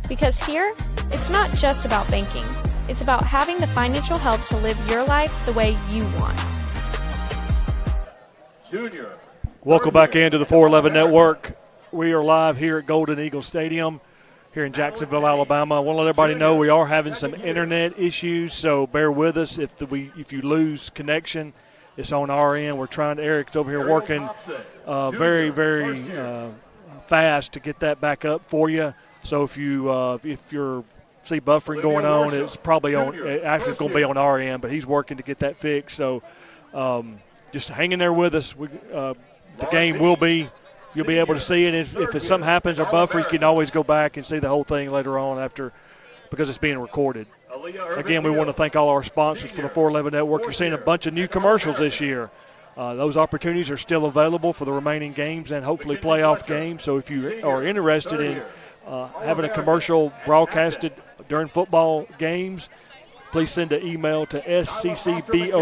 Because here, it's not just about banking. It's about having the financial help to live your life the way you want. Junior. Welcome back into the 411 Network. We are live here at Golden Eagle Stadium here in Jacksonville, Alabama. I want to let everybody know we are having some internet issues, so bear with us if you lose connection. It's on our end. We're trying. Eric's over here working very, very fast to get that back up for you. So if you're see buffering going on, it's probably on. Actually, it's going to be on our end, but he's working to get that fixed. So just hang in there with us. The game will be. You'll be able to see it. If something happens or buffer, you can always go back and see the whole thing later on because it's being recorded. Again, we want to thank all our sponsors for the 411 Network. You're seeing a bunch of new commercials this year. Those opportunities are still available for the remaining games and hopefully playoff games. So if you are interested in having a commercial broadcasted during football games, please send an email to sccboe.org.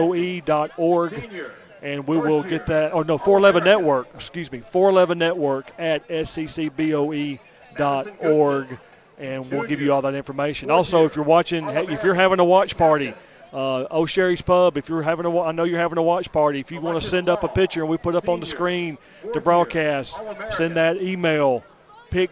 And we will get that. 411 Network, 411 Network at sccboe.org. And we'll give you all that information. Also, if you're having a watch party, O'Sherry's Pub, I know you're having a watch party. If you want to send up a picture and we put up on the screen to broadcast, send that email, pick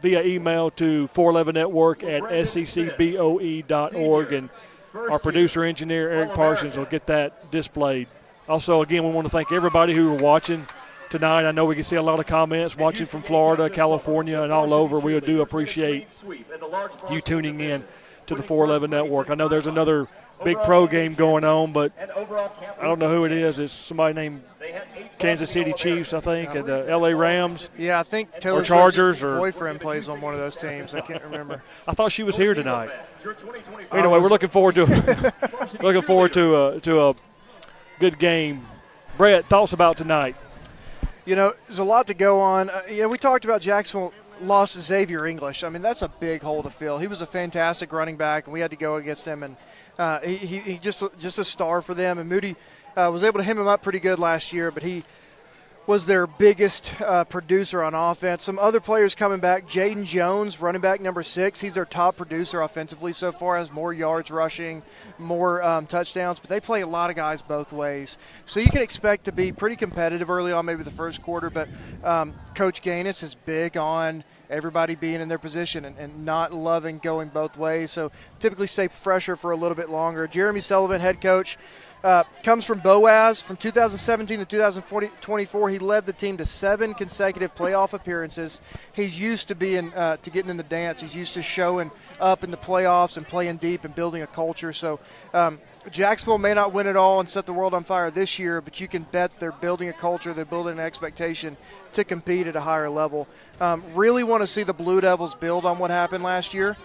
via email to 411network at sccboe.org. And our producer engineer, Eric Parsons, will get that displayed. Also, again, we want to thank everybody who are watching tonight. I know we can see a lot of comments watching from Florida, California, and all over. We do appreciate you tuning in to the 411 Network. I know there's another big pro game going on, but I don't know who it is. It's somebody named Kansas City Chiefs, I think, and the L.A. Rams. Yeah, I think Taylor Chargers Swift's boyfriend plays on one of those teams. I can't remember. I thought she was here tonight. Anyway, we're looking forward to a good game. Brett, thoughts about tonight? There's a lot to go on. We talked about Jacksonville lost Xavier English. I mean, that's a big hole to fill. He was a fantastic running back, and we had to go against him. And he just a star for them. And Moody was able to hem him up pretty good last year, but he was their biggest producer on offense. Some other players coming back. Jaden Jones, running back number 6, he's their top producer offensively so far, has more yards rushing, more touchdowns, but they play a lot of guys both ways. So you can expect to be pretty competitive early on, maybe the first quarter, but Coach Gaines is big on everybody being in their position and not loving going both ways. So typically stay fresher for a little bit longer. Jeremy Sullivan, head coach, comes from Boaz. From 2017 to 2024, he led the team to 7 consecutive playoff appearances. He's used to getting in the dance. He's used to showing up in the playoffs and playing deep and building a culture. So Jacksonville may not win it all and set the world on fire this year, but you can bet they're building a culture, they're building an expectation to compete at a higher level. Really want to see the Blue Devils build on what happened last year.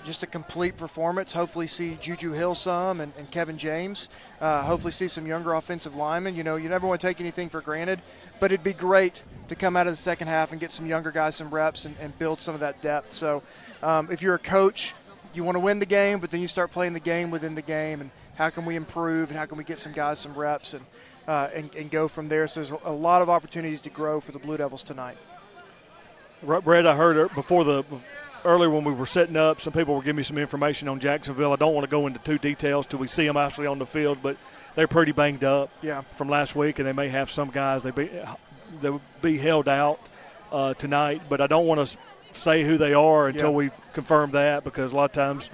Just a complete performance. Hopefully see Juju Hill some and Kevin James. Hopefully see some younger offensive linemen. You never want to take anything for granted, but it'd be great to come out of the second half and get some younger guys some reps and build some of that depth. So if you're a coach, you want to win the game, but then you start playing the game within the game and how can we improve and how can we get some guys some reps and go from there. So there's a lot of opportunities to grow for the Blue Devils tonight. Brett, I heard earlier when we were setting up, some people were giving me some information on Jacksonville. I don't want to go into too details till we see them actually on the field, but they're pretty banged up from last week, and they may have some guys they'll be held out tonight. But I don't want to say who they are until we confirm that, because a lot of times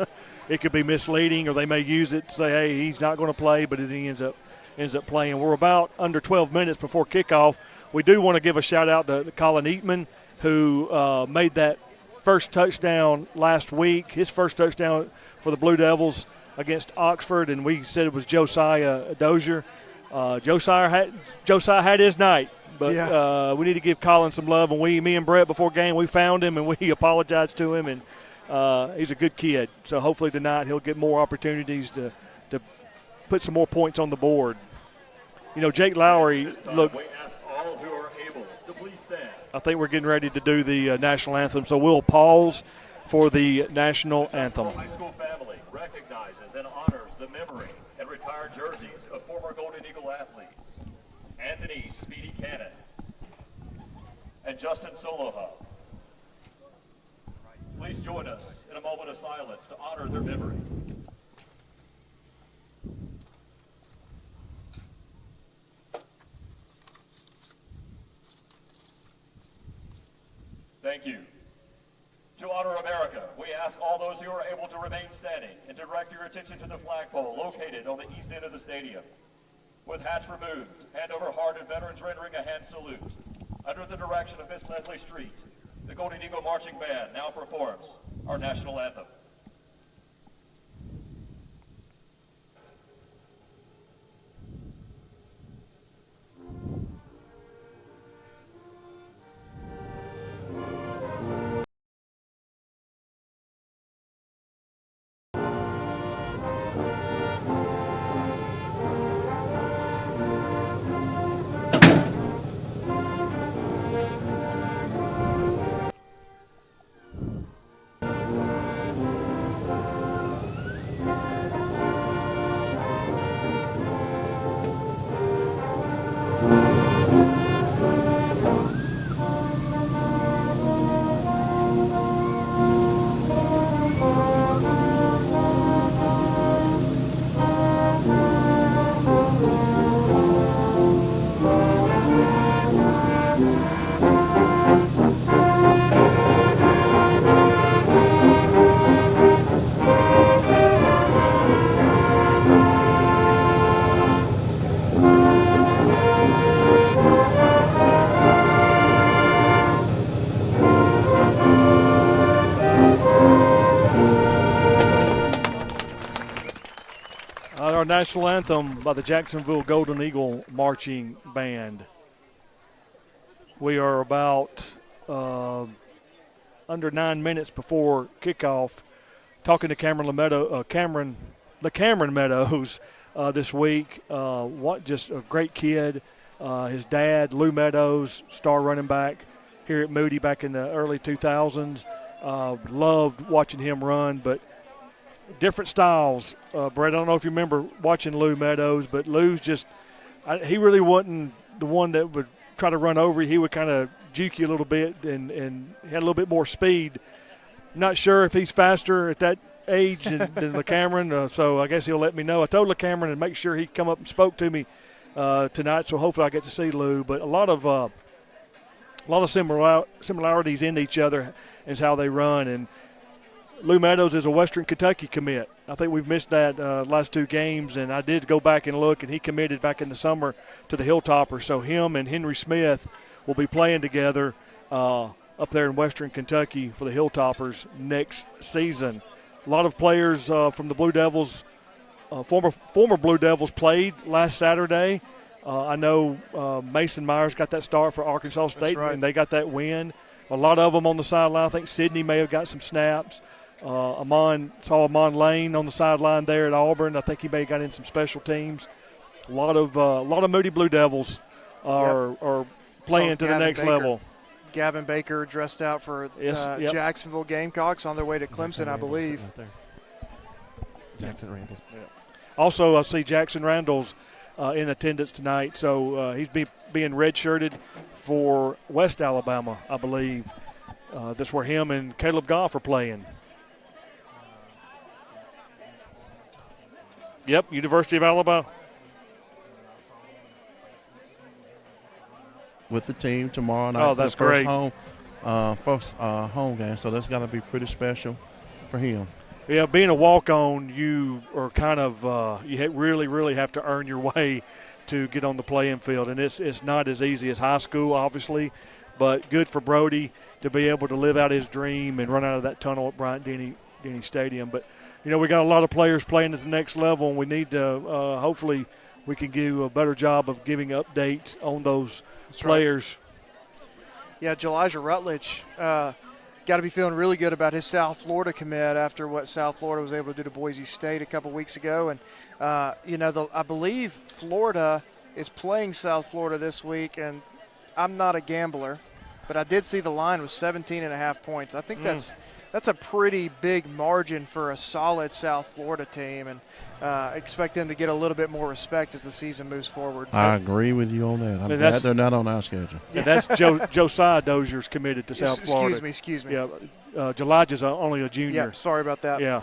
it could be misleading, or they may use it to say, hey, he's not going to play, but it ends up playing. We're about under 12 minutes before kickoff. We do want to give a shout-out to Colin Eatman, who made that first touchdown last week, his first touchdown for the Blue Devils against Oxford, and we said it was Josiah Dozier. Josiah had his night, but we need to give Colin some love. And me and Brett before game, we found him and we apologized to him, and he's a good kid. So hopefully tonight he'll get more opportunities to put some more points on the board. Jake Lowry, look, I think we're getting ready to do the national anthem, so we'll pause for the national anthem. High school family recognizes and honors the memory and retired jerseys of former Golden Eagle athletes Anthony Speedy Cannon and Justin Soloha. Please join join us in a moment of silence to honor their memory. Thank you. To honor America, we ask all those who are able to remain standing and direct your attention to the flagpole located on the east end of the stadium. With hats removed, hand over heart and veterans rendering a hand salute. Under the direction of Miss Leslie Street, the Golden Eagle Marching Band now performs our national anthem. Our national anthem by the Jacksonville Golden Eagle Marching Band. We are about under 9 minutes before kickoff, talking to Cameron Meadows this week. What just a great kid. His dad, Lou Meadows, star running back here at Moody back in the early 2000s. Loved watching him run, but different styles. Brett, I don't know if you remember watching Lou Meadows, but Lou's just he really wasn't the one that would try to run over you. He would kind of juke you a little bit and had a little bit more speed. Not sure if he's faster at that age than LeCameron, so I guess he'll let me know. I told LeCameron to make sure he come up and spoke to me tonight, so hopefully I get to see Lou. But a lot of similarities in each other is how they run. And Lou Meadows is a Western Kentucky commit. I think we've missed that last two games, and I did go back and look, and he committed back in the summer to the Hilltoppers. So him and Henry Smith will be playing together up there in Western Kentucky for the Hilltoppers next season. A lot of players from the Blue Devils, former Blue Devils, played last Saturday. I know Mason Myers got that start for Arkansas State, and they got that win. A lot of them on the sideline. I think Sydney may have got some snaps. Amon Lane on the sideline there at Auburn. I think he may have got in some special teams. A lot of Moody Blue Devils are playing to the next level. Gavin Baker dressed out for Jacksonville Gamecocks on their way to Clemson, I believe. Jackson Randall. Yeah. Also, I see Jackson Randall's in attendance tonight, so he's being redshirted for West Alabama, I believe. That's where him and Caleb Goff are playing. Yep, University of Alabama. With the team tomorrow night. Oh, that's great. First home game, so that's got to be pretty special for him. Yeah, being a walk-on, you are kind of really have to earn your way to get on the playing field, and it's not as easy as high school, obviously, but good for Brody to be able to live out his dream and run out of that tunnel at Bryant-Denny Stadium. But we got a lot of players playing at the next level, and we need to hopefully we can do a better job of giving updates on those players. Right. Yeah, Elijah Rutledge got to be feeling really good about his South Florida commit after what South Florida was able to do to Boise State a couple weeks ago. And, I believe Florida is playing South Florida this week, and I'm not a gambler, but I did see the line was 17.5 points. I think that's a pretty big margin for a solid South Florida team, and expect them to get a little bit more respect as the season moves forward. I agree with you on that. I'm glad they're not on our schedule. And that's Josiah Dozier's committed to South Florida. Excuse me. Yeah, Elijah's only a junior. Yeah, sorry about that. Yeah.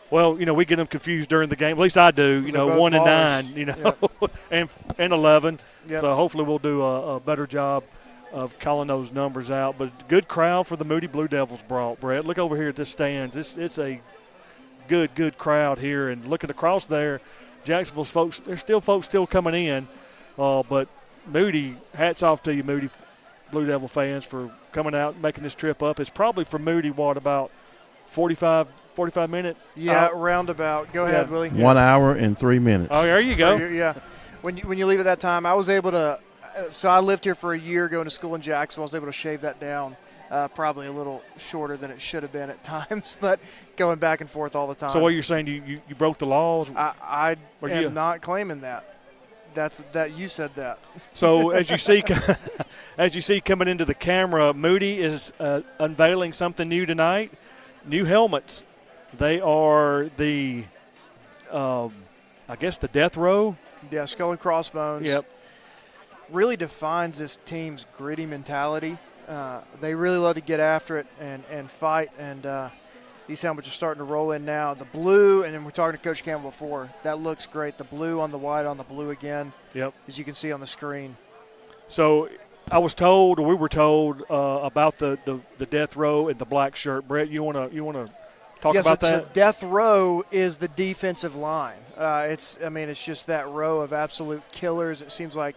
Well, we get them confused during the game. At least I do. 1 and 9. and 11. Yep. So hopefully we'll do a better job of calling those numbers out. But good crowd for the Moody Blue Devils brought, Brett. Look over here at the stands. It's a good crowd here. And looking across there, Jacksonville's folks, there's still folks coming in. But Moody, hats off to you, Moody Blue Devil fans, for coming out and making this trip up. It's probably for Moody, about 45 minute? Yeah, roundabout. Go ahead, Willie. 1 hour and 3 minutes. Oh, there you go. Yeah. When you leave at that time, I was able to – so I lived here for a year going to school in Jacksonville. I was able to shave that down probably a little shorter than it should have been at times, but going back and forth all the time. So what you're saying, you broke the laws? I am not claiming that. That you said that. So as you see coming into the camera, Moody is unveiling something new tonight, new helmets. They are the, I guess, the death row. Yeah, skull and crossbones. Yep. Really defines this team's gritty mentality. They really love to get after it and fight, and these helmets are starting to roll in now. The blue, and then we're talking to Coach Campbell before, that looks great. The blue on the white on the blue again, yep, as you can see on the screen. So we were told about the death row and the black shirt. Brett, you want to talk about that? So death row is the defensive line. It's just that row of absolute killers. It seems like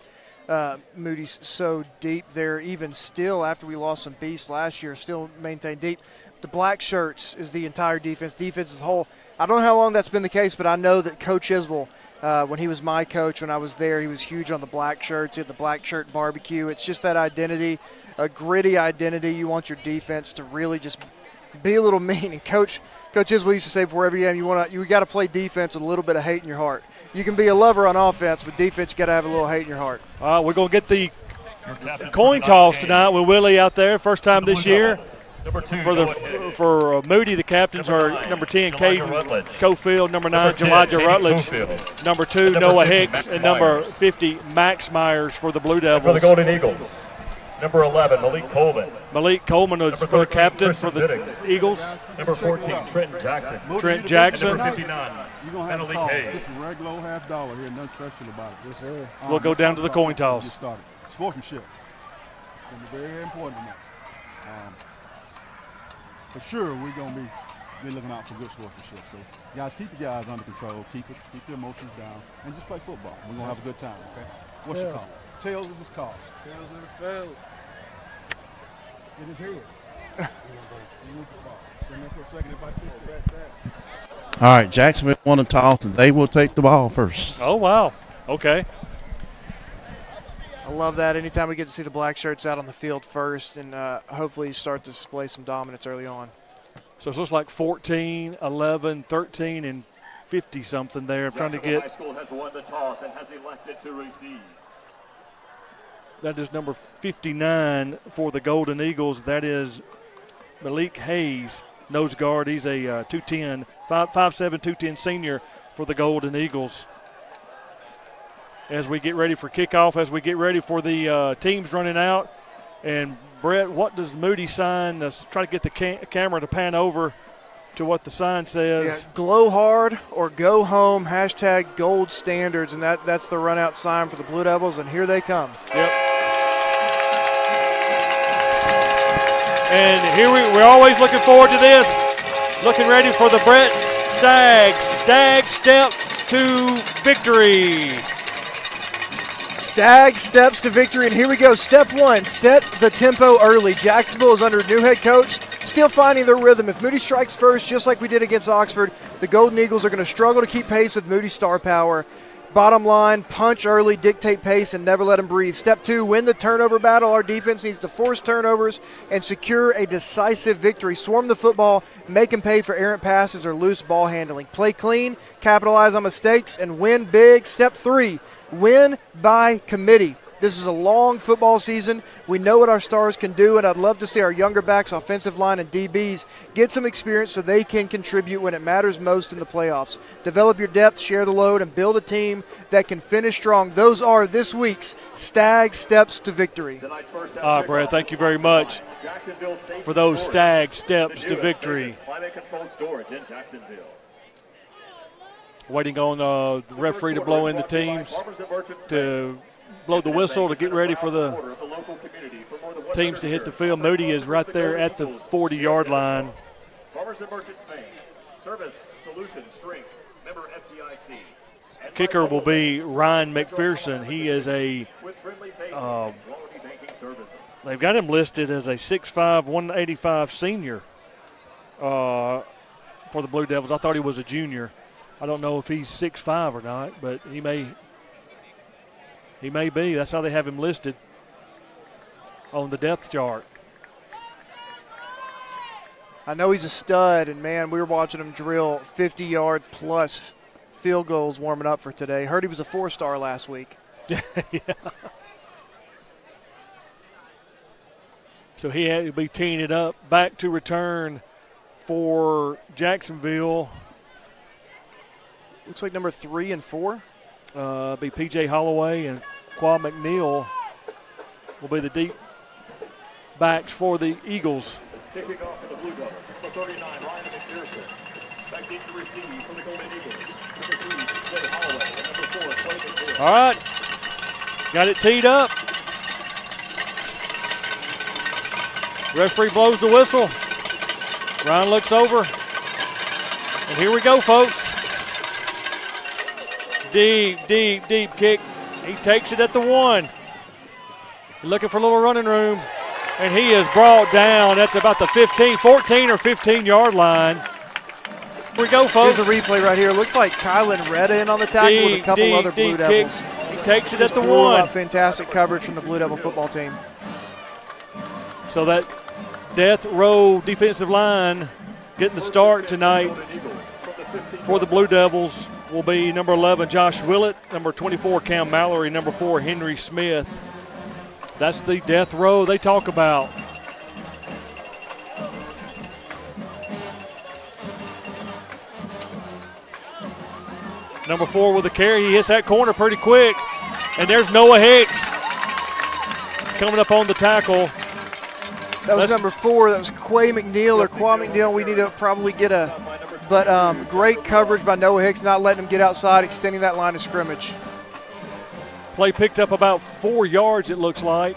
Moody's so deep there, even still after we lost some beasts last year, still maintained deep. The black shirts is the entire defense. Defense as a whole. I don't know how long that's been the case, but I know that Coach Isbell, when he was my coach, when I was there, he was huge on the black shirts. He had the black shirt barbecue. It's just that identity, a gritty identity. You want your defense to really just be a little mean. And Coach Isbell used to say before every game, you got to play defense with a little bit of hate in your heart. You can be a lover on offense, but defense, you got to have a little hate in your heart. We're going to get the coin toss tonight with Willie out there. First time this year. For Moody, the captains are number 10, Caden Cofield, number 9, Elijah Rutledge, number 2, Noah Hicks, and number 50, Max Myers for the Blue Devils. For the Golden Eagles, number 11, Malik Coleman. Malik Coleman is for the captain for the Eagles. Number 14, Trenton Jackson. Trent Jackson. And number 59, You're going to have Penalty to call. Hayes. Just a regular old $50 here, nothing special about it. Yes, sir. We'll go down to the coin toss. Sportsmanship. It's going to be very important tonight. For sure, we're going to be looking out for good sportsmanship. So, guys, keep the guys under control. Keep your emotions down, and just play football. We're going to have a good time, okay? What's your call? Tails is his call. Tails in the field. In his head. All right, Jacksonville won the toss, and they will take the ball first. Oh, wow. Okay. I love that. Anytime we get to see the black shirts out on the field first, and hopefully start to display some dominance early on. So it looks like 14, 11, 13, and 50-something there. I'm trying to get. High School has won the toss and has elected to receive. That is number 59 for the Golden Eagles. That is Malik Hayes, nose guard. He's a 5'7", 210 senior for the Golden Eagles. As we get ready for kickoff, as we get ready for the teams running out. And, Brett, what does Moody sign? Let's try to get the camera to pan over to what the sign says. Yeah, glow hard or go home, # gold standards, and that's the run-out sign for the Blue Devils, and here they come. Yep. And here we're always looking forward to this. Looking ready for the Brett Staggs. Staggs steps to victory. Staggs steps to victory, and here we go. Step 1, set the tempo early. Jacksonville is under a new head coach, still finding their rhythm. If Moody strikes first, just like we did against Oxford, the Golden Eagles are going to struggle to keep pace with Moody's star power. Bottom line, punch early, dictate pace, and never let them breathe. Step 2, win the turnover battle. Our defense needs to force turnovers and secure a decisive victory. Swarm the football, make them pay for errant passes or loose ball handling. Play clean, capitalize on mistakes, and win big. Step 3, win by committee. This is a long football season. We know what our stars can do, and I'd love to see our younger backs, offensive line, and DBs get some experience so they can contribute when it matters most in the playoffs. Develop your depth, share the load, and build a team that can finish strong. Those are this week's Stag Steps to Victory. Brad, thank you very much for those Stag Steps to Victory. Waiting on the referee to blow in the teams, to blow the whistle to get ready for the teams to hit the field. Moody is right there at the 40-yard line. Kicker will be Ryan McPherson. He is a they've got him listed as a 6'5", 185 senior for the Blue Devils. I thought he was a junior. I don't know if he's 6'5" or not, but he may be. That's how they have him listed on the depth chart. I know he's a stud, and, man, we were watching him drill 50-yard plus field goals warming up for today. Heard he was a 4-star last week. Yeah. So he had to be teeing it up. Back to return for Jacksonville. Looks like number 3 and 4. Be P.J. Holloway and Qua McNeil will be the deep backs for the Eagles. Kicking off for the Blue Devils. Number 39, Ryan McPherson. Back deep to receive for the Golden Eagles. Number 3, P.J. Holloway. And number 4, Clay McNeil. All right. Got it teed up. Referee blows the whistle. Ryan looks over. And here we go, folks. Deep kick. He takes it at the 1. Looking for a little running room. And he is brought down at about the 14 or 15-yard line. Here we go, folks. Here's a replay right here. Looked like Kylan Redda in on the tackle with a couple other Blue Devils. He takes it at the 1. Fantastic coverage from the Blue Devil football team. So that death row defensive line getting the start tonight for the Blue Devils will be number 11, Josh Willett, number 24, Cam Mallory, number 4, Henry Smith. That's the death row they talk about. Number 4 with a carry. He hits that corner pretty quick. And there's Noah Hicks coming up on the tackle. That was number 4. That was Qua McNeil. We need to probably get a – but great coverage by Noah Hicks, not letting him get outside, extending that line of scrimmage. Play picked up about 4 yards, it looks like.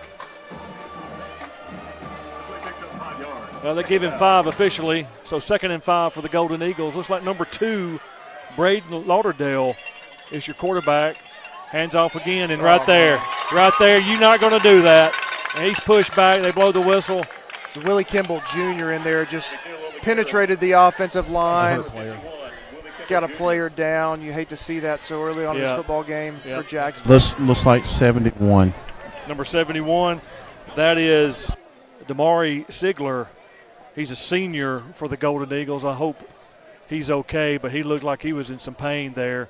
Well, they gave him 5 officially, so 2nd and 5 for the Golden Eagles. Looks like number 2, Braden Lauderdale, is your quarterback. Hands off again, and right there, you're not going to do that. And he's pushed back. They blow the whistle. So Willie Kimball Jr. in there just penetrated the offensive line. Got a player down. You hate to see that so early on in this football game for Jacksonville. Looks like 71. Number 71, that is Damari Sigler. He's a senior for the Golden Eagles. I hope he's okay, but he looked like he was in some pain there.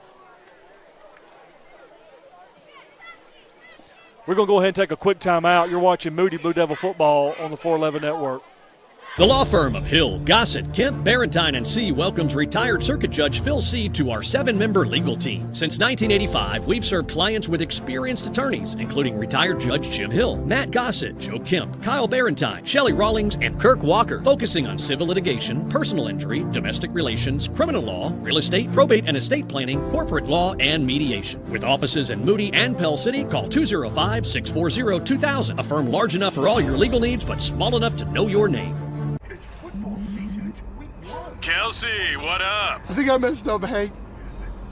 We're going to go ahead and take a quick timeout. You're watching Moody Blue Devil football on the 411 Network. The law firm of Hill, Gossett, Kemp, Barentine, and C welcomes retired Circuit Judge Phil Seed to our 7-member legal team. Since 1985, we've served clients with experienced attorneys, including retired Judge Jim Hill, Matt Gossett, Joe Kemp, Kyle Barentine, Shelley Rawlings, and Kirk Walker, focusing on civil litigation, personal injury, domestic relations, criminal law, real estate, probate and estate planning, corporate law, and mediation. With offices in Moody and Pell City, call 205-640-2000, a firm large enough for all your legal needs but small enough to know your name. Kelsey, what up? I think I messed up, Hank.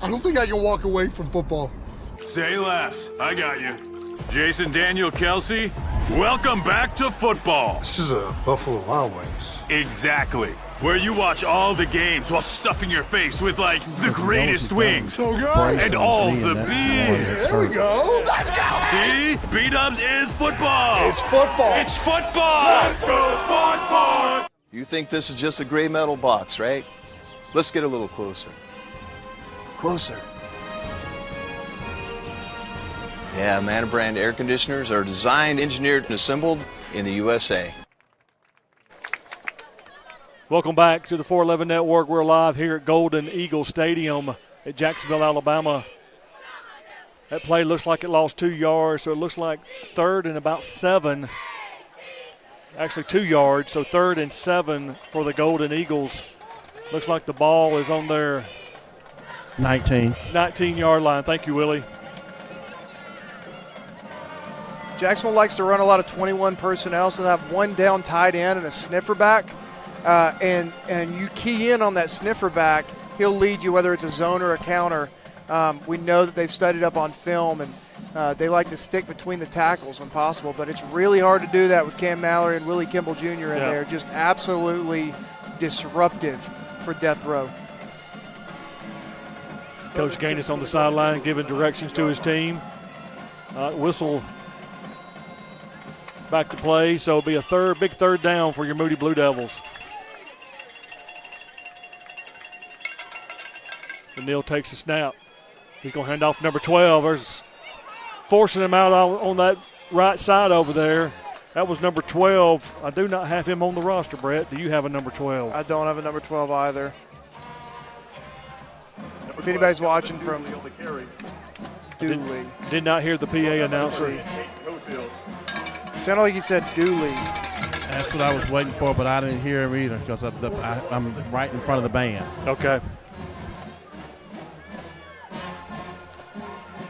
I don't think I can walk away from football. Say less. I got you. Jason Daniel Kelsey, welcome back to football. This is a Buffalo Wild Wings. Exactly. Where you watch all the games while stuffing your face with, like, the greatest wings. So good. And all the beers. Here we go. Let's go. See? B-Dubs is football. It's football. It's football. Let's go, Sports! You think this is just a gray metal box, right? Let's get a little closer. Closer. Yeah, Manor brand air conditioners are designed, engineered, and assembled in the USA. Welcome back to the 411 Network. We're live here at Golden Eagle Stadium at Jacksonville, Alabama. That play looks like it lost 2 yards, so it looks like 3rd and about 7. Actually 2 yards, so 3rd and 7 for the Golden Eagles. Looks like the ball is on their 19-yard line. Thank you, Willie. Jacksonville likes to run a lot of 21 personnel, so they have one down tight end and a sniffer back. And you key in on that sniffer back, he'll lead you whether it's a zone or a counter. We know that they've studied up on film, and they like to stick between the tackles when possible, but it's really hard to do that with Cam Mallory and Willie Kimball Jr. in there. Just absolutely disruptive for death row. Coach Gaines on the sideline giving directions to his team. Whistle back to play, so it'll be a big third down for your Moody Blue Devils. Neal takes the snap. He's going to hand off number 12. There's forcing him out on that right side over there. That was number 12. I do not have him on the roster, Brett. Do you have a number 12? I don't have a number 12 either. If anybody's watching from Dooley. Did not hear the PA announcer. Sounded like he said Dooley. That's what I was waiting for, but I didn't hear him either because I'm right in front of the band. Okay.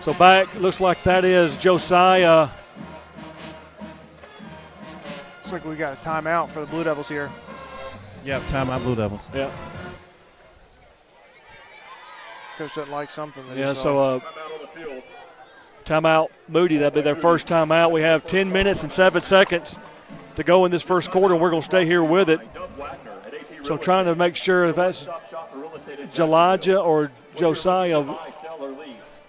So back, looks like that is Josiah. Looks like we got a timeout for the Blue Devils here. Yeah, timeout Blue Devils. Yeah. Coach doesn't like something. So timeout Moody. That'll be their first timeout. We have 10 minutes and 7 seconds to go in this first quarter, and we're going to stay here with it. So I'm trying to make sure if that's Elijah or Josiah.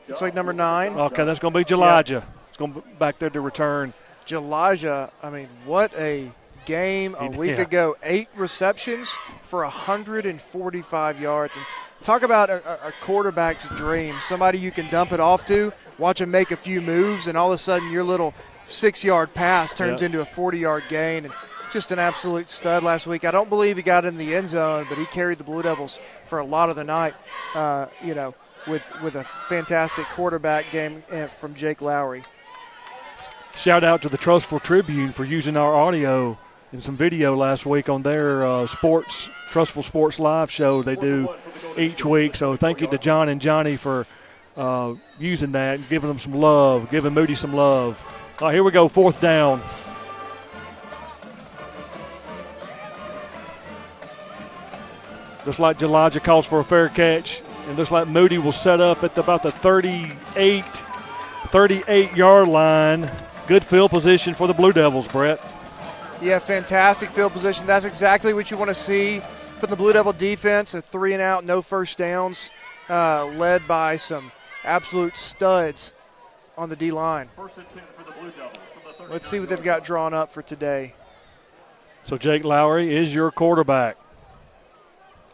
Looks like number 9. Okay, that's going to be Elijah. It's going to be back there to return. Elijah, I mean, what a game a week ago. 8 receptions for 145 yards. And talk about a quarterback's dream. Somebody you can dump it off to, watch him make a few moves, and all of a sudden your little 6-yard pass turns into a 40-yard gain. And just an absolute stud last week. I don't believe he got in the end zone, but he carried the Blue Devils for a lot of the night, with a fantastic quarterback game from Jake Lowry. Shout out to the Trustful Tribune for using our audio and some video last week on their Trustful Sports Live show they do each week. So thank you to John and Johnny for using that and giving them some love, giving Moody some love. All right, here we go, 4th down. Looks like Elijah calls for a fair catch. And looks like Moody will set up at about the 38-yard line. Good field position for the Blue Devils, Brett. Yeah, fantastic field position. That's exactly what you want to see from the Blue Devil defense. A 3-and-out, no first downs, led by some absolute studs on the D-line. Let's see what they've got drawn up for today. So Jake Lowry is your quarterback.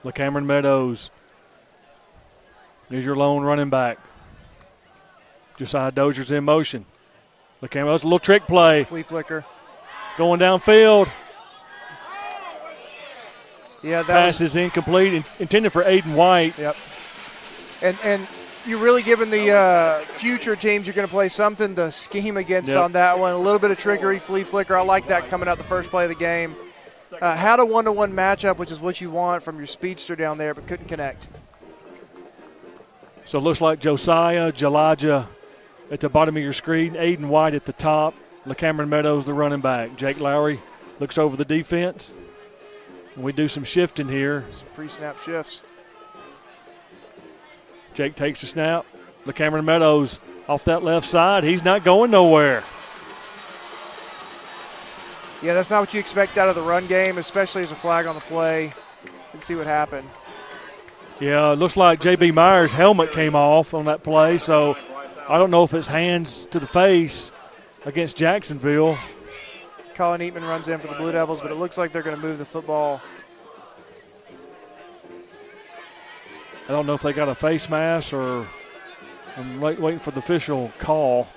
LeCameron Meadows is your lone running back. Josiah Dozier's in motion. LeCameron, that's a little trick play. Flea flicker. Going downfield. Yeah, that pass is incomplete, intended for Aiden White. Yep. And you're really giving the future teams you're going to play something to scheme against on that one. A little bit of trickery, flea flicker. I like that coming out the first play of the game. Had a one-to-one matchup, which is what you want from your speedster down there, but couldn't connect. So it looks like Josiah, Elijah at the bottom of your screen, Aiden White at the top, LeCameron Meadows the running back. Jake Lowry looks over the defense. We do some shifting here. Some pre-snap shifts. Jake takes the snap. LeCameron Meadows off that left side. He's not going nowhere. Yeah, that's not what you expect out of the run game, especially as a flag on the play. Let's see what happened. Yeah, it looks like J.B. Myers' helmet came off on that play, so I don't know if it's hands to the face against Jacksonville. Colin Eatman runs in for the Blue Devils, but it looks like they're going to move the football. I don't know if they got a face mask or I'm waiting for the official call.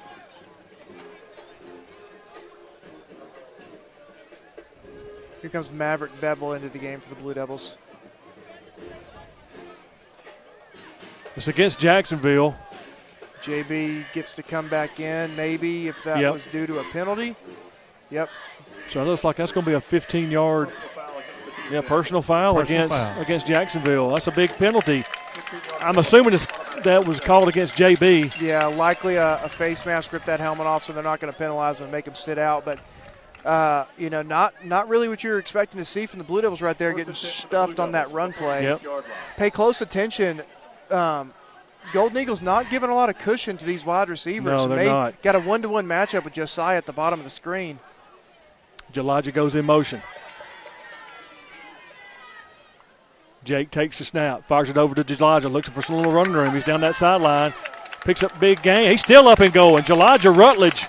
comes Maverick Bevel into the game for the Blue Devils. It's against Jacksonville. JB gets to come back in, maybe, if that was due to a penalty. Yep. So it looks like that's going to be a 15-yard personal foul against Jacksonville. That's a big penalty. I'm assuming that was called against JB. Yeah, likely a face mask, rip that helmet off, so they're not going to penalize him and make him sit out. But, not really what you're expecting to see from the Blue Devils right there, getting stuffed on that run play. Yep. Pay close attention. Golden Eagles not giving a lot of cushion to these wide receivers. No, they're not. Got a 1-to-1 matchup with Josiah at the bottom of the screen. Elijah goes in motion. Jake takes the snap, fires it over to Elijah, looking for some little running room. He's down that sideline, picks up big gain. He's still up and going. Elijah Rutledge,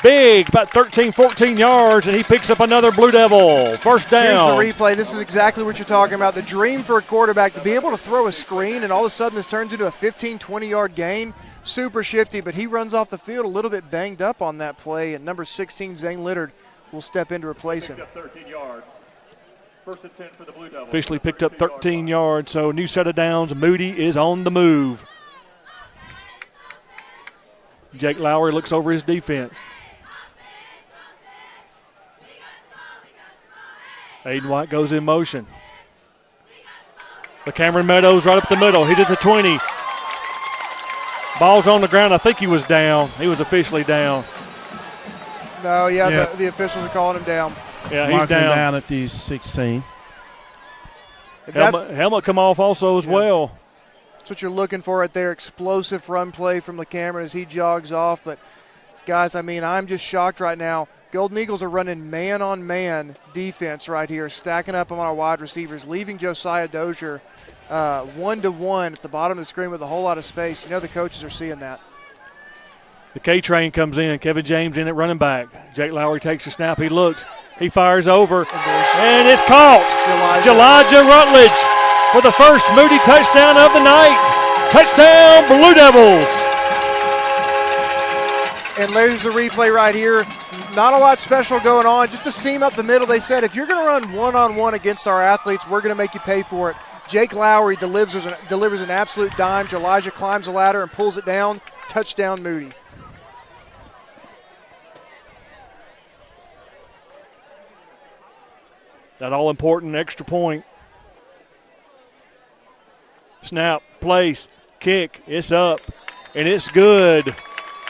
big, about 13, 14 yards, and he picks up another Blue Devil. First down. Here's the replay. This is exactly what you're talking about. The dream for a quarterback to be able to throw a screen, and all of a sudden this turns into a 15, 20-yard gain. Super shifty, but he runs off the field a little bit banged up on that play, and number 16, Zane Littard, will step in to replace him. 13 yards. First and 10 for the Blue Devils. Officially picked up 13 yards, so new set of downs. Moody is on the move. Jake Lowry looks over his defense. Aiden White goes in motion. The Cameron Meadows right up the middle. He did the 20. Ball's on the ground. I think he was down. He was officially down. No, the officials are calling him down. Yeah, he's Marking down. At the 16. Helmet come off also as well. That's what you're looking for right there. Explosive run play from LeCameron as he jogs off. But, guys, I'm just shocked right now. Golden Eagles are running man-on-man defense right here, stacking up on our wide receivers, leaving Josiah Dozier 1-to-1 at the bottom of the screen with a whole lot of space. You know the coaches are seeing that. The K-Train comes in. Kevin James in at running back. Jake Lowry takes a snap. He looks. He fires over. And it's caught. Elijah Rutledge for the first Moody touchdown of the night. Touchdown, Blue Devils. And there's the replay right here. Not a lot special going on. Just a seam up the middle. They said, if you're going to run one-on-one against our athletes, we're going to make you pay for it. Jake Lowry delivers an absolute dime. Elijah climbs the ladder and pulls it down. Touchdown, Moody. That all-important extra point. Snap, place, kick, it's up, and it's good.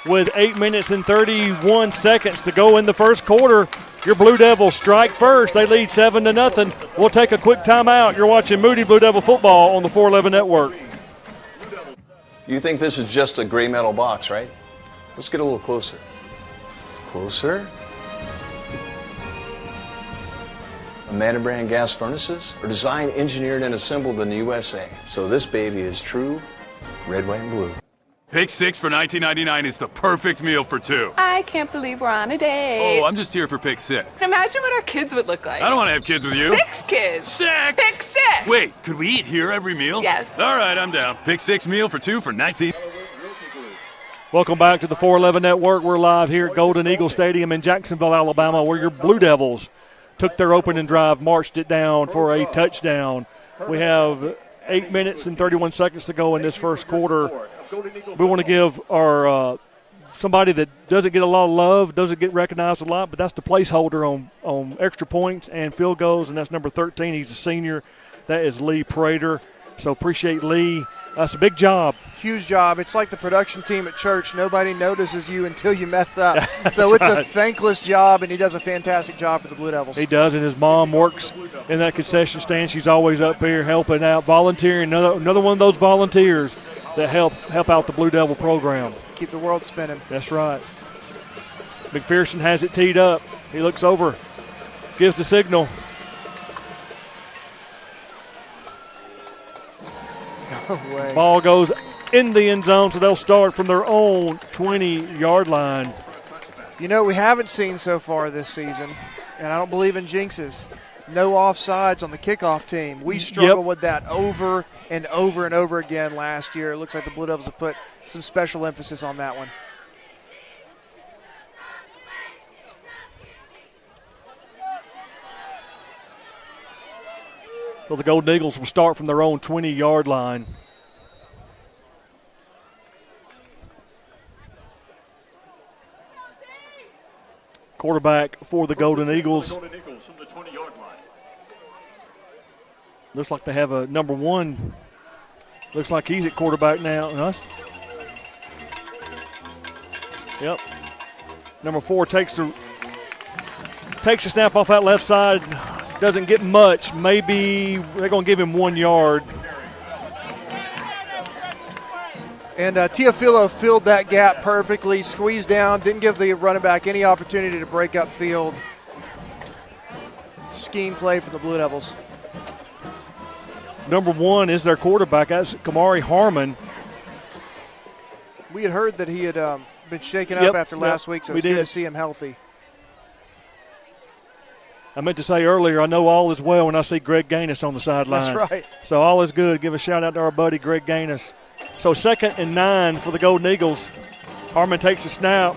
With 8 minutes and 31 seconds to go in the first quarter, your Blue Devils strike first. They lead 7-0. We'll take a quick timeout. You're watching Moody Blue Devil football on the 411 Network. You think this is just a gray metal box, right? Let's get a little closer. Closer? Amanda brand gas furnaces are designed, engineered, and assembled in the USA. So this baby is true red, white, and blue. Pick 6 for $19.99 is the perfect meal for two. I can't believe we're on a date. Oh, I'm just here for pick 6. Imagine what our kids would look like. I don't want to have kids with you. 6 kids. 6! Pick 6! Wait, could we eat here every meal? Yes. All right, I'm down. Pick 6 meal for 2 for $19. Welcome back to the 411 Network. We're live here at Golden Eagle Stadium in Jacksonville, Alabama, where your Blue Devils took their opening drive, marched it down for a touchdown. We have 8 minutes and 31 seconds to go in this first quarter. We want to give our somebody that doesn't get a lot of love, doesn't get recognized a lot, but that's the placeholder on extra points and field goals, and that's number 13. He's a senior. That is Lee Prater. So appreciate Lee. That's a big job. Huge job. It's like the production team at church. Nobody notices you until you mess up. So it's a thankless job, and he does a fantastic job for the Blue Devils. He does, and his mom works in that concession stand. She's always up here helping out, volunteering. Another one of those volunteers that help out the Blue Devil program. Keep the world spinning. That's right. McPherson has it teed up. He looks over, gives the signal. No way. Ball goes in the end zone, so they'll start from their own 20-yard line. You know, we haven't seen so far this season, and I don't believe in jinxes, no offsides on the kickoff team. We struggled with that over and over and over again last year. It looks like the Blue Devils have put some special emphasis on that one. So the Golden Eagles will start from their own 20-yard line. Quarterback for the Golden Eagles. From the 20-yard line. Looks like they have a number 1. Looks like he's at quarterback now. Huh? Yep. Number 4 takes the snap off that left side. Doesn't get much. Maybe they're going to give him 1 yard. And Teofilo filled that gap perfectly, squeezed down, didn't give the running back any opportunity to break up field. Scheme play for the Blue Devils. Number 1 is their quarterback. That's Kamari Harmon. We had heard that he had been shaken up after last week, so it's good to see him healthy. I meant to say earlier, I know all is well when I see Greg Gaines on the sideline. That's right. So all is good. Give a shout out to our buddy Greg Gaines. So 2nd and 9 for the Golden Eagles. Harmon takes a snap.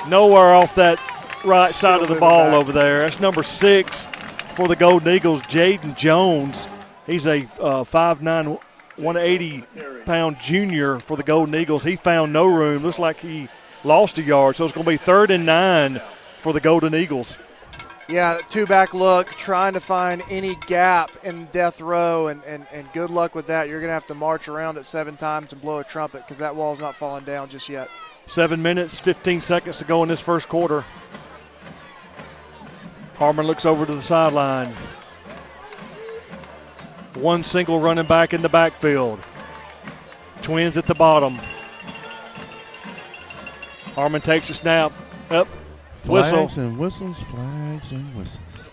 Nowhere off that right side of the ball over there. That's number 6 for the Golden Eagles, Jaden Jones. He's a 5'9", 180-pound junior for the Golden Eagles. He found no room. Looks like he lost a yard. So it's going to be 3rd and 9 for the Golden Eagles. Yeah, 2-back look, trying to find any gap in death row, and good luck with that. You're going to have to march around it 7 times and blow a trumpet because that wall's not falling down just yet. 7 minutes, 15 seconds to go in this first quarter. Harmon looks over to the sideline. 1 single running back in the backfield. Twins at the bottom. Harmon takes a snap. Up. Whistle. Flags and whistles, flags and whistles.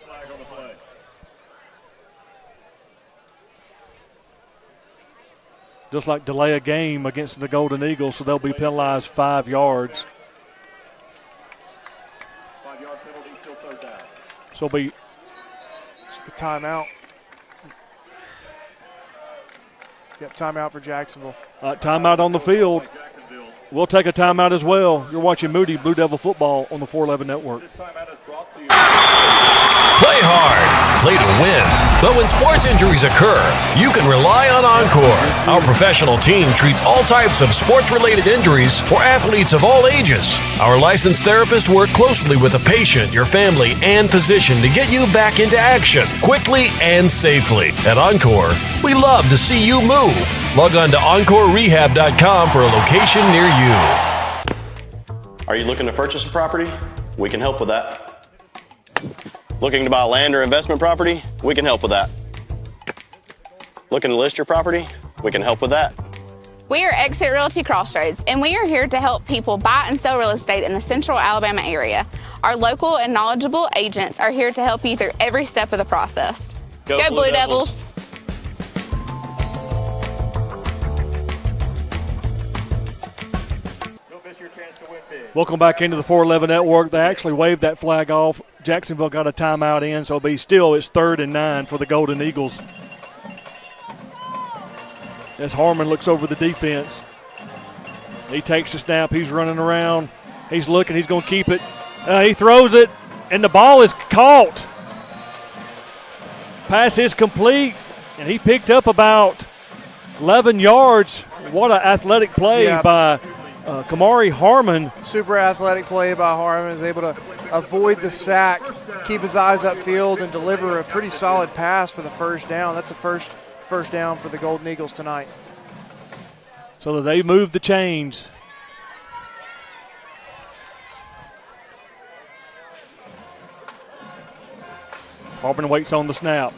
Just like delay a game against the Golden Eagles, so they'll be penalized 5 yards. 5-yard penalty, still 3rd down. So it'll be the timeout. Yep, timeout for Jacksonville. Timeout on the field. We'll take a timeout as well. You're watching Moody Blue Devil football on the 411 Network. Play hard, play to win. But when sports injuries occur, you can rely on Encore. Our professional team treats all types of sports-related injuries for athletes of all ages. Our licensed therapists work closely with the patient, your family, and physician to get you back into action quickly and safely. At Encore, we love to see you move. Log on to EncoreRehab.com for a location near you. Are you looking to purchase a property? We can help with that. Looking to buy land or investment property? We can help with that. Looking to list your property? We can help with that. We are Exit Realty Crossroads, and we are here to help people buy and sell real estate in the central Alabama area. Our local and knowledgeable agents are here to help you through every step of the process. Go Blue Devils. Welcome back into the 411 Network. They actually waved that flag off. Jacksonville got a timeout in, so it's 3rd and 9 for the Golden Eagles. As Harmon looks over the defense. He takes the snap. He's running around. He's looking. He's going to keep it. He throws it, and the ball is caught. Pass is complete, and he picked up about 11 yards. What an athletic play by Kamari Harmon. Super athletic play by Harmon. Is able to avoid the sack, keep his eyes upfield, and deliver a pretty solid pass for the first down. That's the first down for the Golden Eagles tonight. So that they moved the chains. Harmon waits on the snap.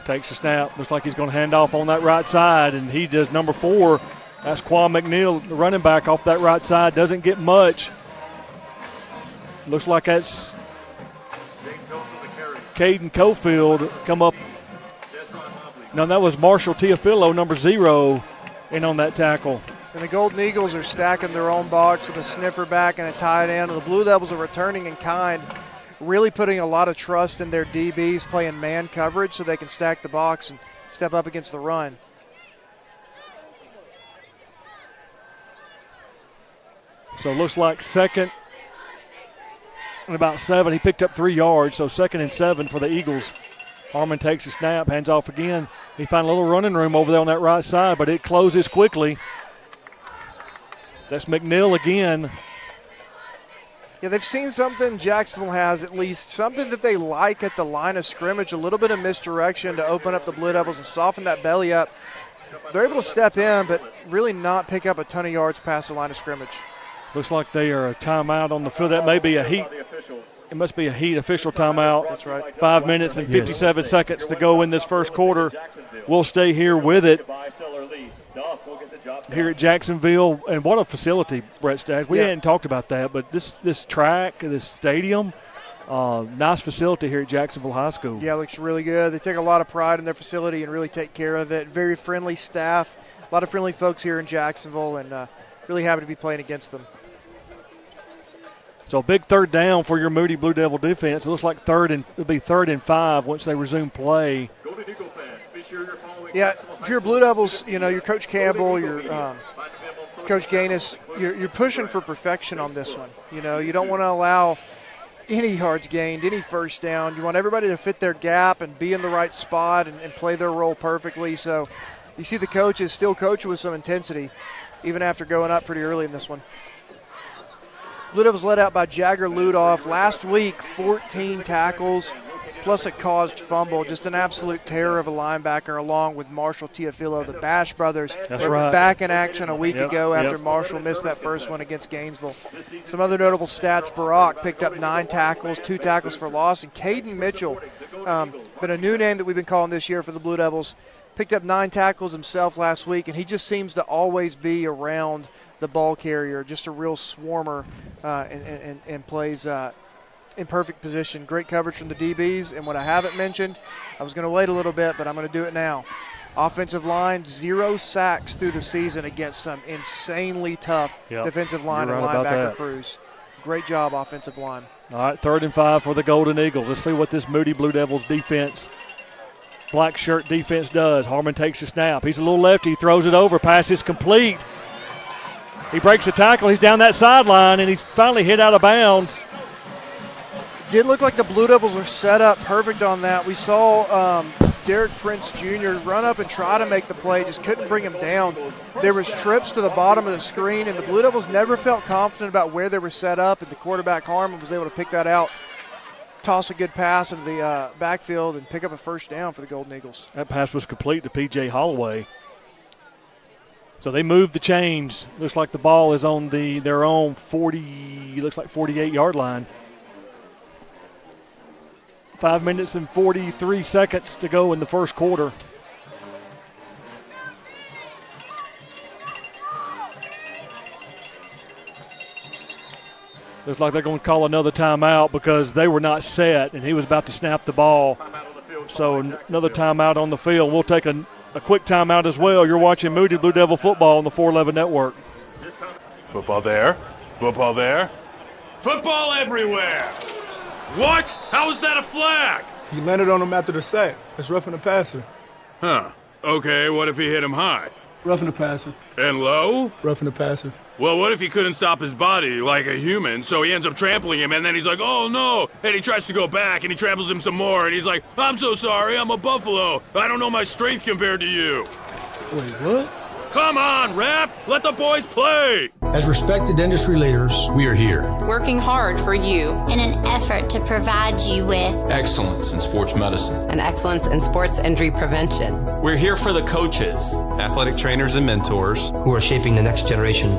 Takes the snap. Looks like he's going to hand off on that right side, and he does number 4. That's Quan McNeil, the running back off that right side. Doesn't get much. Looks like that's Caden Cofield come up. No, that was Marshall Teofilo, number 0, in on that tackle. And the Golden Eagles are stacking their own box with a sniffer back and a tight end. The Blue Devils are returning in kind, really putting a lot of trust in their DBs, playing man coverage so they can stack the box and step up against the run. So it looks like 2nd and about 7. He picked up 3 yards, so 2nd and 7 for the Eagles. Harmon takes the snap, hands off again. He found a little running room over there on that right side, but it closes quickly. That's McNeil again. Yeah, they've seen something Jacksonville has, at least something that they like at the line of scrimmage, a little bit of misdirection to open up the Blue Devils and soften that belly up. They're able to step in, but really not pick up a ton of yards past the line of scrimmage. Looks like they are a timeout on the field. That may be a Heat. It must be a Heat official timeout. That's right. 5 minutes and 57 seconds to go in this first quarter. We'll stay here with it here at Jacksonville. And what a facility, Brett Staggs. We hadn't talked about that, but this track, this stadium, nice facility here at Jacksonville High School. Yeah, it looks really good. They take a lot of pride in their facility and really take care of it. Very friendly staff, a lot of friendly folks here in Jacksonville, and really happy to be playing against them. So a big 3rd down for your Moody Blue Devil defense. It looks like it'll be 3rd and 5 once they resume play. Yeah, if you're Blue Devils, you're Coach Campbell, you're Coach Gaines, you're pushing for perfection on this one. You don't want to allow any yards gained, any first down. You want everybody to fit their gap and be in the right spot and play their role perfectly. So you see the coaches still coaching with some intensity, even after going up pretty early in this one. Blue Devils led out by Jagger Ludoff. Last week, 14 tackles, plus a caused fumble. Just an absolute terror of a linebacker, along with Marshall Teofilo. The Bash brothers were back in action a week ago after Marshall missed that first one against Gainesville. Some other notable stats: Barack picked up 9 tackles, 2 tackles for loss, and Caden Mitchell, been a new name that we've been calling this year for the Blue Devils, picked up 9 tackles himself last week, and he just seems to always be around the ball carrier, just a real swarmer, and plays in perfect position. Great coverage from the DBs, and what I haven't mentioned, I was going to wait a little bit, but I'm going to do it now. Offensive line, 0 sacks through the season against some insanely tough defensive line and linebacker crews. Great job, offensive line. All right, 3rd and 5 for the Golden Eagles. Let's see what this Moody Blue Devils defense, black shirt defense, does. Harmon takes the snap. He's a little lefty. He throws it over. Pass is complete. He breaks a tackle. He's down that sideline, and he's finally hit out of bounds. Did look like the Blue Devils were set up perfect on that. We saw Derek Prince Jr. run up and try to make the play, just couldn't bring him down. There was trips to the bottom of the screen, and the Blue Devils never felt confident about where they were set up, and the quarterback, Harmon, was able to pick that out, toss a good pass into the backfield, and pick up a first down for the Golden Eagles. That pass was complete to P.J. Holloway. So they moved the chains. Looks like the ball is on their own 48-yard line. 5 minutes and 43 seconds to go in the first quarter. Looks like they're going to call another timeout because they were not set, and he was about to snap the ball. So another timeout on the field. We'll take a quick timeout as well. You're watching Moody Blue Devil football on the 411 Network. Football there. Football there. Football everywhere. What? How is that a flag? He landed on him after the sack. It's roughing the passer. Huh. Okay, what if he hit him high? Roughing the passer. And low? Roughing the passer. Well, what if he couldn't stop his body like a human, so he ends up trampling him, and then he's like, oh, no, and he tries to go back, and he tramples him some more, and he's like, I'm so sorry, I'm a buffalo. I don't know my strength compared to you. Wait, what? Come on, ref! Let the boys play! As respected industry leaders, we are here. Working hard for you. In an effort to provide you with excellence in sports medicine and excellence in sports injury prevention. We're here for the coaches, athletic trainers and mentors who are shaping the next generation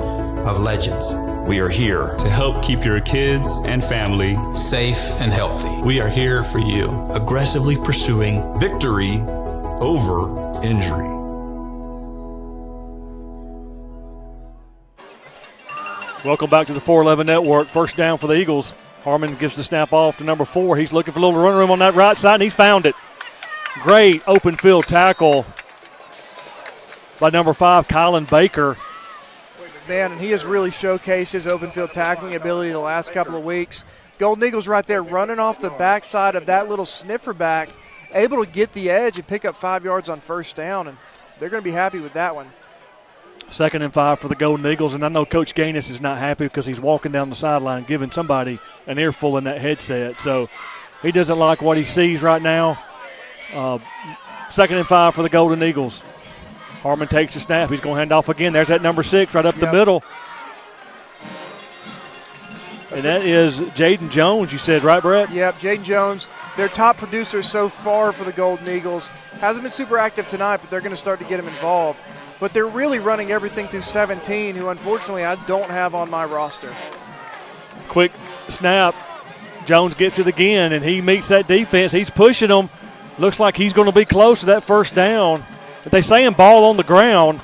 of legends. We are here to help keep your kids and family safe and healthy. We are here for you. Aggressively pursuing victory over injury. Welcome back to the 411 Network. First down for the Eagles. Harmon gives the snap off to number 4. He's looking for a little run room on that right side, and he's found it. Great open field tackle by number 5, Colin Baker. Man, and he has really showcased his open field tackling ability the last couple of weeks. Golden Eagles right there running off the backside of that little sniffer back, able to get the edge and pick up 5 yards on first down, and they're going to be happy with that one. 2nd and 5 for the Golden Eagles, and I know Coach Gaines is not happy because he's walking down the sideline giving somebody an earful in that headset. So he doesn't like what he sees right now. 2nd and 5 for the Golden Eagles. Harmon takes the snap. He's going to hand off again. There's that number 6 right up the middle. And that is Jaden Jones, you said, right, Brett? Yep, Jaden Jones, their top producer so far for the Golden Eagles. Hasn't been super active tonight, but they're going to start to get him involved. But they're really running everything through 17, who unfortunately I don't have on my roster. Quick snap. Jones gets it again, and he meets that defense. He's pushing them. Looks like he's going to be close to that first down. But they saying ball on the ground.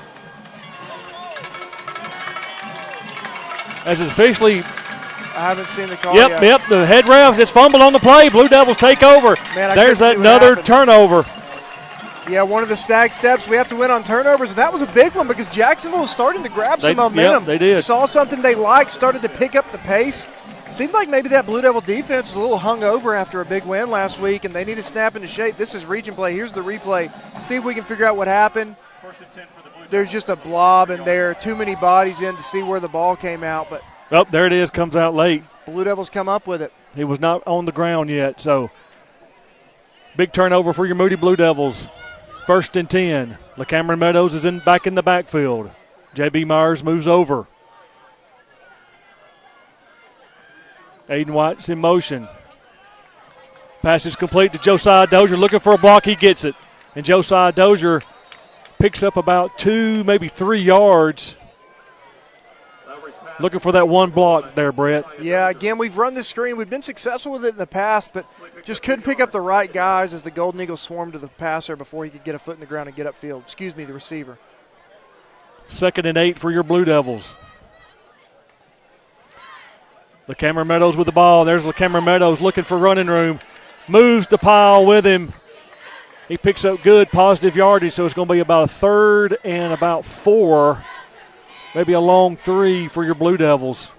As it's officially – I haven't seen the call yet. Yep, the head ref just fumbled on the play. Blue Devils take over. Man, there's another turnover. Yeah, one of the stag steps. We have to win on turnovers. And that was a big one because Jacksonville was starting to grab some momentum. Yep, they did. Saw something they liked, started to pick up the pace. Seemed like maybe that Blue Devil defense is a little hungover after a big win last week, and they need to snap into shape. This is region play. Here's the replay. See if we can figure out what happened. There's just a blob in there. Too many bodies in to see where the ball came out. But oh, there it is. Comes out late. Blue Devils come up with it. He was not on the ground yet. So big turnover for your Moody Blue Devils. 1st and 10. LaCameron Meadows is back in the backfield. J.B. Myers moves over. Aiden White's in motion. Pass is complete to Josiah Dozier. Looking for a block. He gets it. And Josiah Dozier picks up about 2, maybe 3 yards. Looking for that one block there, Brett. Yeah, again, we've run this screen. We've been successful with it in the past, but just couldn't pick up the right guys as the Golden Eagles swarmed to the passer before he could get a foot in the ground and get upfield. Excuse me, the receiver. 2nd and 8 for your Blue Devils. LaCameron Meadows with the ball. There's LaCameron Meadows looking for running room. Moves the pile with him. He picks up good positive yardage, so it's going to be about a 3rd and about 4. Maybe a long 3 for your Blue Devils.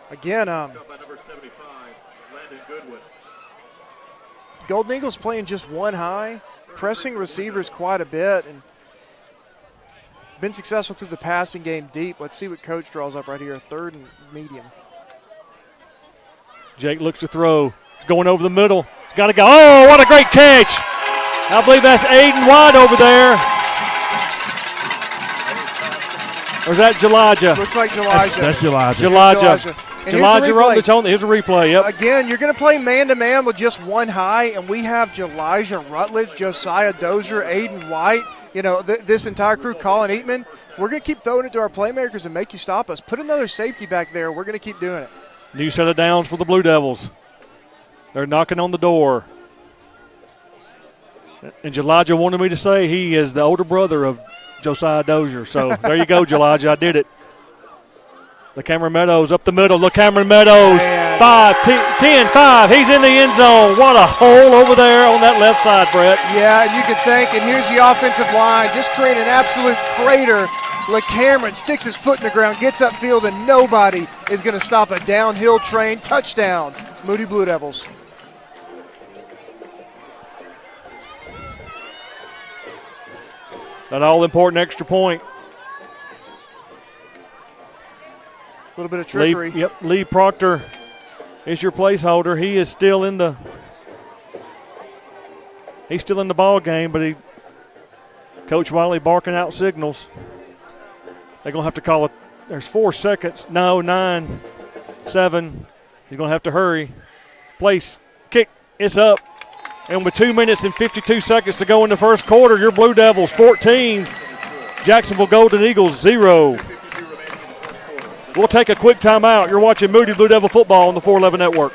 Again, Golden Eagles playing just one high, pressing receivers quite a bit, and been successful through the passing game deep. Let's see what Coach draws up right here, 3rd and medium. Jake looks to throw. Going over the middle. Got to go. Oh, what a great catch. I believe that's Aiden White over there. Or is that Jelijah? Looks like Jelijah. That's Jelijah. Jelijah Rutledge on. Here's a replay. Yep. Again, you're going to play man-to-man with just one high, and we have Jelijah Rutledge, Josiah Dozier, Aiden White, this entire crew, Colin Eatman. We're going to keep throwing it to our playmakers and make you stop us. Put another safety back there. We're going to keep doing it. New set of downs for the Blue Devils. They're knocking on the door. And Jelijah wanted me to say he is the older brother of Josiah Dozier. So there you go, Jelijah. I did it. LaCameron Meadows up the middle. LaCameron Meadows, 5, 10, 5. He's in the end zone. What a hole over there on that left side, Brett. Yeah, and you can think, and here's the offensive line. Just create an absolute crater. LaCameron sticks his foot in the ground, gets upfield, and nobody is going to stop a downhill train. Touchdown, Moody Blue Devils. An all-important extra point. A little bit of trickery. Lee Proctor is your placeholder. He is still in the ball game, but Coach Wiley barking out signals. They're going to have to call it. There's 4 seconds. No, 9, 7. He's going to have to hurry. Place, kick, it's up. And with 2 minutes and 52 seconds to go in the first quarter, your Blue Devils 14, Jacksonville Golden Eagles 0. We'll take a quick timeout. You're watching Moody Blue Devil football on the 411 Network.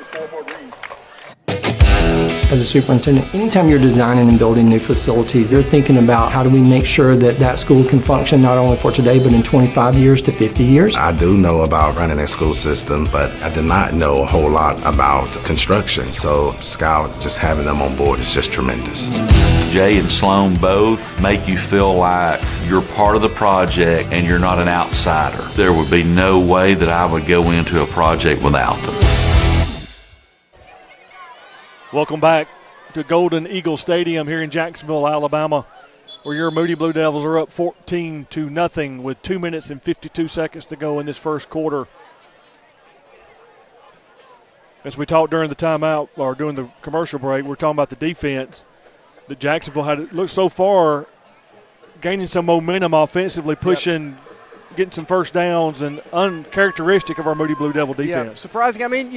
As a superintendent, anytime you're designing and building new facilities, they're thinking about how do we make sure that that school can function not only for today, but in 25 years to 50 years. I do know about running a school system, but I did not know a whole lot about construction. So Scout, just having them on board is just tremendous. Jay and Sloan both make you feel like you're part of the project and you're not an outsider. There would be no way that I would go into a project without them. Welcome back to Golden Eagle Stadium here in Jacksonville, Alabama, where your Moody Blue Devils are up 14-0 with 2 minutes and 52 seconds to go in this first quarter. As we talked during the timeout or during the commercial break, we're talking about the defense that Jacksonville had looked so far, gaining some momentum offensively, pushing, getting some first downs, and uncharacteristic of our Moody Blue Devil defense. Yeah, surprising. I mean,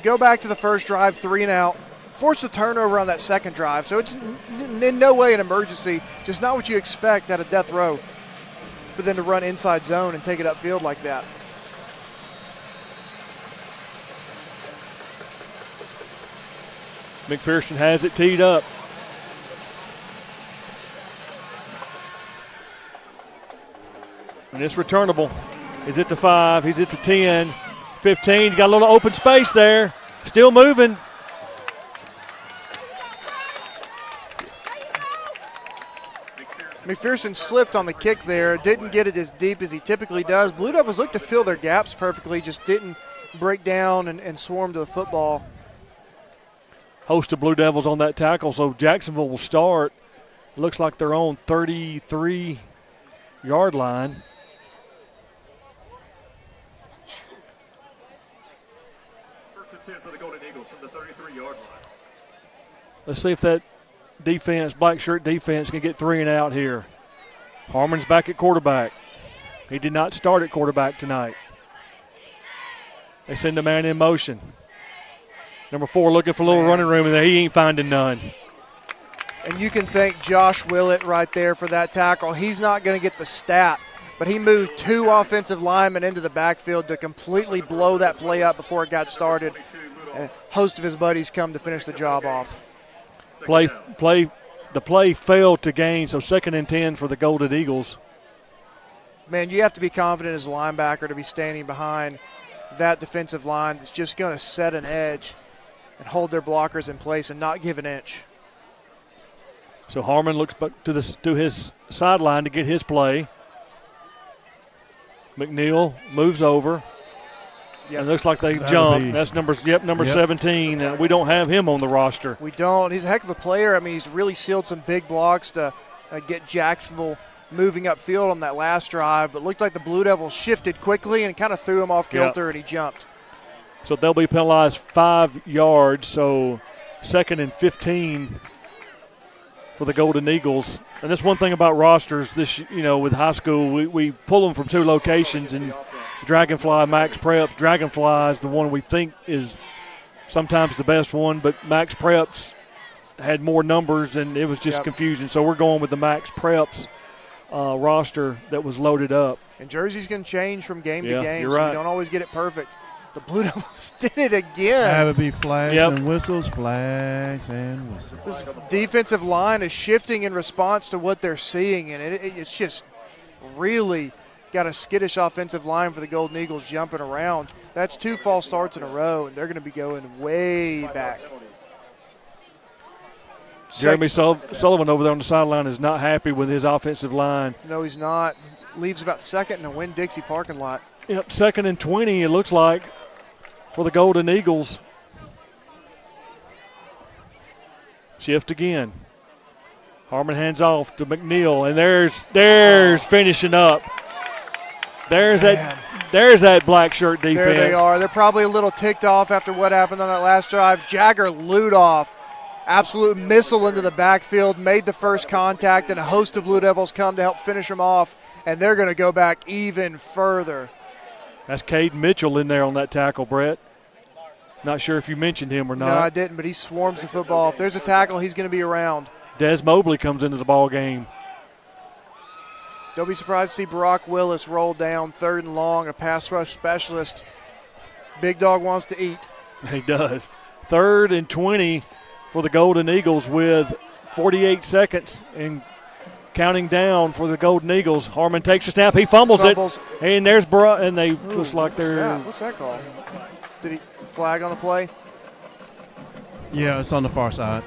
go back to the first drive, 3 and out, force a turnover on that second drive. So it's in no way an emergency, just not what you expect out of death row for them to run inside zone and take it upfield like that. McPherson has it teed up. And it's returnable. He's at the 5. He's at the 10. 15. He's got a little open space there. Still moving. McPherson slipped on the kick there. Didn't get it as deep as he typically does. Blue Devils looked to fill their gaps perfectly. Just didn't break down and swarm to the football. Host of Blue Devils on that tackle. So Jacksonville will start. Looks like they're on 33-yard line. For the Golden Eagles from the 33-yard line. Let's see if that defense, black shirt defense, can get 3 and out here. Harmon's back at quarterback. He did not start at quarterback tonight. They send a man in motion. Number 4 looking for a little running room, and he ain't finding none. And you can thank Josh Willett right there for that tackle. He's not going to get the stat, but he moved 2 offensive linemen into the backfield to completely blow that play up before it got started. A host of his buddies come to finish the job off. The play failed to gain, so 2nd and 10 for the Golden Eagles. Man, you have to be confident as a linebacker to be standing behind that defensive line that's just going to set an edge and hold their blockers in place and not give an inch. So Harmon looks back to his sideline to get his play. McNeil moves over. Yep. It looks like they jumped. That's number 17. We don't have him on the roster. We don't. He's a heck of a player. I mean, he's really sealed some big blocks to get Jacksonville moving upfield on that last drive, but looked like the Blue Devils shifted quickly and kind of threw him off kilter, and he jumped. So they'll be penalized 5 yards, so 2nd and 15 for the Golden Eagles. And that's one thing about rosters. With high school, we pull them from 2 locations, and Dragonfly, Max Preps. Dragonfly is the one we think is sometimes the best one, but Max Preps had more numbers, and it was just confusing. So we're going with the Max Preps roster that was loaded up. And jerseys can change from game to game, you're so right. we don't always get it perfect. The Blue Devils did it again. Have it be flags and whistles, flags and whistles. This defensive line is shifting in response to what they're seeing, and it's just really got a skittish offensive line for the Golden Eagles jumping around. That's 2 false starts in a row, and they're going to be going way back. Jeremy Sullivan over there on the sideline is not happy with his offensive line. No, he's not. Leaves about 2nd in the Winn-Dixie parking lot. Yep, 2nd and 20, it looks like, for the Golden Eagles. Shift again. Harmon hands off to McNeil, and there's finishing up. There's that black shirt defense. There they are. They're probably a little ticked off after what happened on that last drive. Jagger Ludoff, absolute missile into the backfield, made the first contact, and a host of Blue Devils come to help finish them off, and they're going to go back even further. That's Cade Mitchell in there on that tackle, Brett. Not sure if you mentioned him or not. No, I didn't, but he swarms the football. If there's a tackle, he's going to be around. Des Mobley comes into the ball game. Don't be surprised to see Barack Willis roll down 3rd and long, a pass rush specialist. Big dog wants to eat. He does. 3rd and 20 for the Golden Eagles with 48 seconds and counting down for the Golden Eagles. Harmon takes a snap. He fumbles it. And there's Barack, and they looks like they're. What's that called? Did he flag on the play? Yeah, it's on the far side.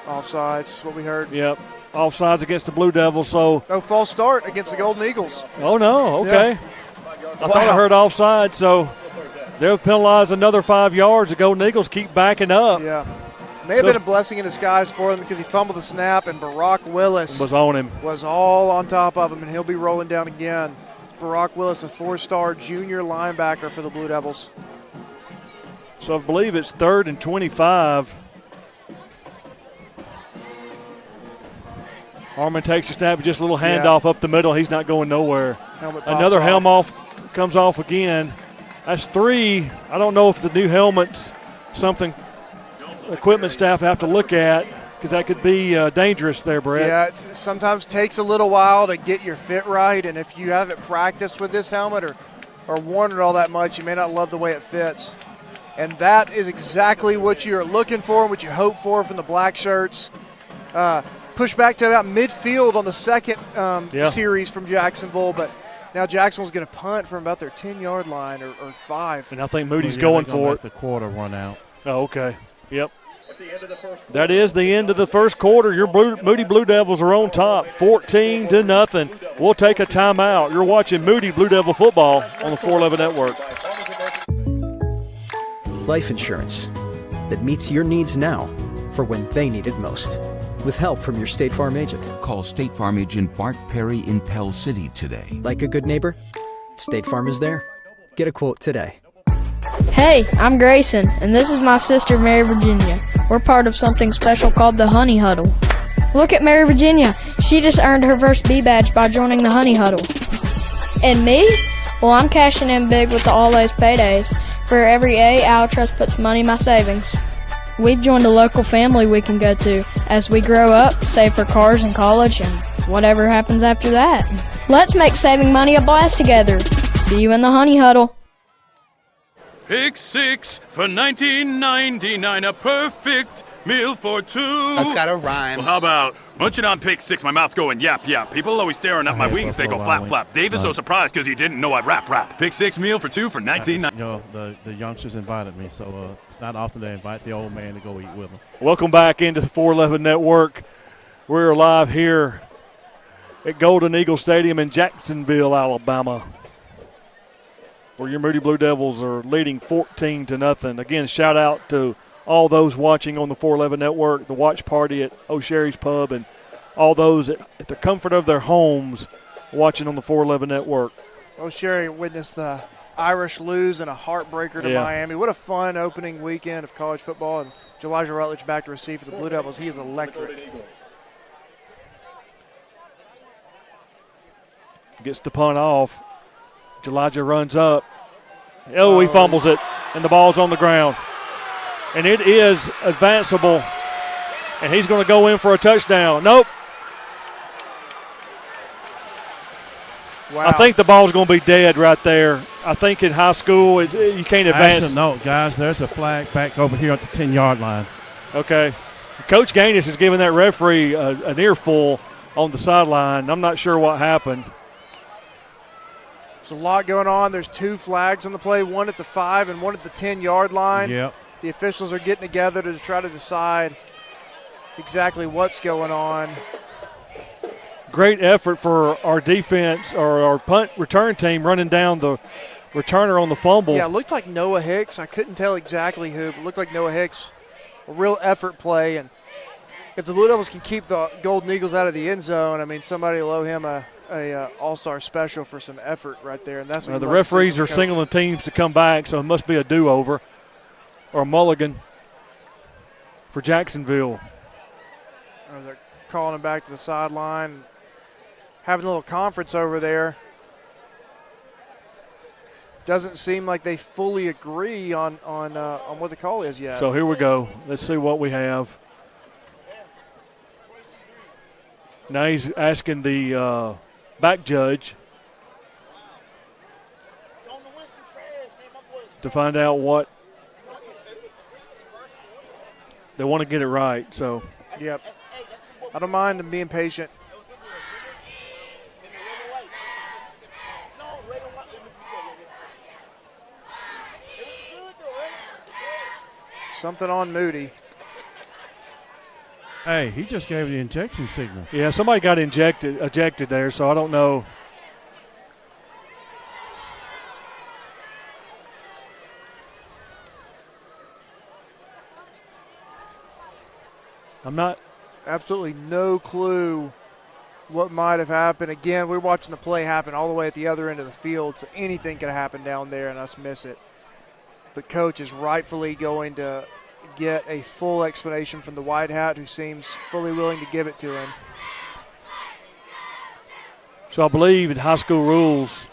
Offsides, what we heard. Yep. Offsides against the Blue Devils. So no false start against the Golden Eagles. Oh no, okay. Yeah. I thought I heard offside, so they'll penalize another 5 yards. The Golden Eagles keep backing up. Yeah. May have been a blessing in disguise for them because he fumbled the snap, and Barack Willis was on him. Was all on top of him, and he'll be rolling down again. Barack Willis, a 4-star junior linebacker for the Blue Devils. So I believe it's 3rd and 25. Harmon takes a snap, just a little handoff up the middle. He's not going nowhere. Another helm off, comes off again. That's 3. I don't know if the new helmet's something equipment staff have to look at, because that could be dangerous there, Brett. Yeah, it sometimes takes a little while to get your fit right, and if you haven't practiced with this helmet or worn it all that much, you may not love the way it fits. And that is exactly what you're looking for and what you hope for from the black shirts. Push back to about midfield on the second series from Jacksonville, but now Jacksonville's going to punt from about their 10-yard line or 5. And I think Moody's going for it. The quarter run out. Oh, okay. Yep. That is the end of the first quarter. Your Moody Blue Devils are on top, 14-0. We'll take a timeout. You're watching Moody Blue Devil football on the 411 Network. Life insurance that meets your needs now for when they need it most. With help from your State Farm agent. Call State Farm agent Bart Perry in Pell City today. Like a good neighbor, State Farm is there. Get a quote today. Hey, I'm Grayson, and this is my sister, Mary Virginia. We're part of something special called the Honey Huddle. Look at Mary Virginia. She just earned her first B badge by joining the Honey Huddle. And me? Well, I'm cashing in big with the All A's paydays. For every A, Our Trust puts money in my savings. We've joined a local family we can go to as we grow up, save for cars and college, and whatever happens after that. Let's make saving money a blast together. See you in the Honey Huddle. Pick 6 for $19.99, a perfect meal for 2. That's got a rhyme. Well, how about munching on Pick 6, my mouth going yap, yap. People always staring at my wings, they go flap, flap. Dave is so surprised because he didn't know I'd rap. Pick 6 meal for 2 for $19.99. You know, the youngsters invited me, so it's not often they invite the old man to go eat with them. Welcome back into the 411 Network. We're live here at Golden Eagle Stadium in Jacksonville, Alabama, where your Moody Blue Devils are leading 14-0. Again, shout out to all those watching on the 411 Network, the watch party at O'Sherry's Pub, and all those at the comfort of their homes watching on the 411 Network. O'Sherry witnessed the Irish lose in a heartbreaker to Miami. What a fun opening weekend of college football. And Elijah Rutledge back to receive for the Blue Devils. He is electric. Gets the punt off. Elijah runs up. Oh, he fumbles it, and the ball's on the ground. And it is advanceable, and he's going to go in for a touchdown. Nope. Wow. I think the ball's going to be dead right there. I think in high school you can't advance. Actually, no, guys, there's a flag back over here at the 10-yard line. Okay. Coach Gaines is giving that referee an earful on the sideline. I'm not sure what happened. There's a lot going on. There's 2 flags on the play, one at the 5 and one at the 10-yard line. Yep. The officials are getting together to try to decide exactly what's going on. Great effort for our defense or our punt return team running down the returner on the fumble. Yeah, it looked like Noah Hicks. I couldn't tell exactly who, but it looked like Noah Hicks. A real effort play. And if the Blue Devils can keep the Golden Eagles out of the end zone, I mean, somebody will owe him a all-star special for some effort right there. And that's what the referees are signaling teams to come back, so it must be a do-over or a mulligan for Jacksonville. They're calling him back to the sideline, having a little conference over there. Doesn't seem like they fully agree on what the call is yet. So here we go. Let's see what we have. Now he's asking the back judge to find out what they want to get it right. So, yep, I don't mind them being patient. Something on Moody. Hey, he just gave the injection signal. Yeah, somebody got ejected there, so I don't know. I'm not. Absolutely no clue what might have happened. Again, we're watching the play happen all the way at the other end of the field, so anything could happen down there and us miss it. But Coach is rightfully going to get a full explanation from the white hat, who seems fully willing to give it to him. So I believe in high school rules,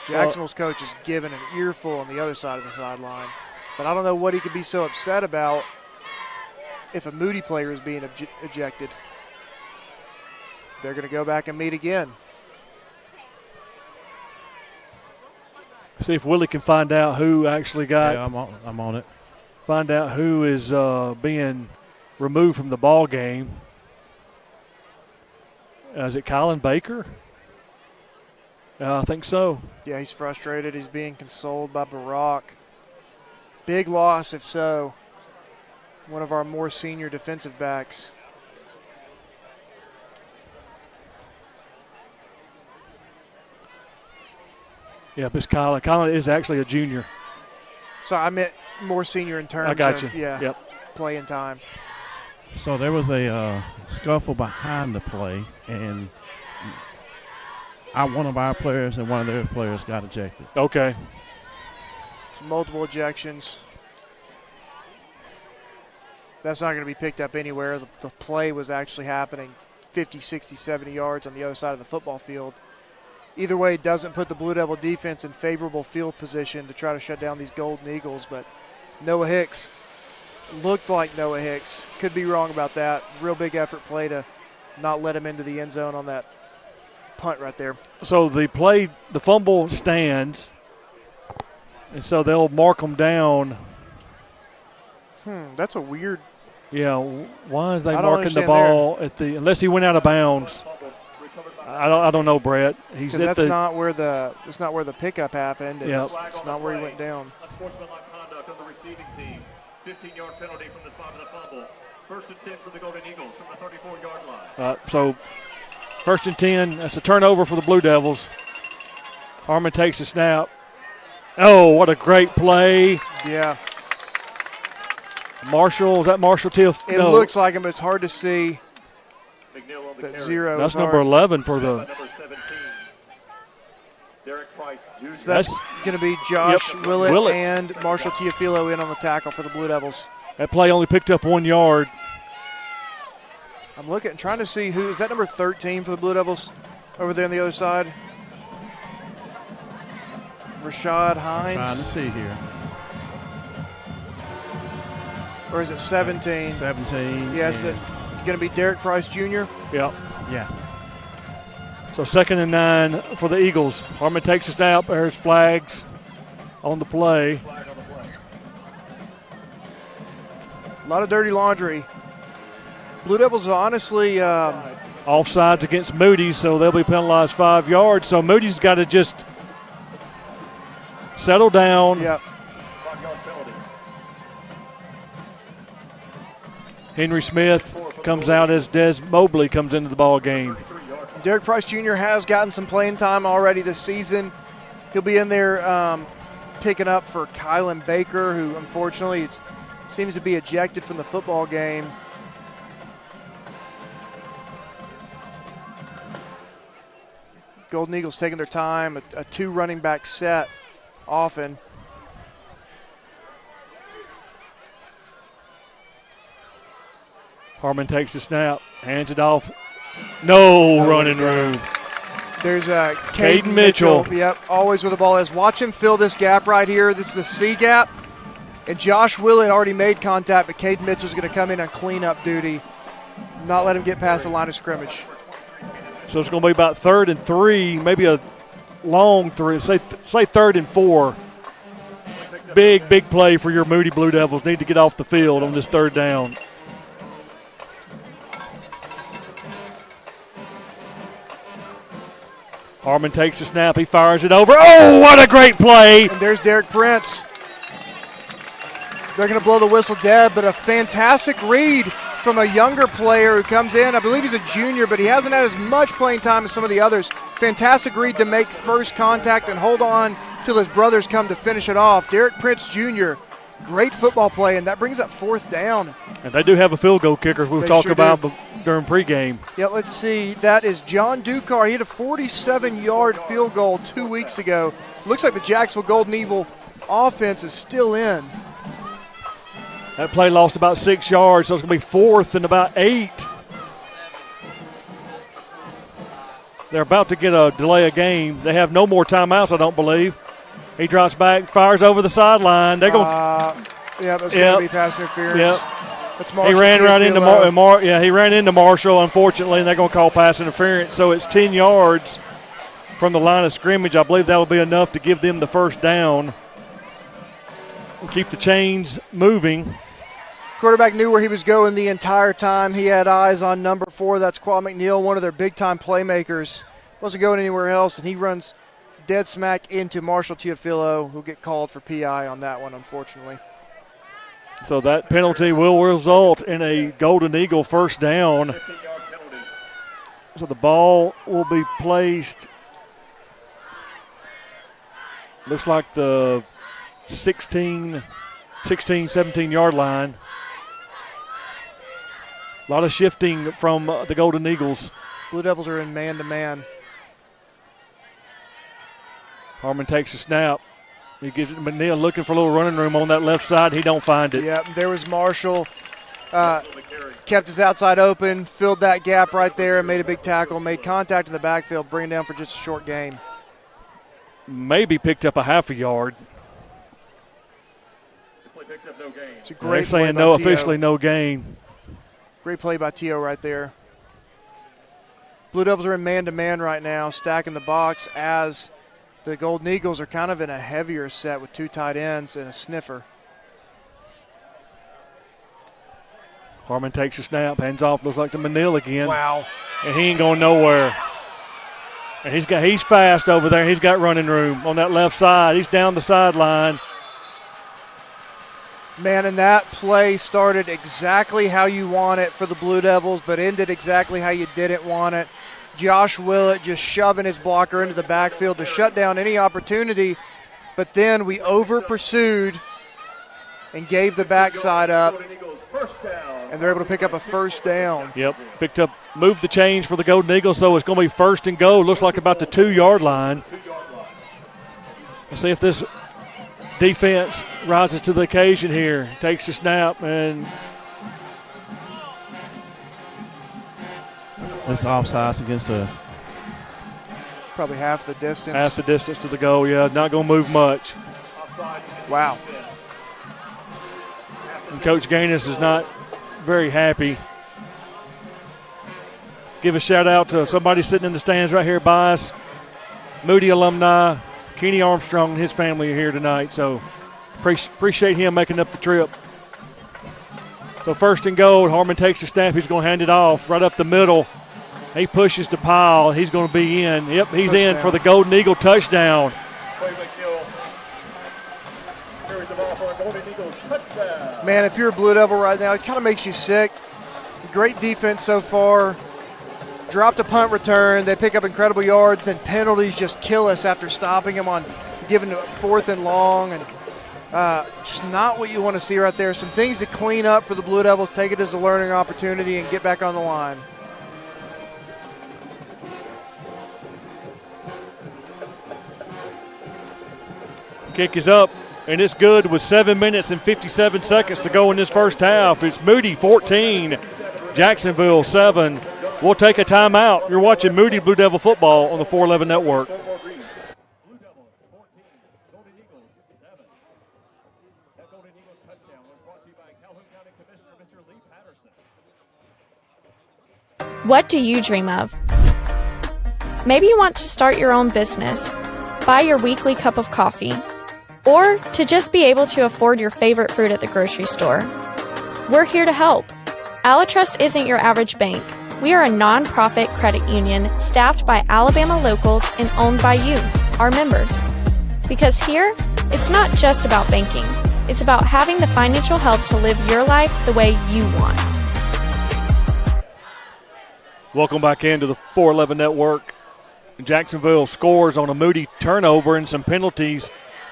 Jacksonville's coach is given an earful on the other side of the sideline. But I don't know what he could be so upset about if a Moody player is being ejected. They're going to go back and meet again. See if Willie can find out who actually got. Yeah, I'm on it. Find out who is being removed from the ball game. Is it Kylan Baker? I think so. Yeah, he's frustrated. He's being consoled by Barack. Big loss, if so. One of our more senior defensive backs. Yep, it's Kylan. Kylan is actually a junior. So I meant more senior in terms of playing time. So there was a scuffle behind the play, and one of our players and one of their players got ejected. Okay. So multiple ejections. That's not going to be picked up anywhere. The play was actually happening 50, 60, 70 yards on the other side of the football field. Either way, it doesn't put the Blue Devil defense in favorable field position to try to shut down these Golden Eagles, but Noah Hicks looked like Noah Hicks. Could be wrong about that. Real big effort play to not let him into the end zone on that punt right there. So the fumble stands, and so they'll mark them down. That's a weird. Yeah, why is they marking the ball at the? Unless he went out of bounds. I don't know, Brett. He's at that's not where the pickup happened. And yep. It's not where he went down. Unsportsmanlike conduct on the receiving team. 15-yard penalty from the spot of the fumble. First and 10 for the Golden Eagles from the 34-yard line. So first and 10. That's a turnover for the Blue Devils. Harmon takes a snap. Oh, what a great play! Yeah. Marshall, is that Marshall Tiff? It looks like him, but it's hard to see. That zero. That's number 11 for the. Number 17. Derek Price Jr. So that's going to be Josh Willett and Marshall Tiafilo in on the tackle for the Blue Devils. That play only picked up 1 yard. I'm trying to see who is that number 13 for the Blue Devils over there on the other side. Rashad Hines. Trying to see here. Or is it 17? 17. Yes, that's going to be Derek Price Jr. Yep. Yeah. So 2nd and 9 for the Eagles. Harmon takes a snap. There's flags on the play. A lot of dirty laundry. Blue Devils honestly. Offsides against Moody, so they'll be penalized 5 yards. So Moody's got to just settle down. Yep. Henry Smith comes out as Des Mobley comes into the ball game. Derek Price Jr. has gotten some playing time already this season. He'll be in there picking up for Kylan Baker, who unfortunately seems to be ejected from the football game. Golden Eagles taking their time, a two running back set often. Harmon takes the snap, hands it off. No running room. There's Caden Mitchell. Yep, always with the ball. Watch him fill this gap right here. This is the C gap. And Josh Willett already made contact, but Caden Mitchell's going to come in on cleanup duty, not let him get past the line of scrimmage. So it's going to be about 3rd and 3, maybe a long 3, say 3rd and 4. Big play for your Moody Blue Devils. Need to get off the field on this 3rd down. Harmon takes the snap. He fires it over. Oh, what a great play. And there's Derek Prince. They're going to blow the whistle dead, but a fantastic read from a younger player who comes in. I believe he's a junior, but he hasn't had as much playing time as some of the others. Fantastic read to make first contact and hold on till his brothers come to finish it off. Derek Prince Jr., Great football play, and that brings up 4th down. And they do have a field goal kicker, as we were talking about during pregame. Yeah, let's see. That is John Ducar. He had a 47-yard field goal 2 weeks ago. Looks like the Jacksonville Golden Eagle offense is still in. That play lost about 6 yards, so it's going to be 4th and about 8. They're about to get a delay of game. They have no more timeouts, I don't believe. He drops back, fires over the sideline. They're going. Yeah, that's going to be pass interference. Yep. That's Marshall. He ran right into he ran into Marshall, unfortunately, and they're going to call pass interference. So it's 10 yards from the line of scrimmage. I believe that will be enough to give them the first down. We'll keep the chains moving. Quarterback knew where he was going the entire time. He had eyes on number 4. That's Quad McNeil, one of their big-time playmakers. Wasn't going anywhere else, and he runs dead smack into Marshall Teofilo, who'll get called for PI on that one, unfortunately. So that penalty will result in a Golden Eagle first down. So the ball will be placed, looks like the 16, 17-yard line. A lot of shifting from the Golden Eagles. Blue Devils are in man-to-man. Harmon takes a snap. He gives it to McNeil, looking for a little running room on that left side. He don't find it. Yep, there was Marshall. Kept his outside open, filled that gap right there, and made a big tackle, made contact in the backfield, bringing down for just a short gain. Maybe picked up a half a yard. It's a great play saying no, officially no gain. Great play by Tio right there. Blue Devils are in man-to-man right now, stacking the box as the Golden Eagles are kind of in a heavier set with 2 tight ends and a sniffer. Harmon takes a snap, hands off, looks like to McNeil again. Wow. And he ain't going nowhere. And he's fast over there. He's got running room on that left side. He's down the sideline. Man, and that play started exactly how you want it for the Blue Devils, but ended exactly how you didn't want it. Josh Willett just shoving his blocker into the backfield to shut down any opportunity, but then we over-pursued and gave the backside up, and they're able to pick up a first down. Yep, moved the change for the Golden Eagles, so it's going to be 1st and goal. Looks like about the 2-yard line. Let's see if this defense rises to the occasion here. Takes the snap, and it's offsides against us. Probably half the distance. Half the distance to the goal, yeah. Not going to move much. Wow. And Coach Gaines is not very happy. Give a shout-out to somebody sitting in the stands right here by us. Moody alumni, Kenny Armstrong and his family are here tonight, so appreciate him making up the trip. So 1st and goal, Harmon takes the snap. He's going to hand it off right up the middle. He pushes the pile. He's going to be in. Yep, he's touchdown. In for the Golden Eagle touchdown. Man, if you're a Blue Devil right now, it kind of makes you sick. Great defense so far. Dropped a punt return. They pick up incredible yards. Then penalties just kill us after stopping them on giving it 4th and long. And just not what you want to see right there. Some things to clean up for the Blue Devils. Take it as a learning opportunity and get back on the line. Kick is up, and it's good with 7 minutes and 57 seconds to go in this first half. It's Moody 14, Jacksonville 7. We'll take a timeout. You're watching Moody Blue Devil football on the 411 Network. What do you dream of? Maybe you want to start your own business, buy your weekly cup of coffee, or to just be able to afford your favorite fruit at the grocery store. We're here to help. Alatrust isn't your average bank. We are a non-profit credit union staffed by Alabama locals and owned by you, our members. Because here, it's not just about banking. It's about having the financial help to live your life the way you want. Welcome back into the 411 Network. Jacksonville scores on a Moody turnover, and some penalties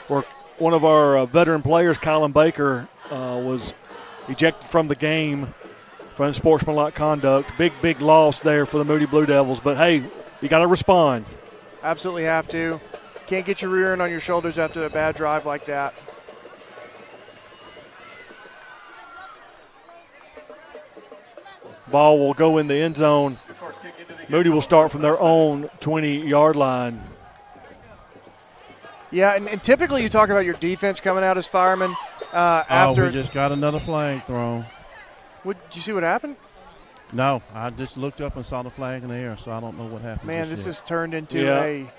were one of our veteran players, Colin Baker, was ejected from the game for unsportsmanlike conduct. Big loss there for the Moody Blue Devils. But, hey, you got to respond. Absolutely have to. Can't get your rear end on your shoulders after a bad drive like that. Ball will go in the end zone. Moody will start from their own 20-yard line. Yeah, and typically you talk about your defense coming out as firemen. After we just got another flag thrown. Did you see what happened? No, I just looked up and saw the flag in the air, so I don't know what happened. Man, this has turned into a...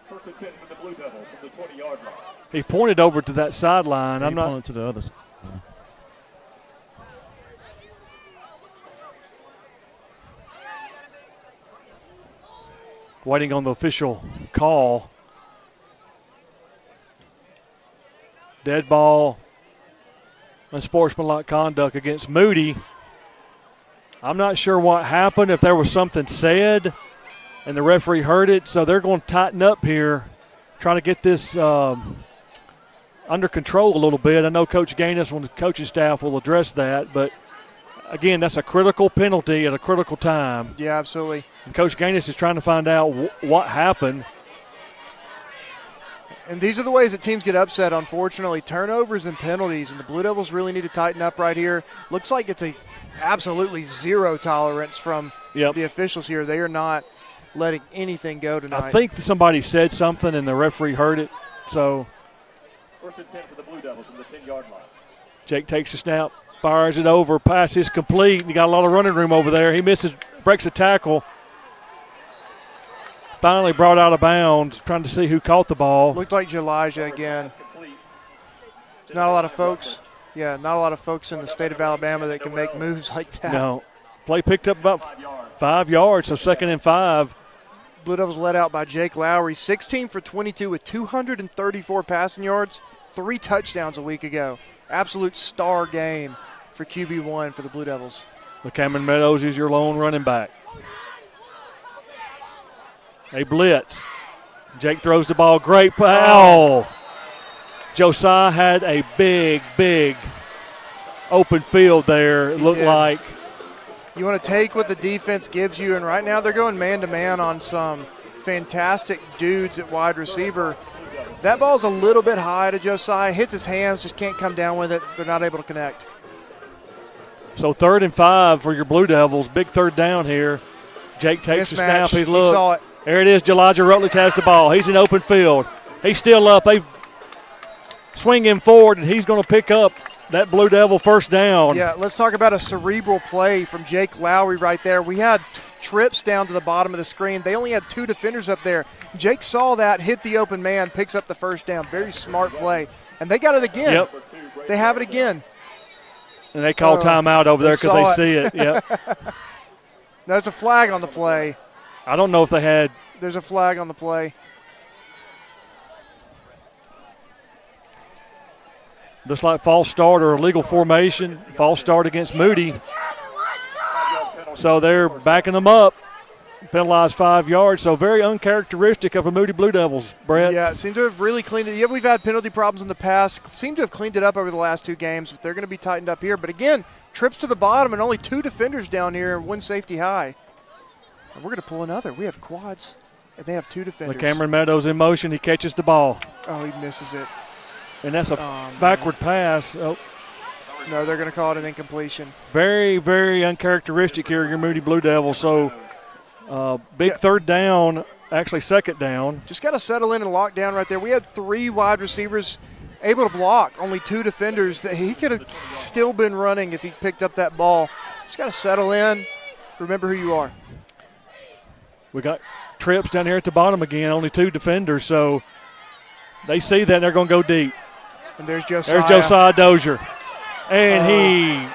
First and 10 for the Blue Devils from the 20-yard line. He pointed over to that sideline. He pointed to the other side. Waiting on the official call. Dead ball, unsportsmanlike conduct against Moody. I'm not sure what happened, if there was something said and the referee heard it, so they're going to tighten up here, trying to get this under control a little bit. I know Coach Gaines and the coaching staff will address that, but again, that's a critical penalty at a critical time. Yeah, absolutely. And Coach Gaines is trying to find out what happened. And these are the ways that teams get upset, unfortunately. Turnovers and penalties, and the Blue Devils really need to tighten up right here. Looks like it's a absolutely zero tolerance from the officials here. They are not letting anything go tonight. I think somebody said something and the referee heard it. So First and 10 for the Blue Devils from the 10-yard line. Jake takes the snap, fires it over, pass is complete. You got a lot of running room over there. He breaks a tackle. Finally brought out of bounds, trying to see who caught the ball. Looked like Elijah again. Not a lot of folks. Yeah, not a lot of folks in the state of Alabama that can make moves like that. No. Play picked up about 5 yards, so 2nd and 5. Blue Devils led out by Jake Lowry, 16 for 22 with 234 passing yards, 3 touchdowns a week ago. Absolute star game for QB1 for the Blue Devils. Cameron Meadows is your lone running back. They blitz. Jake throws the ball. Great foul. Josiah had a big open field there, it looked like. You want to take what the defense gives you, and right now they're going man-to-man on some fantastic dudes at wide receiver. That ball's a little bit high to Josiah. Hits his hands, just can't come down with it. They're not able to connect. So 3rd and 5 for your Blue Devils. Big third down here. Jake takes the snap. He looks. Saw it. There it is. Elijah Rutledge has the ball. He's in open field. He's still up. They swing him forward, and he's going to pick up that Blue Devil first down. Yeah, let's talk about a cerebral play from Jake Lowry right there. We had trips down to the bottom of the screen. They only had 2 defenders up there. Jake saw that, hit the open man, picks up the first down. Very smart play. And they got it again. Yep. They have it again. And they call timeout over there because they see it. Yep. There's a flag on the play. I don't know if they had. There's a flag on the play. Looks like false start or illegal formation. False start against Moody. So they're backing them up. Penalized 5 yards. So very uncharacteristic of a Moody Blue Devils, Brett. Yeah, seem to have really cleaned it. Yeah, we've had penalty problems in the past. Seem to have cleaned it up over the last 2 games, but they're going to be tightened up here. But again, trips to the bottom and only 2 defenders down here and 1 safety high. And we're going to pull another. We have quads, and they have 2 defenders. Cameron Meadows in motion. He catches the ball. Oh, he misses it. And that's a backward pass. Oh. No, they're going to call it an incompletion. Very, very uncharacteristic here, your Moody Blue Devils. So big third down, actually second down. Just got to settle in and lock down right there. We had 3 wide receivers able to block, only 2 defenders. That he could have still been running if he picked up that ball. Just got to settle in. Remember who you are. We got trips down here at the bottom again, only 2 defenders. So they see that and they're going to go deep. And there's Josiah. There's Josiah Dozier. And he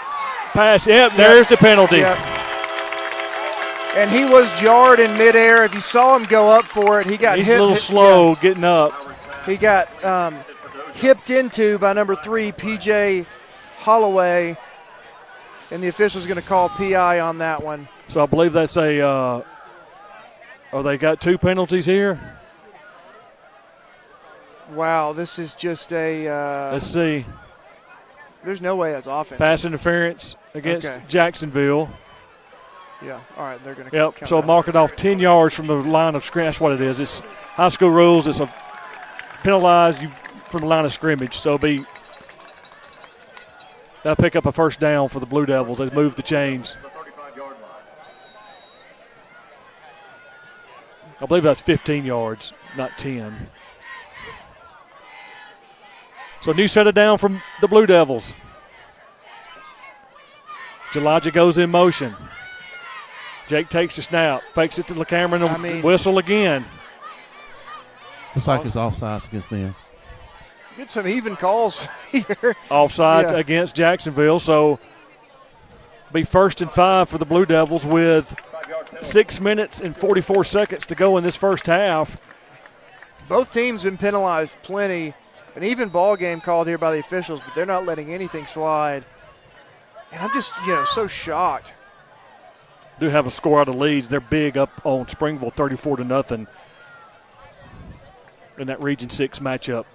passed. Yep, there's the penalty. Yep. And he was jarred in midair. If you saw him go up for it, he got hit. He's a little slow getting up. He got hipped into by number 3, P.J. Holloway. And the official's going to call P.I. on that one. So I believe that's a they got 2 penalties here. Wow, this is just a. Let's see. There's no way that's offense. Pass interference against Jacksonville. Yeah, all right, they're going to. Yep, so mark it off 10 yards from the line of scrimmage. That's what it is. It's high school rules. It's a penalize you from the line of scrimmage. So they'll pick up a first down for the Blue Devils. They move the chains. I believe that's 15 yards, not 10. So new set of down from the Blue Devils. Elijah goes in motion. Jake takes the snap, fakes it to the camera, and whistle again. Looks like it's offsides against them. Get some even calls here. Offside against Jacksonville, so be 1st and 5 for the Blue Devils with 6 minutes and 44 seconds to go in this first half. Both teams been penalized plenty. An even ball game called here by the officials, but they're not letting anything slide. And I'm just, so shocked. Do have a score out of Leeds. They're big up on Springville, 34-0 in that Region 6 matchup.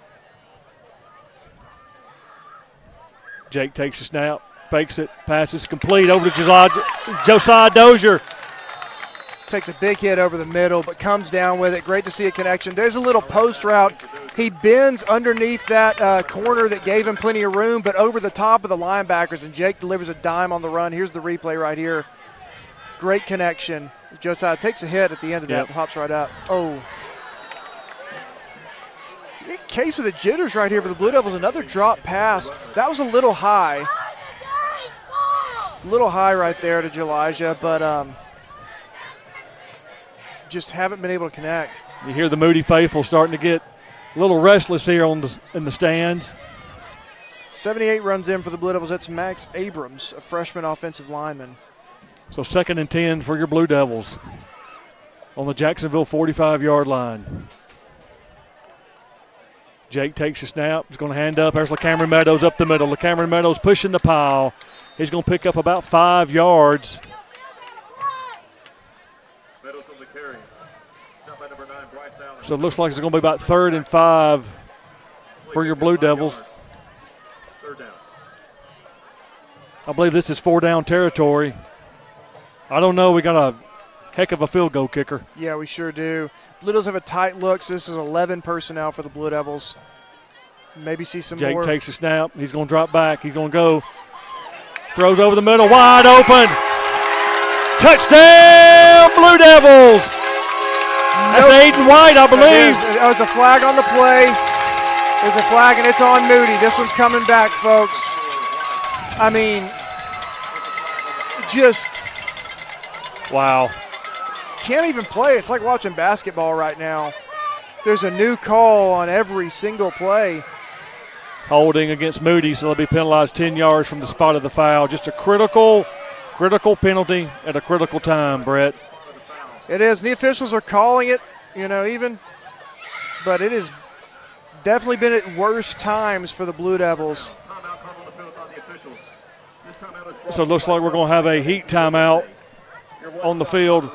Jake takes a snap, fakes it, passes complete over to Josiah Dozier. Takes a big hit over the middle, but comes down with it. Great to see a connection. There's a little post route. He bends underneath that corner that gave him plenty of room, but over the top of the linebackers, and Jake delivers a dime on the run. Here's the replay right here. Great connection. Josiah takes a hit at the end of that, hops right up. Oh. Case of the jitters right here for the Blue Devils. Another drop pass. That was a little high. A little high right there to Elijah, but just haven't been able to connect. You hear the Moody faithful starting to get a little restless here in the stands. 78 runs in for the Blue Devils. That's Max Abrams, a freshman offensive lineman. So 2nd and 10 for your Blue Devils on the Jacksonville 45-yard line. Jake takes a snap. He's going to hand up. There's LaCameron Meadows up the middle. LaCameron Meadows pushing the pile. He's going to pick up about 5 yards. So it looks like it's going to be about 3rd and 5 for your Blue Devils. I believe this is 4-down territory. I don't know. We got a heck of a field goal kicker. Yeah, we sure do. Blue Devils have a tight look, so this is 11 personnel for the Blue Devils. Maybe see some more. Jake takes a snap. He's going to drop back. He's going to go. Throws over the middle. Wide open. Touchdown, Blue Devils. That's Aiden White, I believe. Oh, it's a flag on the play. There's a flag, and it's on Moody. This one's coming back, folks. I mean, just. Wow. Can't even play. It's like watching basketball right now. There's a new call on every single play. Holding against Moody, so they'll be penalized 10 yards from the spot of the foul. Just a critical penalty at a critical time, Brett. It is. The officials are calling it, even. But it has definitely been at worse times for the Blue Devils. So it looks like we're going to have a heat timeout on the field.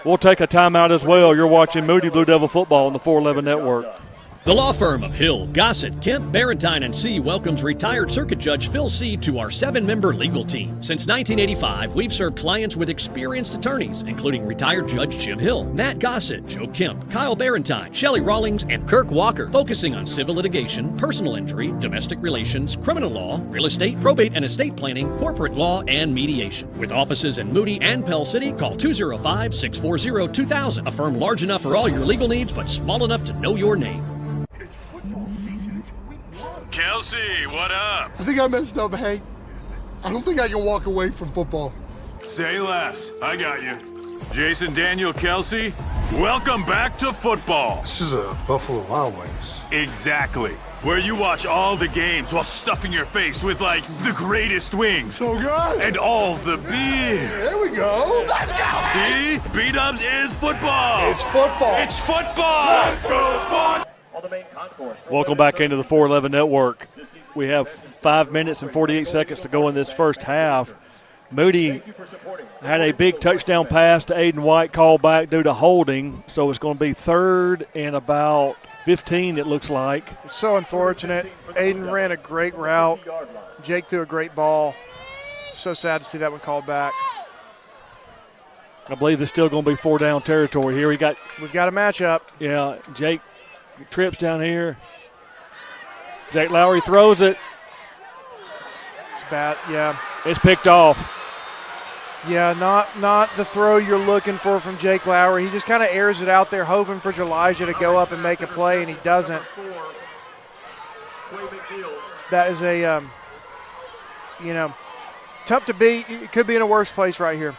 We'll take a timeout as well. You're watching Moody Blue Devil football on the 411 Network. The law firm of Hill, Gossett, Kemp, Barentine, and C welcomes retired Circuit Judge Phil C. to our 7-member legal team. Since 1985, we've served clients with experienced attorneys, including retired Judge Jim Hill, Matt Gossett, Joe Kemp, Kyle Barentine, Shelley Rawlings, and Kirk Walker, focusing on civil litigation, personal injury, domestic relations, criminal law, real estate, probate and estate planning, corporate law, and mediation. With offices in Moody and Pell City, call 205-640-2000, a firm large enough for all your legal needs but small enough to know your name. Kelsey, what up? I think I messed up, Hank. I don't think I can walk away from football. Say less. I got you. Jason Daniel Kelsey, welcome back to football. This is a Buffalo Wild Wings. Exactly. Where you watch all the games while stuffing your face with, the greatest wings. So good. And all the beer. There we go. Let's go. See? B-Dubs is football. It's football. It's football. Let's go, Sport. Welcome back into the 411 Network. We have 5 minutes and 48 seconds to go in this first half. Moody had a big touchdown pass to Aiden White, called back due to holding, so it's going to be 3rd and about 15, it looks like. It's so unfortunate. Aiden ran a great route. Jake threw a great ball. So sad to see that one called back. I believe it's still going to be 4-down territory here. We've got a matchup. Yeah, Jake trips down here. Jake Lowry throws it. It's bad, yeah. It's picked off. Yeah, not the throw you're looking for from Jake Lowry. He just kind of airs it out there, hoping for Elijah to go up and make a play, and he doesn't. That is a, tough to beat. It could be in a worse place right here.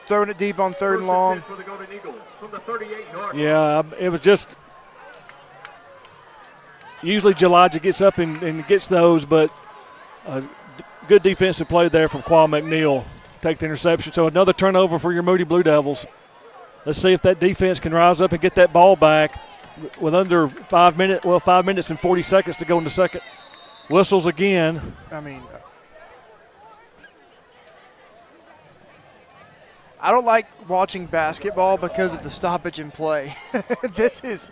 Throwing it deep on 3rd and long. Yeah, it was just usually Elijah gets up and gets those, but good defensive play there from Qua McNeil. Take the interception. So another turnover for your Moody Blue Devils. Let's see if that defense can rise up and get that ball back with under 5 minutes. Well, 5 minutes and 40 seconds to go in the second. Whistles again. I don't like watching basketball because of the stoppage in play. This is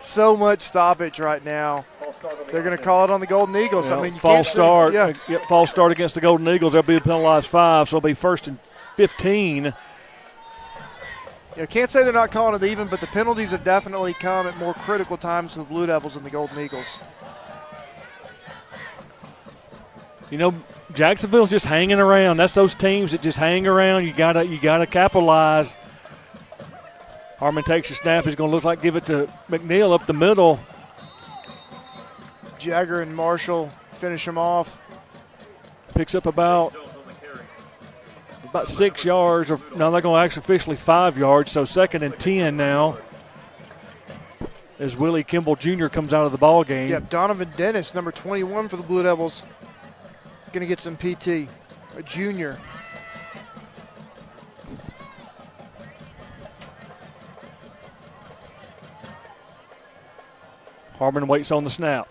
so much stoppage right now. They're going to call it on the Golden Eagles. Yep. I mean, you false start. Yeah. False start against the Golden Eagles. They'll be penalized 5, so it'll be 1st and 15. Can't say they're not calling it even, but the penalties have definitely come at more critical times for the Blue Devils and the Golden Eagles. Jacksonville's just hanging around. That's those teams that just hang around. You gotta capitalize. Harmon takes a snap. He's going to look like give it to McNeil up the middle. Jagger and Marshall finish him off. Picks up about 6 yards. No, they're going to actually officially 5 yards. So 2nd and 10 now. As Willie Kimball Jr. comes out of the ball game. Yep, Donovan Dennis, number 21 for the Blue Devils. Going to get some PT, a junior. Harmon waits on the snap.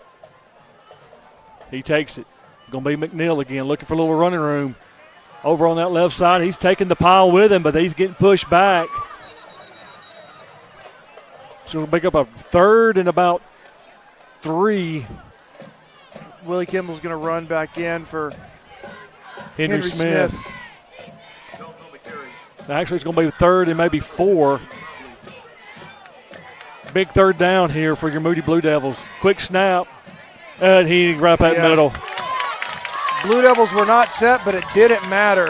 He takes it. Going to be McNeil again, looking for a little running room. Over on that left side, he's taking the pile with him, but he's getting pushed back. So we'll pick up a 3rd and about 3. Willie Kimball's going to run back in for Henry Smith. Actually, it's going to be 3rd and maybe 4. Big 3rd down here for your Moody Blue Devils. Quick snap, and he right up that middle. Blue Devils were not set, but it didn't matter.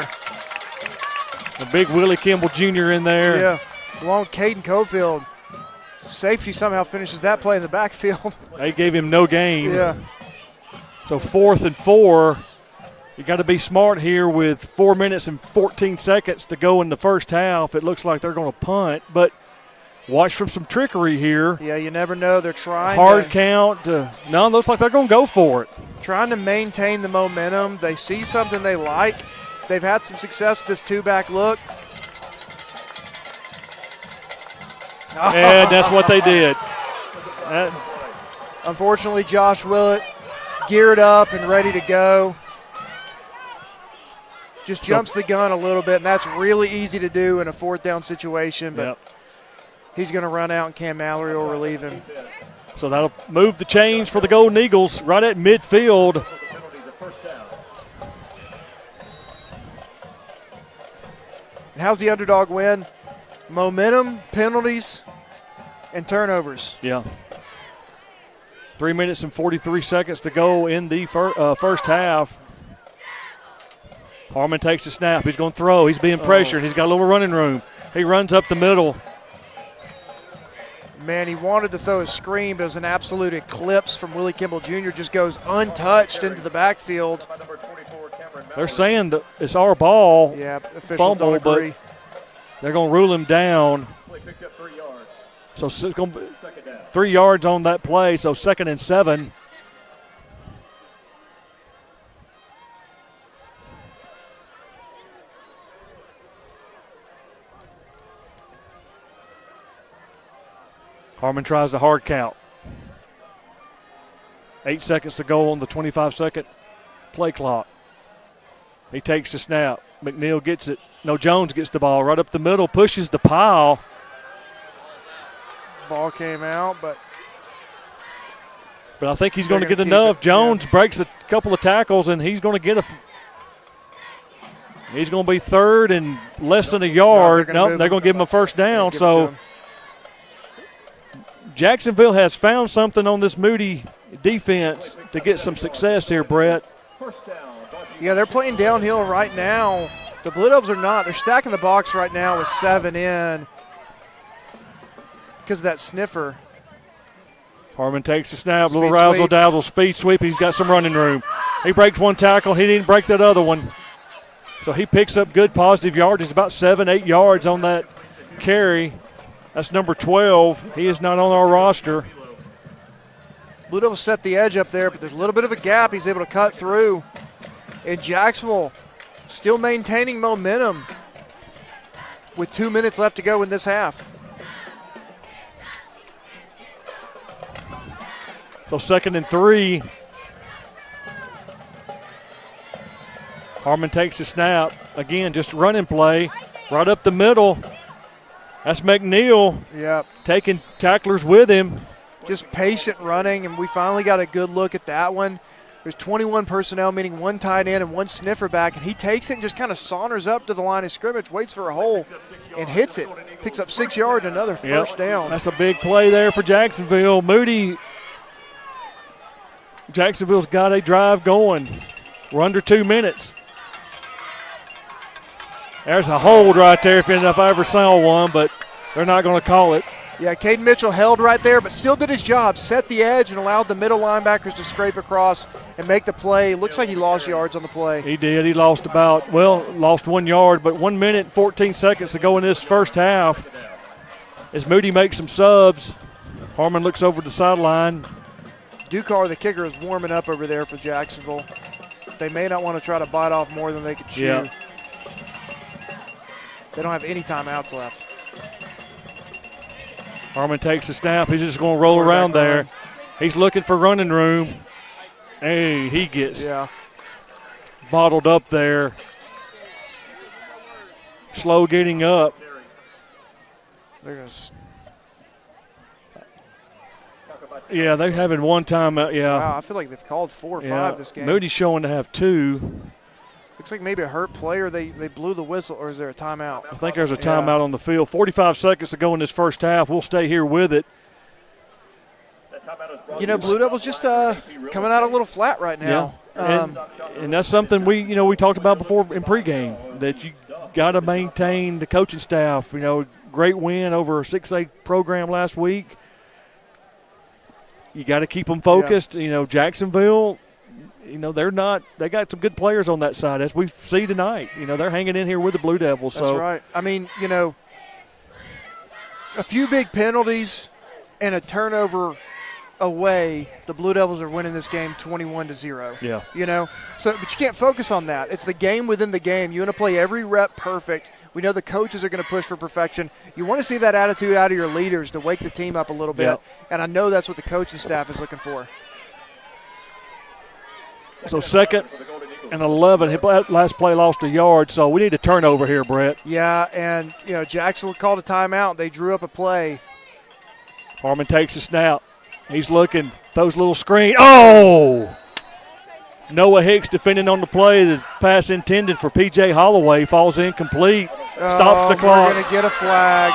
A big Willie Kimball Jr. in there. Yeah, along with Caden Cofield. Safety somehow finishes that play in the backfield. They gave him no gain. Yeah. So 4th and 4. You got to be smart here with 4 minutes and 14 seconds to go in the first half. It looks like they're going to punt, but watch for some trickery here. Yeah, you never know. They're trying. Hard count. No, it looks like they're going to go for it. Trying to maintain the momentum. They see something they like. They've had some success with this 2-back look. And that's what they did. Unfortunately, Josh Willett geared up and ready to go. Just jumps the gun a little bit, and that's really easy to do in a 4th down situation. But he's going to run out, and Cam Mallory will relieve him. So that'll move the chains for the Golden Eagles right at midfield. And how's the underdog win? Momentum, penalties, and turnovers. Yeah. 3 minutes and 43 seconds to go in the first half. Harmon takes the snap. He's going to throw. He's being pressured. He's got a little running room. He runs up the middle. Man, he wanted to throw a screen, but it was an absolute eclipse from Willie Kimball Jr. Just goes untouched into the backfield. They're saying that it's our ball. Yeah, officials don't agree. But they're going to rule him down. So it's going to be 3 yards on that play, so 2nd and 7. Harmon tries the hard count. 8 seconds to go on the 25-second play clock. He takes the snap. McNeil gets it. No, Jones gets the ball right up the middle, pushes the pile. Ball came out, but But I think he's going to get enough. Jones breaks a couple of tackles, and he's going to get he's going to be third and less than a yard. They're going to give him a first down. So Jacksonville has found something on this Moody defense to get some success here, Brett. Yeah, they're playing downhill right now. The Blue Devils are not. They're stacking the box right now with 7 in because of that sniffer. Harmon takes the snap, little razzle-dazzle, speed sweep. He's got some running room. He breaks one tackle. He didn't break that other one. So he picks up good positive yardage, about 7-8 yards on that carry. That's number 12. He is not on our roster. Blue Devils set the edge up there, but there's a little bit of a gap. He's able to cut through. And Jacksonville still maintaining momentum with 2 minutes left to go in this half. So 2nd and 3. Harmon takes the snap. Again, just running play right up the middle. That's McNeil taking tacklers with him. Just patient running, and we finally got a good look at that one. There's 21 personnel, meaning 1 tight end and 1 sniffer back, and he takes it and just kind of saunters up to the line of scrimmage, waits for a hole, and hits it. Picks up 6 yards, another first down. That's a big play there for Jacksonville. Moody, Jacksonville's got a drive going. We're under 2 minutes. There's a hold right there if I ever saw one, but they're not going to call it. Yeah, Caden Mitchell held right there, but still did his job. Set the edge and allowed the middle linebackers to scrape across and make the play. Looks like he lost yards on the play. He did. He lost lost 1 yard, but 1 minute, 14 seconds to go in this first half. As Moody makes some subs, Harmon looks over the sideline. Ducar, the kicker, is warming up over there for Jacksonville. They may not want to try to bite off more than they could chew. Yeah. They don't have any timeouts left. Harmon takes the snap. He's just going to roll around there. He's looking for running room. Hey, he gets bottled up there. Slow getting up. They're going to. Yeah, they're having one timeout. Yeah. Wow, I feel like they've called 4 or 5 this game. Moody's showing to have 2. Looks like maybe a hurt player. They blew the whistle, or is there a timeout? I think there's a timeout on the field. 45 seconds to go in this first half. We'll stay here with it. You know, Blue Devils just coming out a little flat right now. Yeah. And that's something we talked about before in pregame, that you got to maintain the coaching staff. You know, great win over a 6A program last week. You got to keep them focused. You know, Jacksonville, they got some good players on that side, as we see tonight. You know, they're hanging in here with the Blue Devils. That's right. I mean, a few big penalties and a turnover away, the Blue Devils are winning this game 21-0. Yeah. But you can't focus on that. It's the game within the game. You want to play every rep perfect. We know the coaches are going to push for perfection. You want to see that attitude out of your leaders to wake the team up a little bit. And I know that's what the coaching staff is looking for. So 2nd and 11. Last play lost a yard, so we need a turnover here, Brett. Yeah, and Jacksonville called a timeout. They drew up a play. Harmon takes a snap. He's looking, throws a little screen. Oh! Noah Hicks defending on the play. The pass intended for P.J. Holloway falls incomplete. Stops the clock. We're going to get a flag.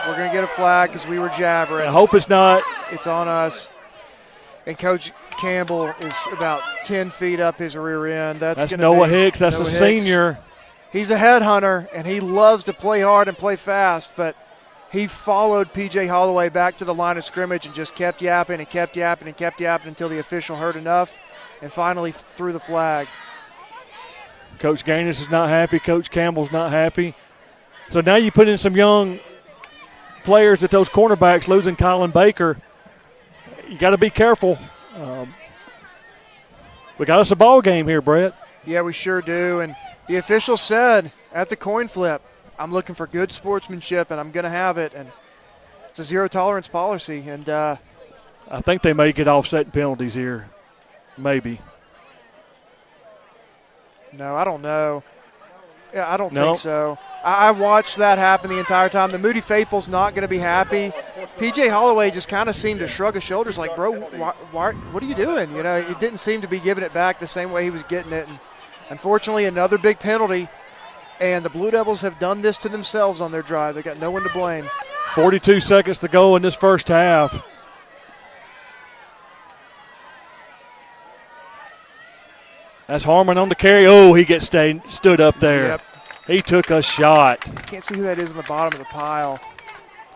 We're going to get a flag because we were jabbering. I hope it's not. It's on us. And Coach Campbell is about 10 feet up his rear end. That's Noah Hicks. That's a senior. He's a headhunter, and he loves to play hard and play fast, but he followed P.J. Holloway back to the line of scrimmage and just kept yapping and kept yapping and kept yapping until the official heard enough and finally threw the flag. Coach Gaines is not happy. Coach Campbell's not happy. So now you put in some young players at those cornerbacks, losing Colin Baker. You got to be careful. We got us a ball game here, Brett. Yeah, we sure do. And the official said at the coin flip, I'm looking for good sportsmanship, and I'm going to have it. And it's a zero-tolerance policy. And I think they may get offset penalties here. Maybe. No, I don't know. Yeah, I don't think so. I watched that happen the entire time. The Moody faithful's not going to be happy. P.J. Holloway just kind of seemed to shrug his shoulders like, bro, what are you doing? You know, it didn't seem to be giving it back the same way he was getting it. And unfortunately, another big penalty, and the Blue Devils have done this to themselves on their drive. They got no one to blame. 42 seconds to go in this first half. That's Harmon on the carry. Oh, he gets stood up there. Yep. He took a shot. Can't see who that is in the bottom of the pile.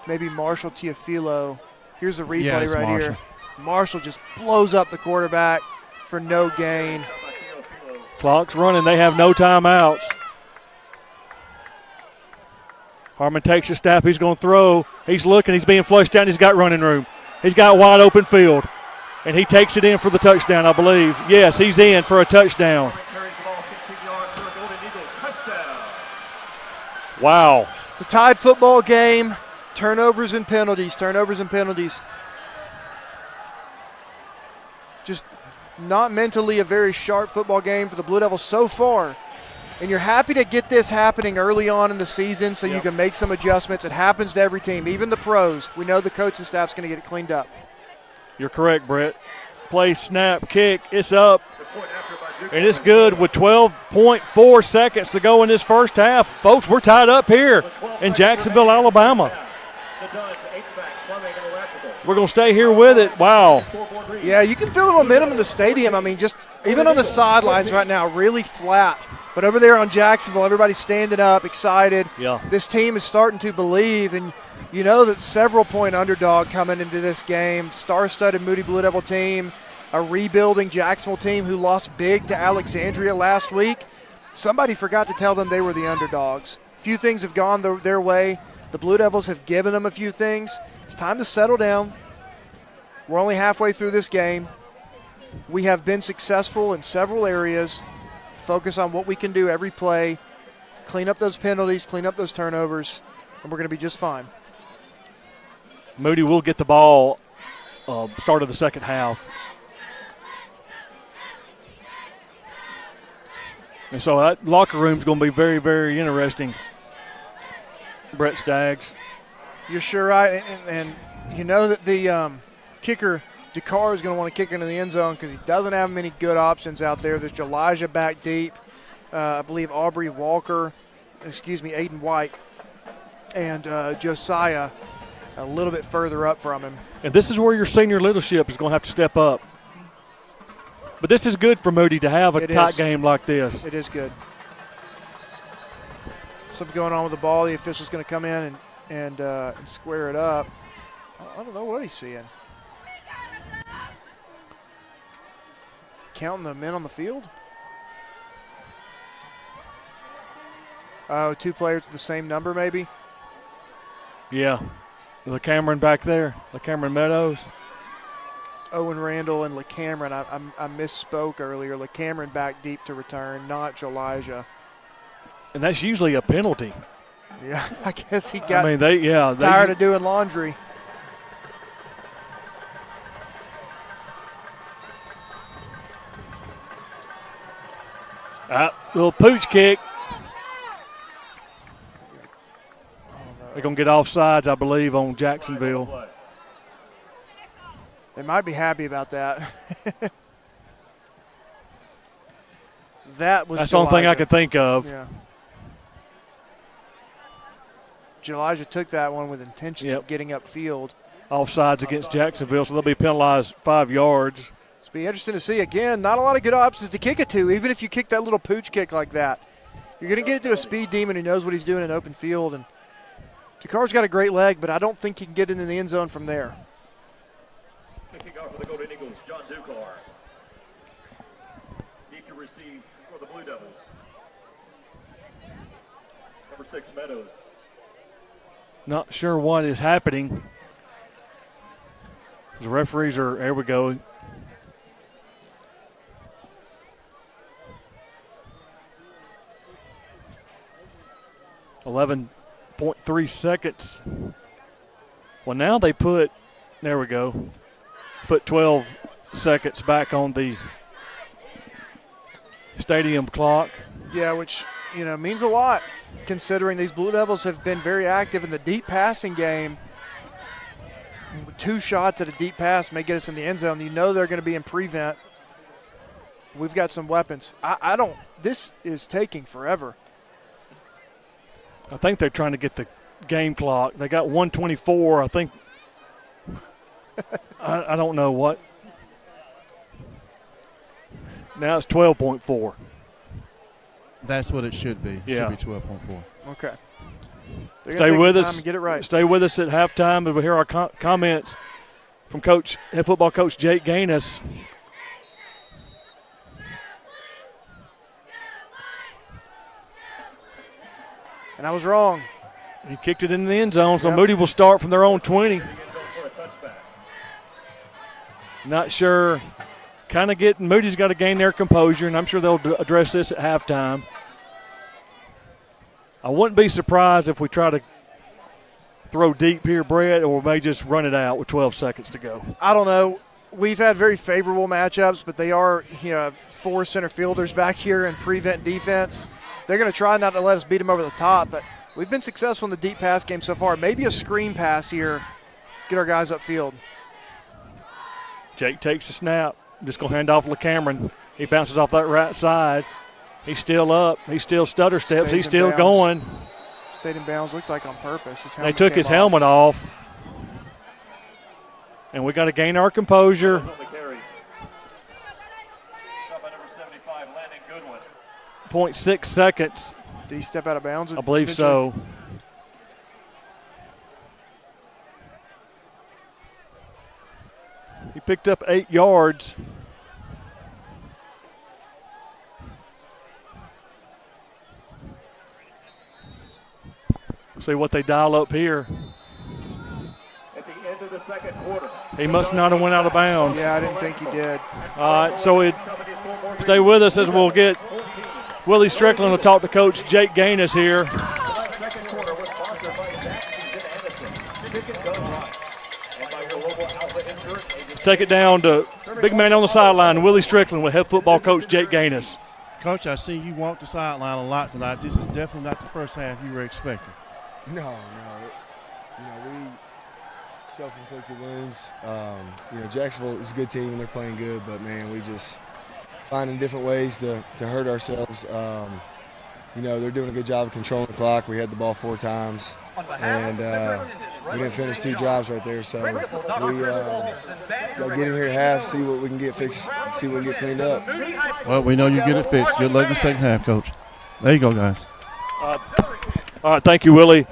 Maybe Marshall Teofilo. Here's the replay right here. Marshall just blows up the quarterback for no gain. Clock's running. They have no timeouts. Harmon takes a snap. He's going to throw. He's looking. He's being flushed down. He's got running room. He's got wide open field. And he takes it in for the touchdown, I believe. Yes, he's in for a touchdown. Wow. It's a tied football game. Turnovers and penalties, turnovers and penalties. Just not mentally a very sharp football game for the Blue Devils so far. And you're happy to get this happening early on in the season so you can make some adjustments. It happens to every team, even the pros. We know the coaching staff's going to get it cleaned up. You're correct, Brett. Play, snap, kick. It's up. And it's good with 12.4 seconds to go in this first half. Folks, we're tied up here in Jacksonville, Alabama. We're going to stay here with it. Wow. Yeah, you can feel the momentum in the stadium. I mean, just even on the sidelines right now, really flat. But over there on Jacksonville, everybody's standing up, excited. Yeah. This team is starting to believe, and you know that several-point underdog coming into this game, star-studded Moody Blue Devil team, a rebuilding Jacksonville team who lost big to Alexandria last week. Somebody forgot to tell them they were the underdogs. A few things have gone their way. The Blue Devils have given them a few things. It's time to settle down. We're only halfway through this game. We have been successful in several areas. Focus on what we can do every play. Clean up those penalties, clean up those turnovers, and we're going to be just fine. Moody will get the ball start of the second half. And so that locker room's going to be very, very interesting. Brett Staggs. You're sure right. And you know that the kicker, Dakar, is going to want to kick into the end zone because he doesn't have many good options out there. There's Elijah back deep. I believe Aiden White, and Josiah a little bit further up from him. And this is where your senior leadership is going to have to step up. But this is good for Moody to have a tight game like this. It is good. Something going on with the ball. The official's going to come in and square it up. I don't know what he's seeing. Counting the men on the field? Oh, two players with the same number maybe? Yeah. LeCameron back there. LeCameron Meadows. Owen Randall and LeCameron. I misspoke earlier. LeCameron back deep to return, not Jelijah. And that's usually a penalty. Yeah, I guess he got tired of doing laundry. Little pooch kick. They're going to get offsides, I believe, on Jacksonville. They might be happy about that. That's the only thing I could think of. Yeah. Elijah took that one with intentions of getting upfield. Offsides against Jacksonville, so they'll be penalized 5 yards. It'll be interesting to see. Again, not a lot of good options to kick it to, even if you kick that little pooch kick like that. You're going to get it to a speed demon who knows what he's doing in open field. And Dakar's got a great leg, but I don't think he can get into the end zone from there. Kicking off for the Golden Eagles, John Dukar. Deep to receive for the Blue Devils. Number 6, Meadows. Not sure what is happening. The referees are, there we go. .3 seconds. Well, now they put 12 seconds back on the stadium clock. Yeah, which, means a lot considering these Blue Devils have been very active in the deep passing game. 2 shots at a deep pass may get us in the end zone. You know they're going to be in prevent. We've got some weapons. I don't – this is taking forever. I think they're trying to get the game clock. They got 1:24, I think. I don't know what. Now it's 12.4. That's what it should be. It Yeah. should be 12.4. Okay. Stay with us. And get it right. Stay with us at halftime. We'll hear our comments from head football coach Jake Gaines. And I was wrong. He kicked it in the end zone, so Moody will start from their own 20. Not sure. Kind of getting – Moody's got to gain their composure, and I'm sure they'll address this at halftime. I wouldn't be surprised if we try to throw deep here, Brett, or we may just run it out with 12 seconds to go. I don't know. We've had very favorable matchups, but they are 4 center fielders back here in prevent defense. They're going to try not to let us beat them over the top, but we've been successful in the deep pass game so far. Maybe a screen pass here, get our guys upfield. Jake takes the snap. Just going to hand off to Cameron. He bounces off that right side. He's still up. He's still stutter steps. He's still going. Stayed in bounds. Looked like on purpose. They took his helmet off. And we got to gain our composure. 0.6 seconds. Did he step out of bounds? I believe so. He picked up 8 yards. See what they dial up here. At the end of the second quarter. He must not have went out of bounds. Yeah, I didn't think he did. All right, so stay with us as we'll get Willie Strickland will talk to Coach Jake Gaines here. Take it down to big man on the sideline, Willie Strickland with head football coach Jake Gaines. Coach, I see you walk the sideline a lot tonight. This is definitely not the first half you were expecting. No. We self-inflicted wounds. Jacksonville is a good team and they're playing good, but, man, we just finding different ways to hurt ourselves. They're doing a good job of controlling the clock. We had the ball 4 times, and we didn't finish 2 drives right there. So we got to get in here at half, see what we can get fixed, see what we can get cleaned up. Well, we know you get it fixed. Good luck in the second half, Coach. There you go, guys. All right, thank you, Willie.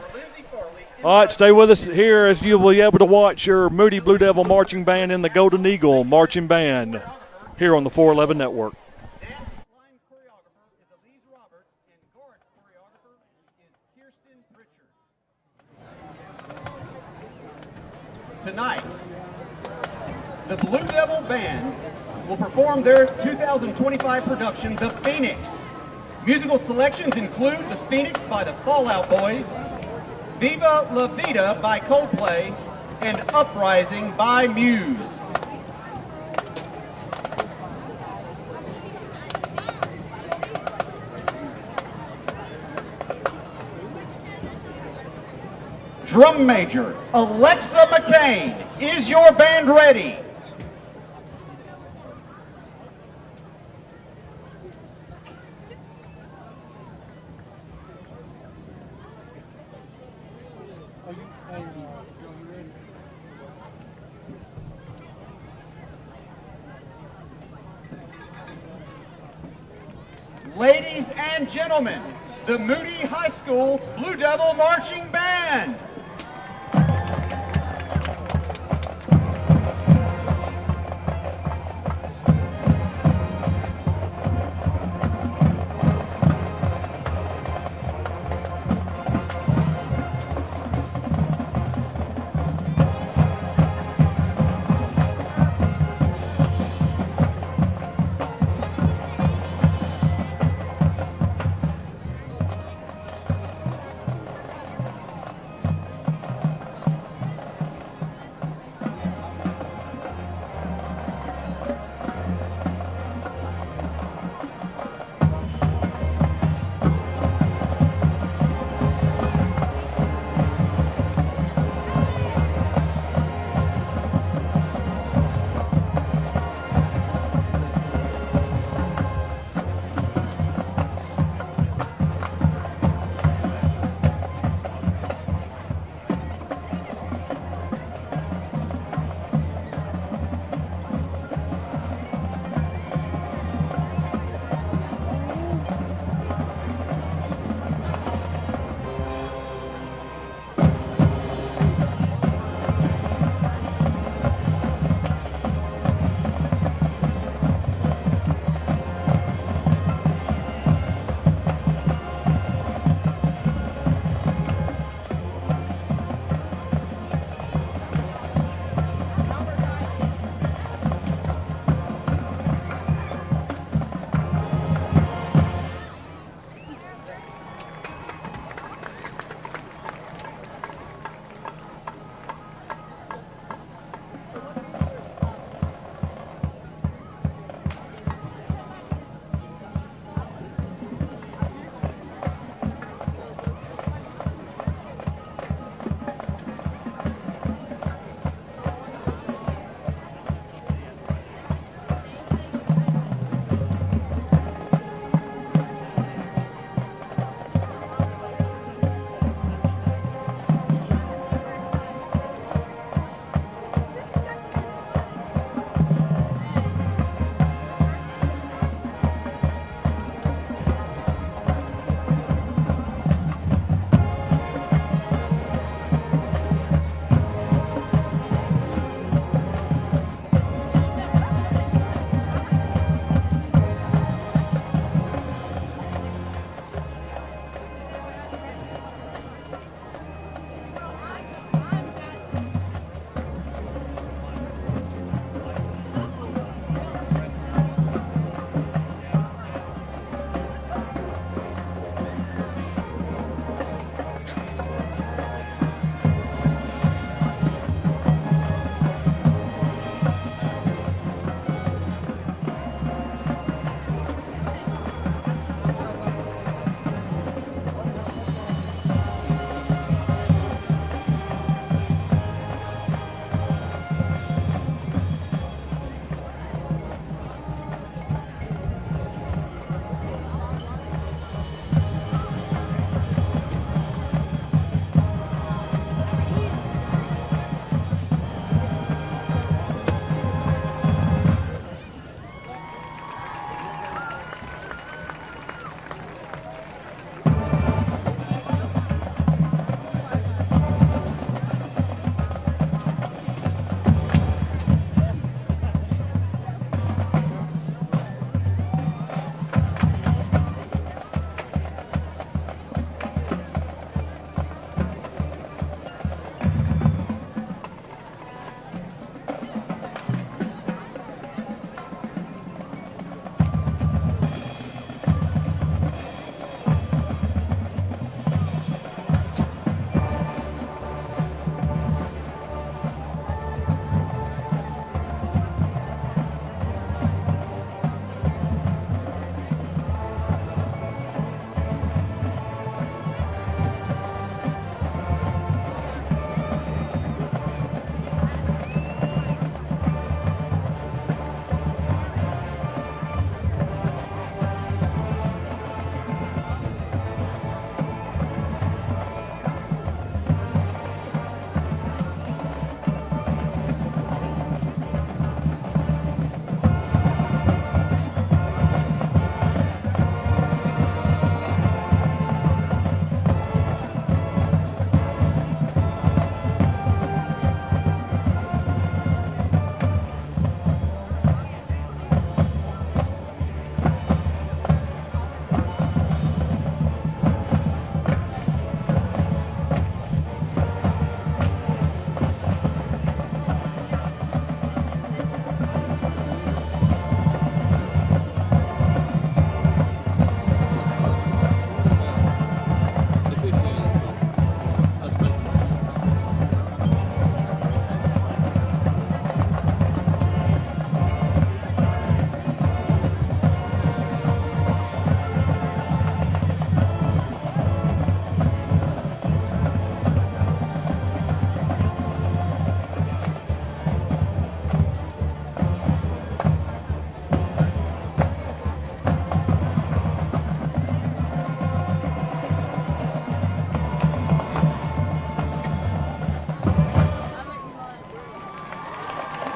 All right, stay with us here as you will be able to watch your Moody Blue Devil Marching Band and the Golden Eagle Marching Band here on the 411 Network. Tonight, the Blue Devil Band will perform their 2025 production, The Phoenix. Musical selections include The Phoenix by the Fallout Boys, Viva La Vida by Coldplay, and Uprising by Muse. Drum major, Alexa McCain, is your band ready? Ladies and gentlemen, the Moody High School Blue Devil Marching Band.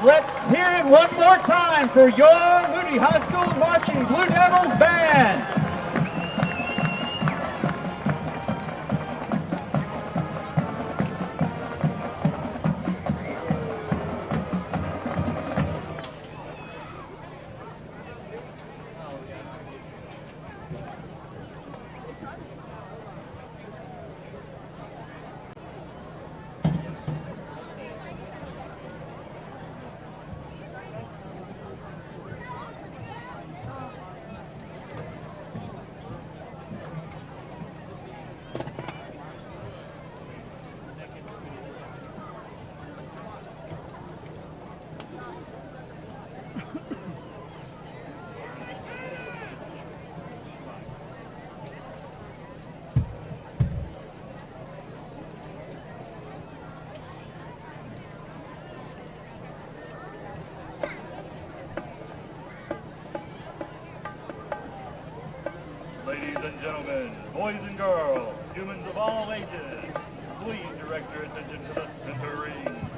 Let's hear it one more time for your Moody High School Marching Blue Devils Band. Ladies and gentlemen, boys and girls, humans of all ages, please direct your attention to the center ring.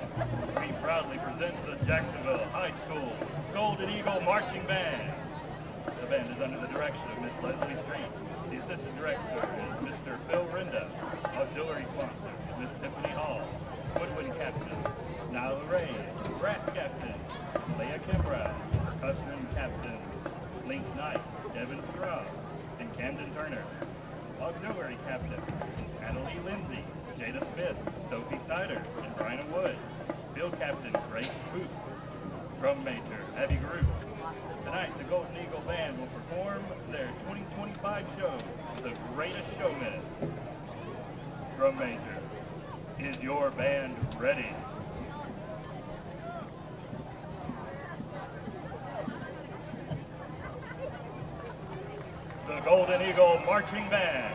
We proudly present the Jacksonville High School Golden Eagle Marching Band. The band is under the direction of Miss Leslie Street. The assistant director is Mr. Phil Rinda. Auxiliary sponsor is Miss Tiffany Hall. Woodwind captain, Nyla Ray. Brass captain, Leah Kimbrough. Percussion captain, Link Knight, Devin Straub, and Camden Turner. Auxiliary captain, Natalie Lindsay, Jada Smith, Sophie Snyder, and Brian Wood. Field captain, Grace Booth. Drum major, Abby Group. Tonight, the Golden Eagle Band will perform their 2025 show, The Greatest Showman. Drum major, is your band ready? The Golden Eagle Marching Band.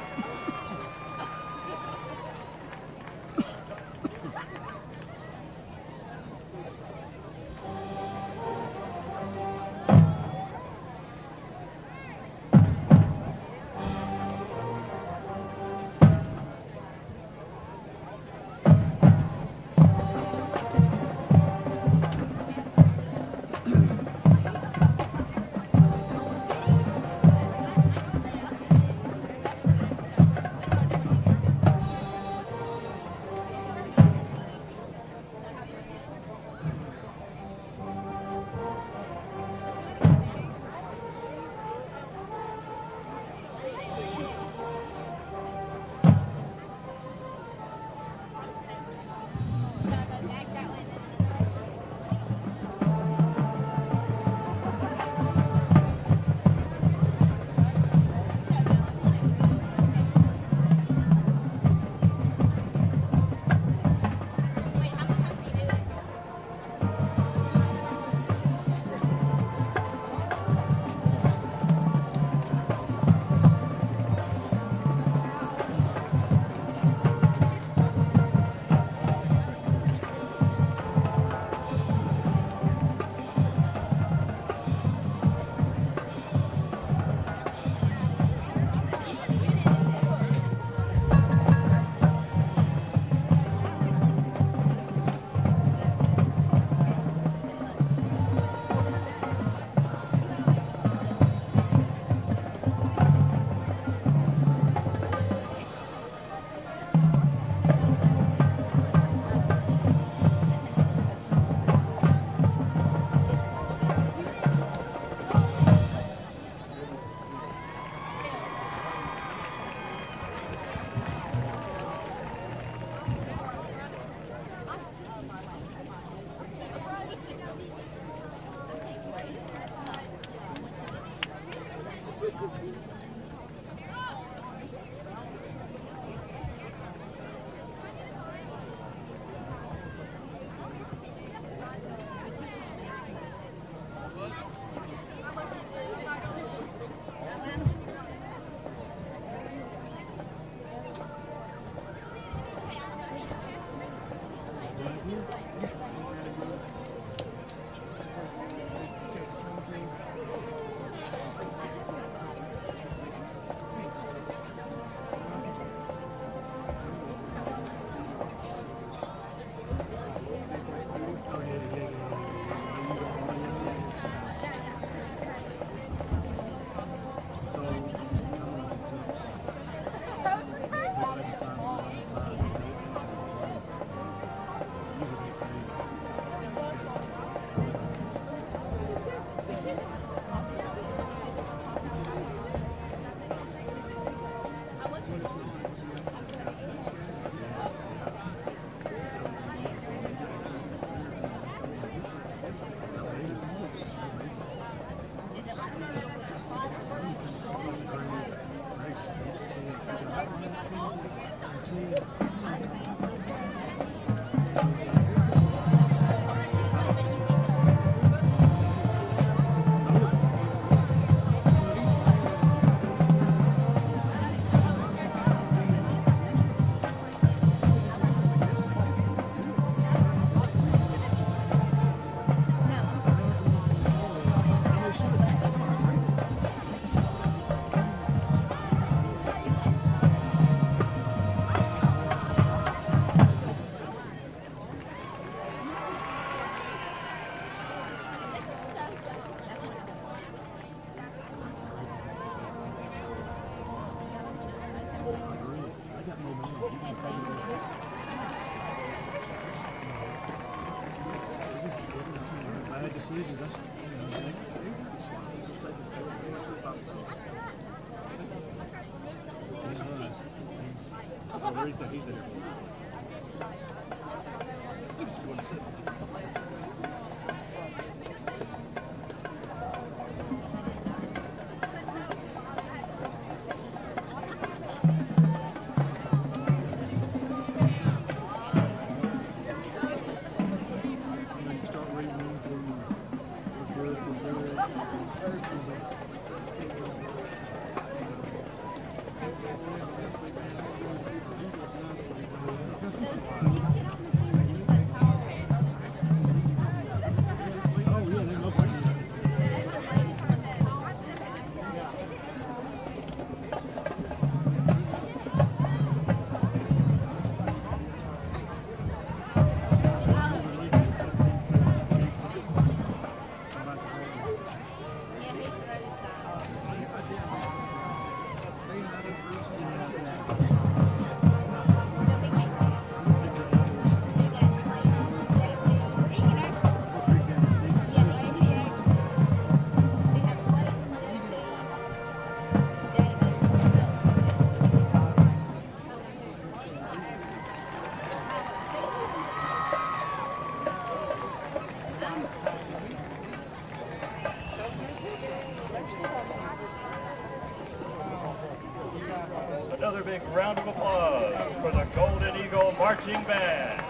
Another big round of applause for the Golden Eagle Marching Band.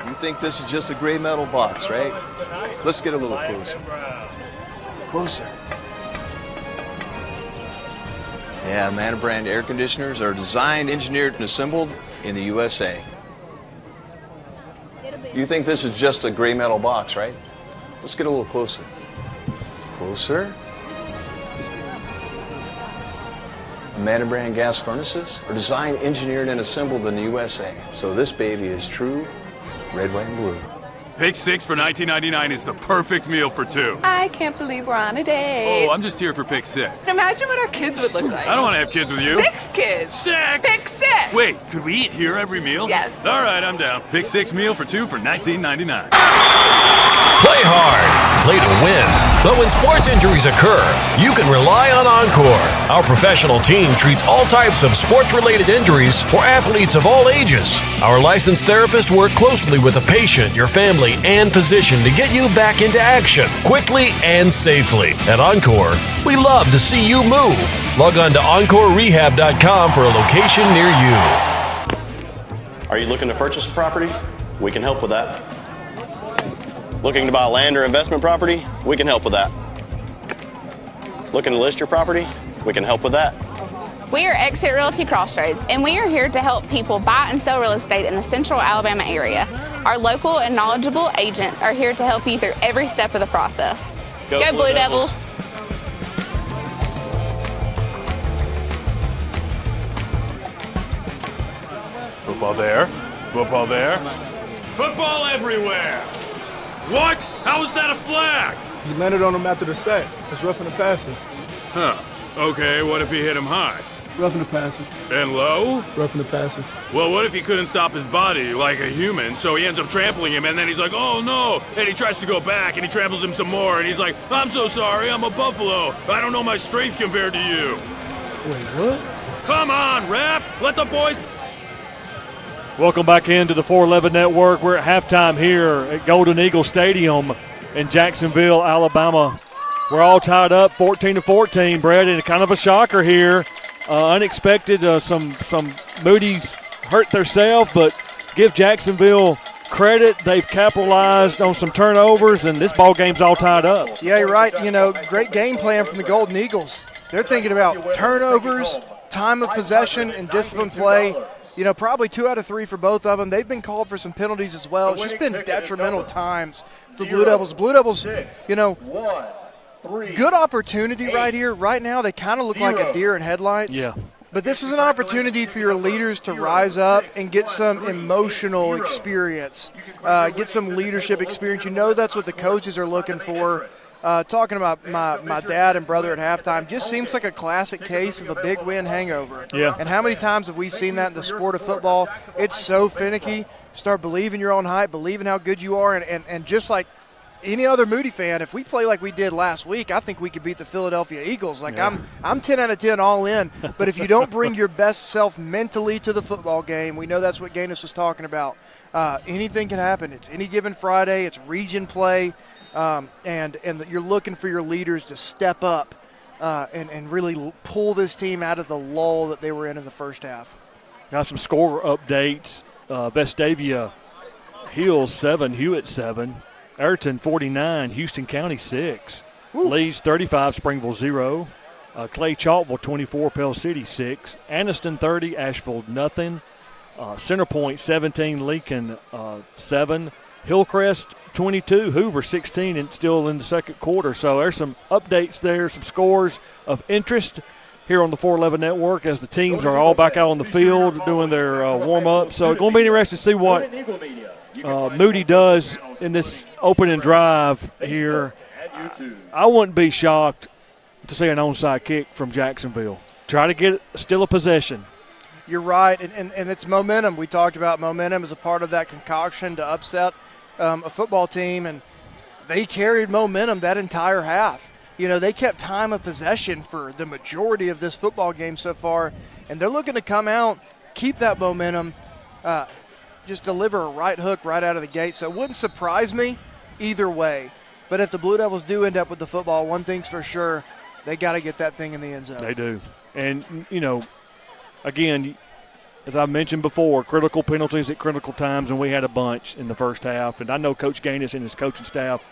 You think this is just a gray metal box, right? Let's get a little closer. Closer. Yeah, Manor brand air conditioners are designed, engineered, and assembled in the USA. You think this is just a gray metal box, right? Let's get a little closer. Closer. Manor brand gas furnaces are designed, engineered, and assembled in the USA. So this baby is true red, white, and blue. Pick 6 for $19.99 is the perfect meal for two. I can't believe we're on a date. Oh, I'm just here for pick 6. Imagine what our kids would look like. I don't want to have kids with you. 6 kids. 6! Pick 6! Wait, could we eat here every meal? Yes. All right, I'm down. Pick 6 meal for 2 for $19.99. Play hard, play to win. But when sports injuries occur, you can rely on Encore. Our professional team treats all types of sports-related injuries for athletes of all ages. Our licensed therapists work closely with the patient, your family, and physician to get you back into action quickly and safely. At Encore, we love to see you move. Log on to EncoreRehab.com for a location near you. Are you looking to purchase a property? We can help with that. Looking to buy land or investment property? We can help with that. Looking to list your property? We can help with that. We are Exit Realty Crossroads, and we are here to help people buy and sell real estate in the central Alabama area. Our local and knowledgeable agents are here to help you through every step of the process. Go Blue Devils! Football there. Football there. Football everywhere! What? How is that a flag? He landed on him after the sack. It's roughing the passer. Huh. Okay, what if he hit him high? Roughing the passer. And low? Roughing the passer. Well, what if he couldn't stop his body like a human, so he ends up trampling him, and then he's like, oh no, and he tries to go back, and he tramples him some more, and he's like, I'm so sorry, I'm a buffalo. I don't know my strength compared to you. Wait, what? Come on, ref! Let the boys... Welcome back into the 411 Network. We're at halftime here at Golden Eagle Stadium in Jacksonville, Alabama. We're all tied up 14-14, Brett, and kind of a shocker here. Unexpected, some Moody's hurt themselves, but give Jacksonville credit. They've capitalized on some turnovers, and this ball game's all tied up. Yeah, you're right. Great game plan from the Golden Eagles. They're thinking about turnovers, time of possession, and discipline play. Probably 2 out of 3 for both of them. They've been called for some penalties as well. It's just been detrimental times for the Blue Devils. Blue Devils, good opportunity right here. Right now, they kind of look like a deer in headlights. Yeah. But this is an opportunity for your leaders to rise up and get some emotional experience, get some leadership experience. That's what the coaches are looking for. Talking about my dad and brother at halftime, just seems like a classic case of a big win hangover. Yeah. And how many times have we seen that in the sport of football? It's so finicky. Start believing your own hype, believing how good you are, and just like any other Moody fan, if we play like we did last week, I think we could beat the Philadelphia Eagles. I'm 10 out of 10 all in, but if you don't bring your best self mentally to the football game, we know that's what Gaines was talking about. Anything can happen. It's any given Friday. It's region play. And you're looking for your leaders to step up and really pull this team out of the lull that they were in the first half. Got some score updates. Vestavia Hills 7, Hewitt 7. Ayrton 49, Houston County 6. Leeds 35, Springville 0. Clay Chalkville 24, Pell City 6. Anniston 30, Asheville nothing. Centerpoint 17, Lincoln 7. Hillcrest 22, Hoover 16, and still in the second quarter. So there's some updates there, some scores of interest here on the 411 Network as the teams are all back out on the field doing their warm-up. So it's going to be interesting to see what Moody does in this opening drive here. I wouldn't be shocked to see an onside kick from Jacksonville. Try to get still a possession. You're right, and it's momentum. We talked about momentum as a part of that concoction to upset a football team, and they carried momentum that entire half. They kept time of possession for the majority of this football game so far, and they're looking to come out, keep that momentum, just deliver a right hook right out of the gate. So it wouldn't surprise me either way. But if the Blue Devils do end up with the football, one thing's for sure, they got to get that thing in the end zone. They do. And, again, as I mentioned before, critical penalties at critical times, and we had a bunch in the first half. And I know Coach Gaines and his coaching staff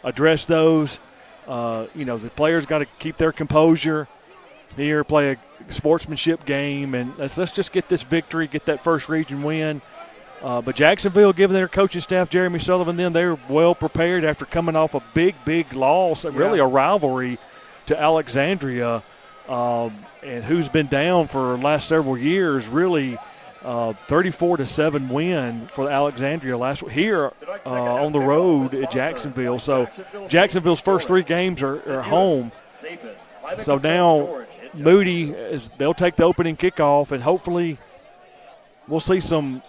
addressed those. The players got to keep their composure here, play a sportsmanship game, and let's just get this victory, get that first region win. But Jacksonville, given their coaching staff, Jeremy Sullivan, they're well prepared after coming off a big loss, really a rivalry to Alexandria. And who's been down for the last several years, really 34-7 win for Alexandria last week here on the road at Jacksonville. So Jacksonville's first 3 games are home. So now Moody, they'll take the opening kickoff, and hopefully we'll see some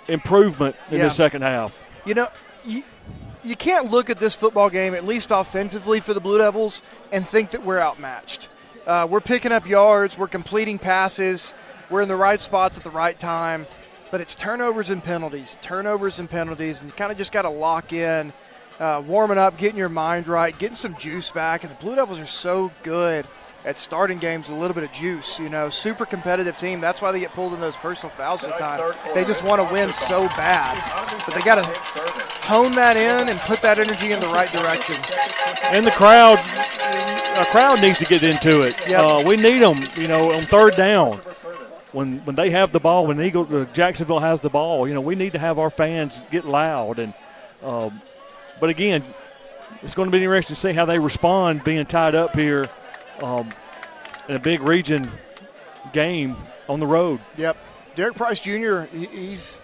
improvement in the second half. You can't look at this football game, at least offensively for the Blue Devils, and think that we're outmatched. We're picking up yards. We're completing passes. We're in the right spots at the right time. But it's turnovers and penalties, and you kind of just got to lock in, warming up, getting your mind right, getting some juice back. And the Blue Devils are so good at starting games with a little bit of juice, super competitive team. That's why they get pulled in those personal fouls sometimes. They just want to win so bad. But they got to hone that in and put that energy in the right direction. And the crowd needs to get into it. Yep. We need them, on third down. When they have the ball, when Jacksonville has the ball, we need to have our fans get loud. And but again, it's going to be interesting to see how they respond being tied up here in a big region game on the road. Yep. Derek Price Jr., he's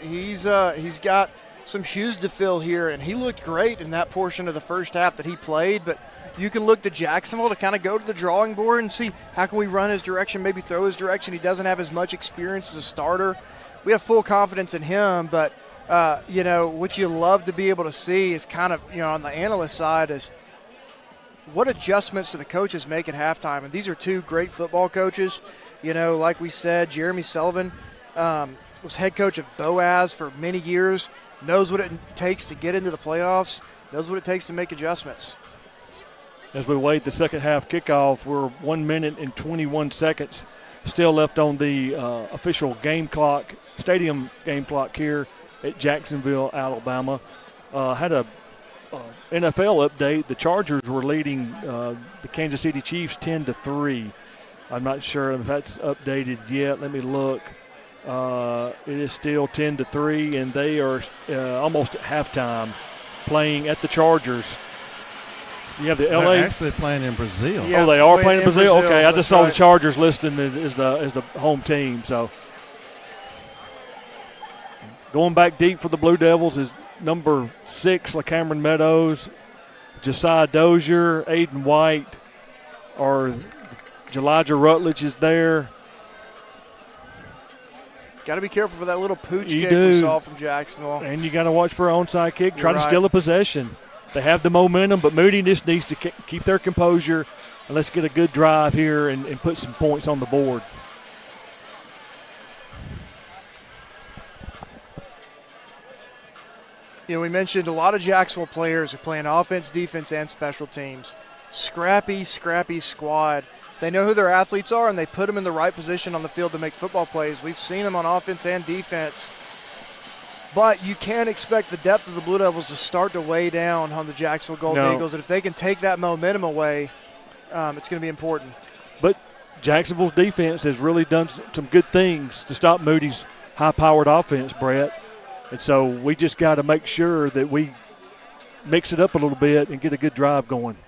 got some shoes to fill here, and he looked great in that portion of the first half that he played. But you can look to Jacksonville to kind of go to the drawing board and see how can we run his direction, maybe throw his direction. He doesn't have as much experience as a starter. We have full confidence in him, but what you love to be able to see is kind of, on the analyst side is what adjustments do the coaches make at halftime. And these are 2 great football coaches. You know, like we said, Jeremy Sullivan was head coach of Boaz for many years, knows what it takes to get into the playoffs, knows what it takes to make adjustments. As we wait the second half kickoff, we're 1 minute and 21 seconds still left on the official game clock, stadium game clock here at Jacksonville, Alabama. Had a NFL update. The Chargers were leading the Kansas City Chiefs 10-3. I'm not sure if that's updated yet. Let me look. It is still 10-3, and they are almost at halftime playing at the Chargers. You have the LA. They're actually playing in Brazil. Yeah, they are playing in Brazil. Okay, I just saw the Chargers listed as the home team. So going back deep for the Blue Devils is number 6, LaCameron Meadows, Josiah Dozier, Aiden White, or Elijah Rutledge is there. Got to be careful for that little pooch kick we saw from Jacksonville. And you got to watch for an onside kick. Try to steal a possession. They have the momentum, but Moody just needs to keep their composure, and let's get a good drive here and put some points on the board. You know, we mentioned a lot of Jacksonville players are playing offense, defense, and special teams. Scrappy squad. They know who their athletes are, and they put them in the right position on the field to make football plays. We've seen them on offense and defense. But you can't expect the depth of the Blue Devils to start to weigh down on the Jacksonville Golden Eagles. And if they can take that momentum away, it's going to be important. But Jacksonville's defense has really done some good things to stop Moody's high-powered offense, Brett. And so we just got to make sure that we mix it up a little bit and get a good drive going.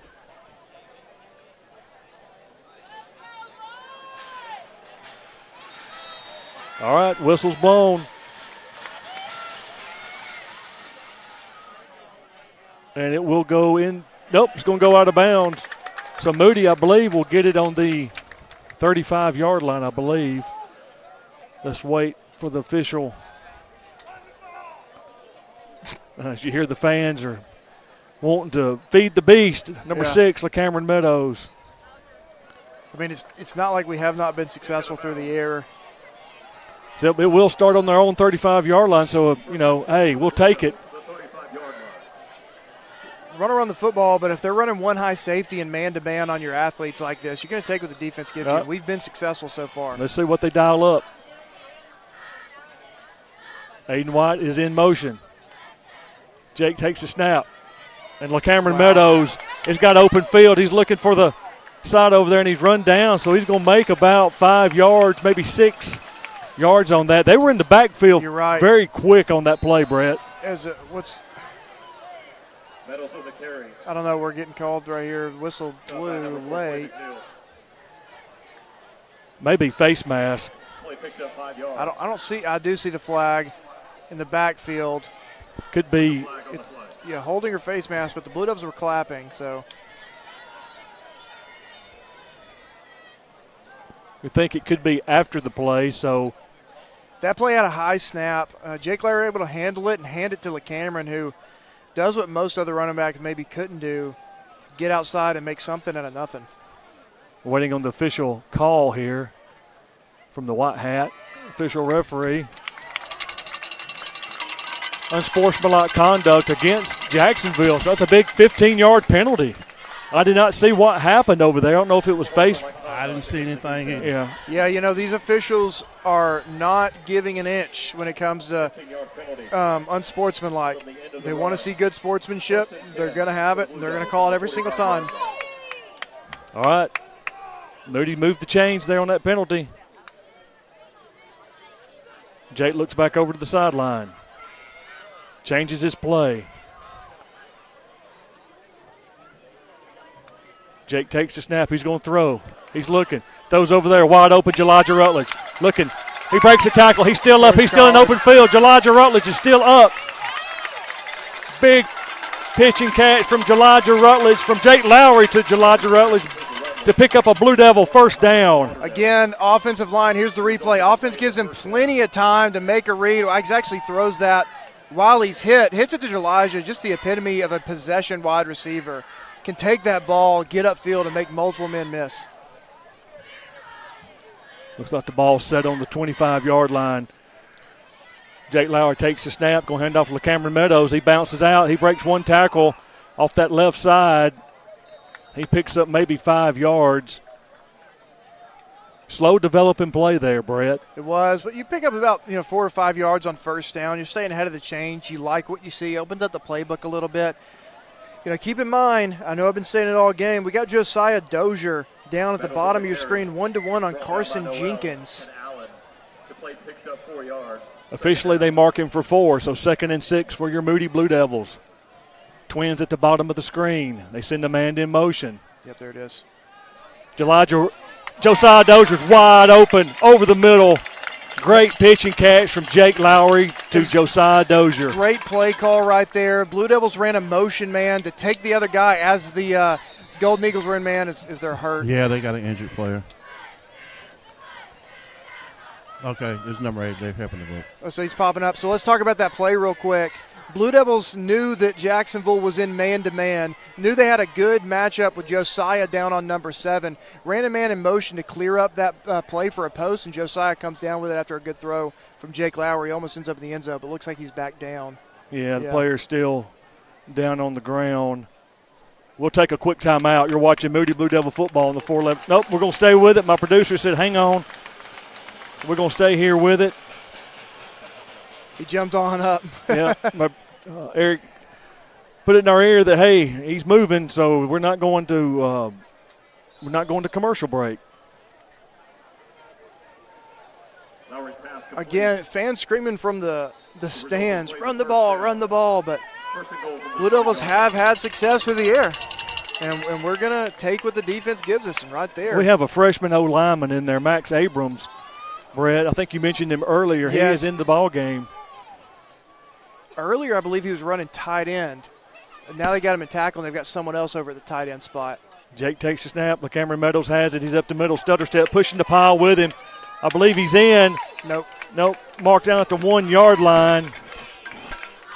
All right, whistle's blown. And it will go in. Nope, it's going to go out of bounds. So Moody, I believe, will get it on the 35-yard line, I believe. Let's wait for the official. As you hear, the fans are wanting to feed the beast. Number 6, LaCameron Meadows. I mean, it's not like we have not been successful through the air. So it will start on their own 35-yard line. So, hey, we'll take it. Run around the football, but if they're running one high safety and man-to-man on your athletes like this, you're going to take what the defense gives you. We've been successful so far. Let's see what they dial up. Aiden White is in motion. Jake takes a snap. And LaCameron Meadows has got open field. He's looking for the side over there, and he's run down, so he's going to make about 5 yards, maybe 6 yards on that. They were in the backfield very quick on that play, Brett. I don't know. We're getting called right here. Whistle blew late. Maybe face mask. I don't see. I do see the flag in the backfield. Could be. Holding her face mask, but the Blue Devils were clapping. So we think it could be after the play. So that play had a high snap. Jake Larry able to handle it and hand it to LaCameron, who does what most other running backs maybe couldn't do, get outside and make something out of nothing. Waiting on the official call here from the white hat, official referee. Unsportsmanlike conduct against Jacksonville. So that's a big 15-yard penalty. I did not see what happened over there. I don't know if it was face. I didn't see anything either. Yeah, these officials are not giving an inch when it comes to unsportsmanlike. They want to see good sportsmanship. They're going to have it, and they're going to call it every single time. All right. Moody moved the chains there on that penalty. Jake looks back over to the sideline. Changes his play. Jake takes the snap. He's going to throw. He's looking. Throws over there. Wide open. Elijah Rutledge looking. He breaks the tackle. He's still up. He's still in open field. Elijah Rutledge is still up. Big pitch and catch from Elijah Rutledge, from Jake Lowry to Elijah Rutledge to pick up a Blue Devil first down. Again, offensive line. Here's the replay. Offense gives him plenty of time to make a read. He actually throws that while he's hits it to Elijah, just the epitome of a possession wide receiver. Can take that ball, get upfield, and make multiple men miss. Looks like the ball set on the 25-yard line. Jake Lowry takes the snap, going to hand off to Cameron Meadows. He bounces out. He breaks one tackle off that left side. He picks up maybe 5 yards. Slow developing play there, Brett. It was, but you pick up about 4 or 5 yards on first down. You're staying ahead of the change. You like what you see. Opens up the playbook a little bit. Keep in mind, I know I've been saying it all game, we got Josiah Dozier down at the bottom of your screen, 1-to-1 on Carson Jenkins. The play picks up 4 yards. Officially, they mark him for 4, so 2nd and 6 for your Moody Blue Devils. Twins at the bottom of the screen. They send a man in motion. Yep, there it is. Josiah Dozier's wide open over the middle. Great pitch and catch from Jake Lowry to Josiah Dozier. Great play call right there. Blue Devils ran a motion man to take the other guy as the Golden Eagles were in man as they're hurt. Yeah, they got an injured player. Okay, there's number 8. They've happened to go. Oh, so he's popping up. So let's talk about that play real quick. Blue Devils knew that Jacksonville was in man-to-man, knew they had a good matchup with Josiah down on number 7, ran a man in motion to clear up that play for a post, and Josiah comes down with it after a good throw from Jake Lowry. He almost ends up in the end zone, but looks like he's back down. Yeah, the player's still down on the ground. We'll take a quick timeout. You're watching Moody Blue Devil football on the 411. Nope, we're going to stay with it. My producer said, hang on. We're going to stay here with it. He jumped on up. Yeah, Eric put it in our ear that, hey, he's moving, so we're not going to commercial break. Again, fans screaming from the stands, run the ball, but Blue Devils have had success through the air. And we're going to take what the defense gives us, and right there. We have a freshman O-lineman in there, Max Abrams. Brett, I think you mentioned him earlier. Yes. He is in the ball game. Earlier, I believe he was running tight end. Now they got him in tackle, and they've got someone else over at the tight end spot. Jake takes the snap. Cameron Meadows has it. He's up the middle, stutter step, pushing the pile with him. I believe he's in. Nope. Marked down at the 1-yard line.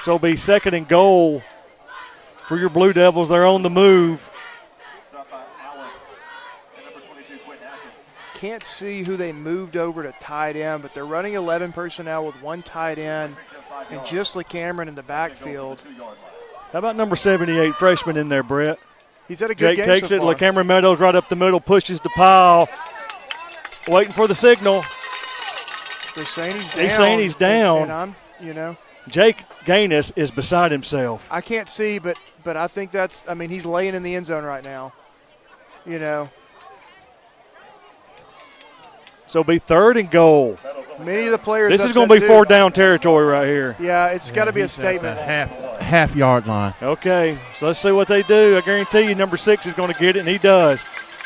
So it'll be 2nd and goal for your Blue Devils. They're on the move. Can't see who they moved over to tight end, but they're running 11 personnel with 1 tight end and just Cameron in the backfield. How about number 78, freshman in there, Brett? He's had a good game Jake takes so far. it. Cameron Meadows right up the middle, pushes the pile, waiting for the signal. They're saying he's down. He's saying he's down. And Jake Gaines is beside himself. I can't see, but I think that's, he's laying in the end zone right now. So it'll be 3rd and goal. Many of the players. This is going to be 4th down territory right here. Yeah, it's got to be a statement. Half-yard line. Okay, so let's see what they do. I guarantee you number 6 is going to get it, and he does.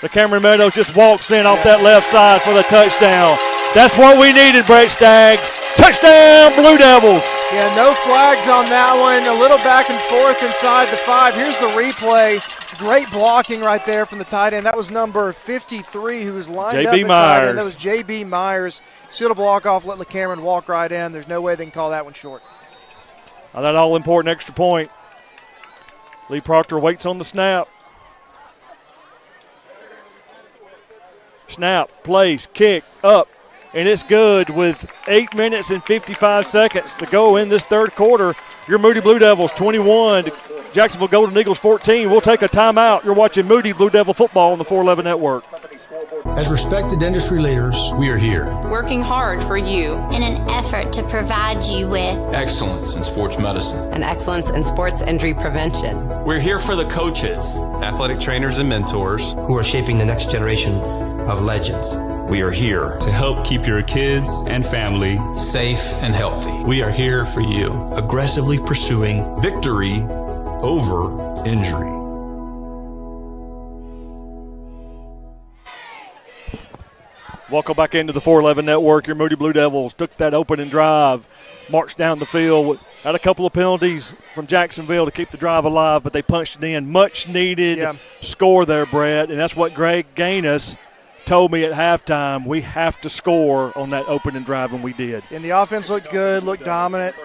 Cameron Meadows just walks in off that left side for the touchdown. That's what we needed, Brett Staggs. Touchdown, Blue Devils. Yeah, no flags on that one. A little back and forth inside the 5. Here's the replay. Great blocking right there from the tight end. That was number 53 who was lined up at tight end. That was J.B. Myers. Sealed a block off, let Cameron walk right in. There's no way they can call that one short. That all-important extra point. Lee Proctor waits on the snap. Snap, place, kick, up, and it's good with 8 minutes and 55 seconds to go in this 3rd quarter. Your Moody Blue Devils 21, Jacksonville Golden Eagles 14. We'll take a timeout. You're watching Moody Blue Devil football on the 411 Network. As respected industry leaders, we are here, Working hard for you. in an effort to provide you with excellence in sports medicine. And excellence in sports injury prevention. We're here for the coaches, athletic trainers and mentors who are shaping the next generation of legends. We are here to help keep your kids and family safe and healthy. We are here for you. Aggressively pursuing victory over injury. Welcome back into the 411 Network. Your Moody Blue Devils took that opening drive, marched down the field, had a couple of penalties from Jacksonville to keep the drive alive, but they punched it in. Much needed score there, Brett, and that's what Greg Gaines told me at halftime. We have to score on that opening drive, and we did. And the offense looked good, looked dominant.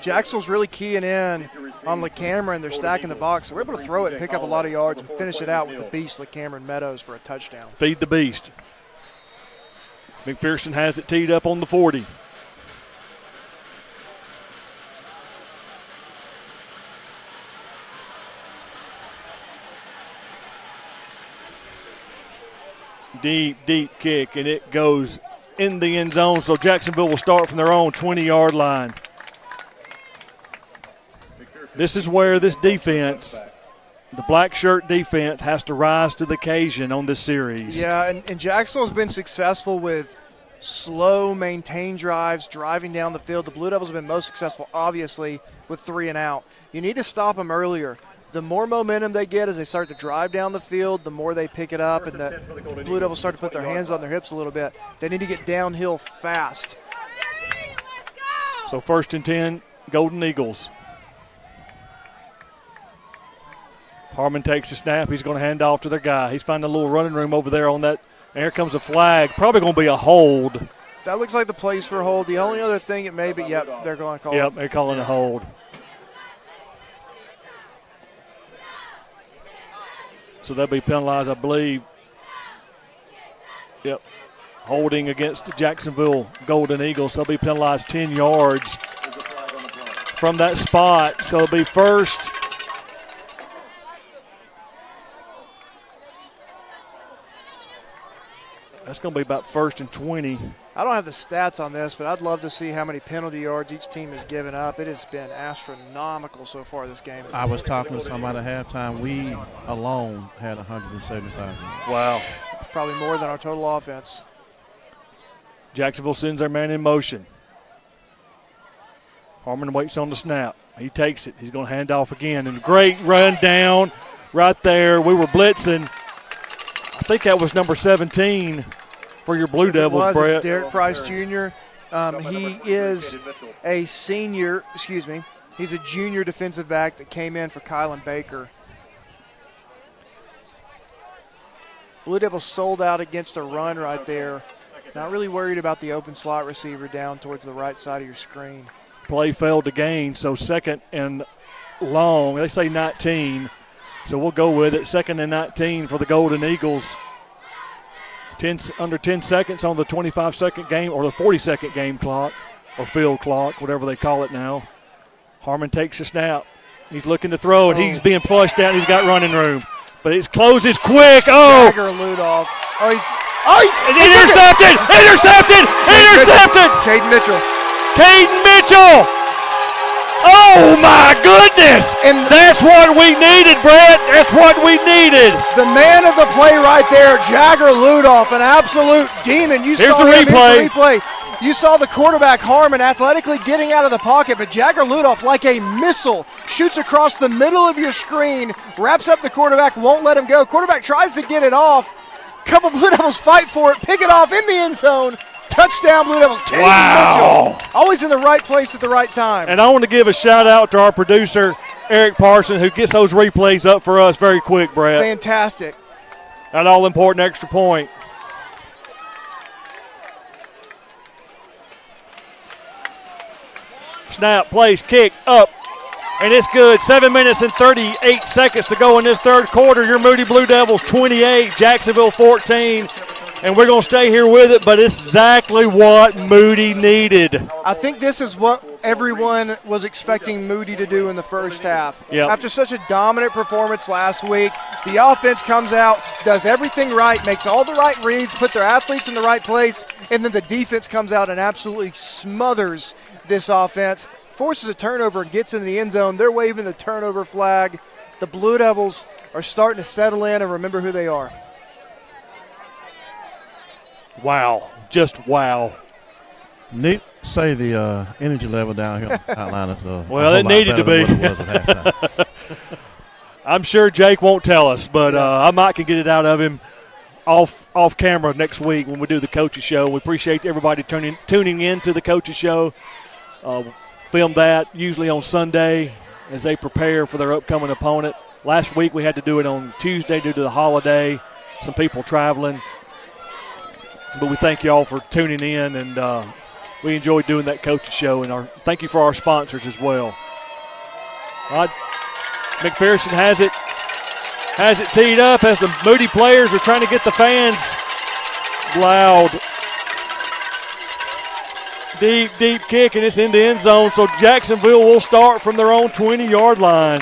Jacksonville's really keying in on Cameron. They're stacking the box. So we're able to throw it, pick up a lot of yards, and finish it out with the beast Cameron Meadows for a touchdown. Feed the beast. McPherson has it teed up on the 40. Deep kick, and it goes in the end zone. So Jacksonville will start from their own 20-yard line. This is where this defense, the black shirt defense, has to rise to the occasion on this series. Yeah, and Jacksonville's been successful with slow, maintained drives, driving down the field. The Blue Devils have been most successful, obviously, with 3 and out. You need to stop them earlier. The more momentum they get as they start to drive down the field, the more they pick it up, and the Blue Devils start to put their hands on their hips a little bit. They need to get downhill fast. So 1st and 10, Golden Eagles. Harmon takes the snap. He's going to hand off to their guy. He's finding a little running room over there on that. And here comes a flag. Probably going to be a hold. That looks like the place for a hold. The only other thing it may be, yep, they're going to call it. Yep, they're calling a hold. So they'll be penalized, I believe. Yep. Holding against the Jacksonville Golden Eagles. They'll be penalized 10 yards from that spot. So it'll be first. That's going to be about 1st and 20. I don't have the stats on this, but I'd love to see how many penalty yards each team has given up. It has been astronomical so far this game. I was talking to somebody at halftime. We alone had 175 yards. Wow. Probably more than our total offense. Jacksonville sends their man in motion. Harmon waits on the snap. He takes it. He's going to hand off again. And great run down right there. We were blitzing. I think that was number 17 for your Blue Devils, Brett. It's Derek Price Jr. He is a senior, he's a junior defensive back that came in for Kylan Baker. Blue Devils sold out against a run right there. Not really worried about the open slot receiver down towards the right side of your screen. Play failed to gain, so 2nd and long. They say 19. So we'll go with it. 2nd and 19 for the Golden Eagles. Under 10 seconds on the 25-second game or the 40-second game clock or field clock, whatever they call it now. Harmon takes the snap. He's looking to throw, and he's being flushed out. He's got running room. But it closes quick. Oh! Jagger Ludoff. Intercepted! Caden Mitchell. Caden Mitchell! Oh, my goodness! And that's what we needed, Brett. That's what we needed. The man of the play right there, Jagger Ludoff, an absolute demon. Here's the replay. You saw the quarterback, Harmon, athletically getting out of the pocket, but Jagger Ludoff, like a missile, shoots across the middle of your screen, wraps up the quarterback, won't let him go. Quarterback tries to get it off. Couple Blue Devils fight for it, pick it off in the end zone. Touchdown, Blue Devils. Caden Mitchell, always in the right place at the right time. And I want to give a shout-out to our producer, Eric Parson, who gets those replays up for us very quick, Brett. Fantastic. An all-important extra point. Snap, place, kick, up, and it's good. 7 minutes and 38 seconds to go in this third quarter. Your Moody Blue Devils 28, Jacksonville 14. And we're going to stay here with it, but it's exactly what Moody needed. I think this is what everyone was expecting Moody to do in the first half. Yep. After such a dominant performance last week, the offense comes out, does everything right, makes all the right reads, put their athletes in the right place, and then the defense comes out and absolutely smothers this offense, forces a turnover and gets in the end zone. They're waving the turnover flag. The Blue Devils are starting to settle in and remember who they are. Wow. Just wow. Nick, say the energy level down here outline is well, it needed to be. I'm sure Jake won't tell us, but I might can get it out of him off camera next week when we do the coaches show. We appreciate everybody tuning in to the coaches show. Film that usually on Sunday as they prepare for their upcoming opponent. Last week we had to do it on Tuesday due to the holiday, some people traveling. But we thank you all for tuning in, and we enjoyed doing that coaches show. And thank you for our sponsors as well. McPherson has it teed up as the Moody players are trying to get the fans loud. Deep kick, and it's in the end zone. So Jacksonville will start from their own 20-yard line.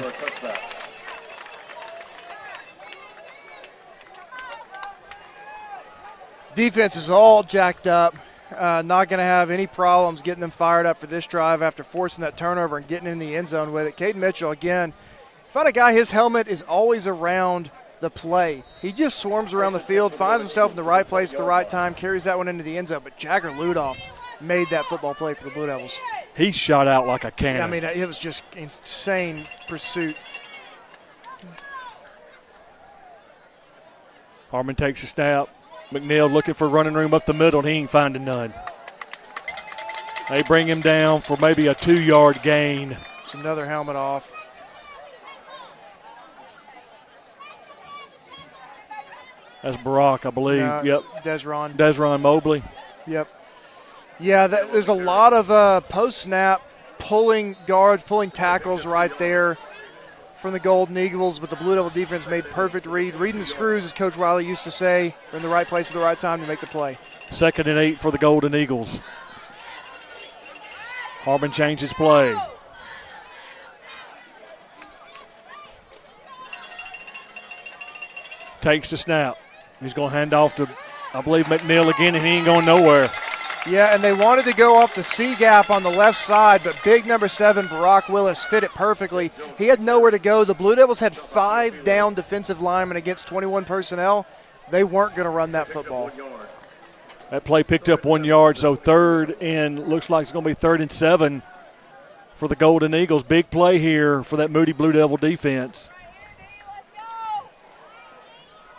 Defense is all jacked up. Not going to have any problems getting them fired up for this drive after forcing that turnover and getting in the end zone with it. Caden Mitchell, again, found a guy, his helmet is always around the play. He just swarms around the field, finds himself in the right place at the right time, carries that one into the end zone. But Jagger Ludoff made that football play for the Blue Devils. He shot out like a cannon. I mean, it was just insane pursuit. Harmon takes a snap. McNeil looking for running room up the middle, and he ain't finding none. They bring him down for maybe a 2-yard gain. It's another helmet off. That's Barack, I believe. No, yep. Desron Mobley. Yep. Yeah, there's a lot of post-snap pulling guards, pulling tackles right there from the Golden Eagles, but the Blue Devil defense made perfect reading the screws, as Coach Riley used to say. They're in the right place at the right time to make the play. 2nd and 8 for the Golden Eagles. Harmon changes play. Takes the snap. He's going to hand off to, I believe, McNeil again, and he ain't going nowhere. Yeah, and they wanted to go off the C gap on the left side, but big number 7, Barack Willis, fit it perfectly. He had nowhere to go. The Blue Devils had 5 down defensive linemen against 21 personnel. They weren't going to run that football. That play picked up 1 yard, so 3rd and looks like it's going to be 3rd and 7 for the Golden Eagles. Big play here for that Moody Blue Devil defense.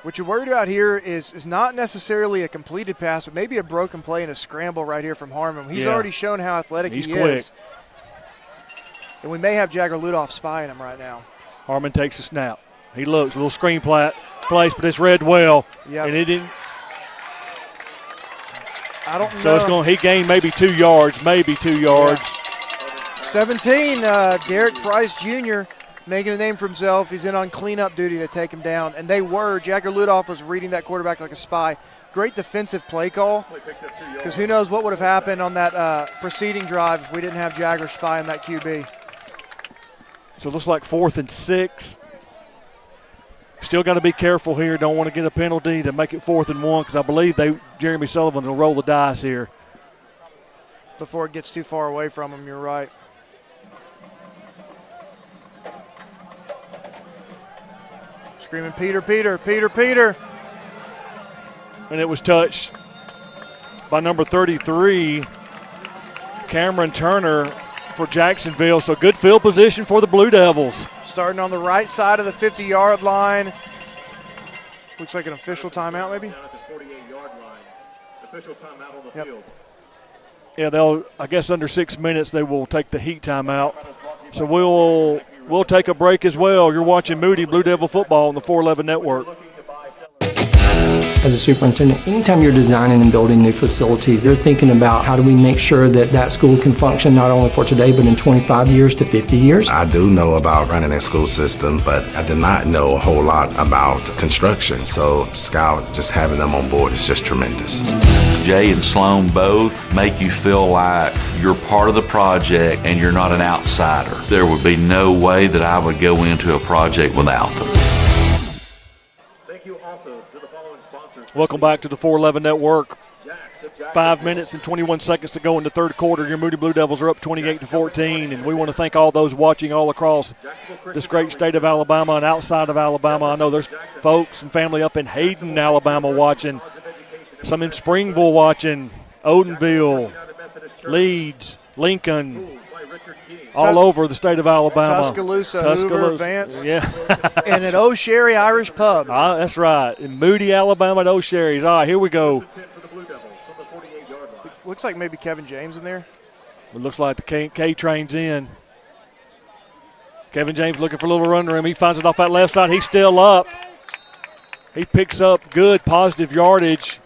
What you're worried about here is not necessarily a completed pass, but maybe a broken play and a scramble right here from Harmon. He's already shown how athletic he is. And we may have Jagger Ludoff spying him right now. Harmon takes a snap. He looks, a little screen place, but it's read well. Yep. And it didn't. I don't know. So it's going. He gained maybe 2 yards, maybe 2 yards. Yeah. 17, Derek Price Jr., making a name for himself. He's in on cleanup duty to take him down. And they were. Jagger Ludoff was reading that quarterback like a spy. Great defensive play call, because who knows what would have happened on that preceding drive if we didn't have Jagger spying that QB. So it looks like 4th and 6. Still got to be careful here. Don't want to get a penalty to make it 4th and 1, because I believe Jeremy Sullivan will roll the dice here. Before it gets too far away from him, you're right. Screaming, Peter, Peter, Peter, Peter. And it was touched by number 33, Cameron Turner for Jacksonville. So good field position for the Blue Devils. Starting on the right side of the 50-yard line. Looks like an official timeout, maybe? Yep. Yeah, I guess under 6 minutes they will take the heat timeout. So we'll take a break as well. You're watching Moody Blue Devil football on the 411 Network. As a superintendent, anytime you're designing and building new facilities, they're thinking about how do we make sure that that school can function not only for today, but in 25 years to 50 years. I do know about running a school system, but I did not know a whole lot about construction. So Scout, just having them on board is just tremendous. Jay and Sloan both make you feel like you're part of the project and you're not an outsider. There would be no way that I would go into a project without them. Welcome back to the 411 Network. 5 minutes and 21 seconds to go in the third quarter. Your Moody Blue Devils are up 28-14, and we want to thank all those watching all across this great state of Alabama and outside of Alabama. I know there's folks and family up in Hayden, Alabama watching, some in Springville watching, Odenville, Leeds, Lincoln, all over the state of Alabama. Tuscaloosa, Hoover, Vance. Yeah. And at O'Sherry Irish Pub. That's right. In Moody, Alabama at O'Sherry's. All right, here we go. Looks like maybe Kevin James in there. It looks like the K-train's in. Kevin James looking for a little run room. He finds it off that left side. He's still up. He picks up good positive yardage.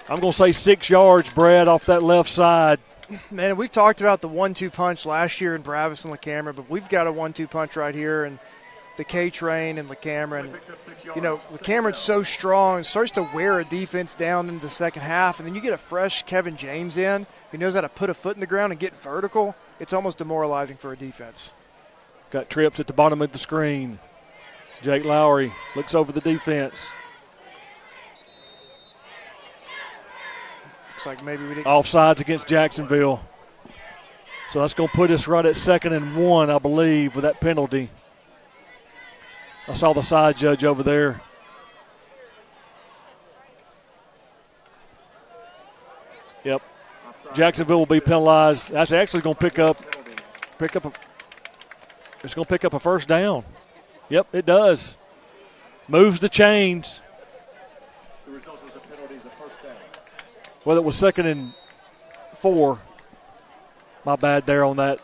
I'm going to say 6 yards, Brad, off that left side. Man, we've talked about the 1-2 punch last year in Bravis and LaCamera, but we've got a 1-2 punch right here, and the K-Train and LaCamera. And, you know, LaCamera's so strong, it starts to wear a defense down into the second half, and then you get a fresh Kevin James in He knows how to put a foot in the ground and get vertical. It's almost demoralizing for a defense. Got trips at the bottom of the screen. Jake Lowry looks over the defense. Looks like maybe we didn't. Offsides against Jacksonville. So that's going to put us right at 2nd and 1, I believe, with that penalty. I saw the side judge over there. Yep. Jacksonville will be penalized. That's actually going to pick up it's going to pick up a first down. Yep, it does. Moves the chains. The result of the penalty is a first down. Whether it was 2nd and 4. My bad there on that.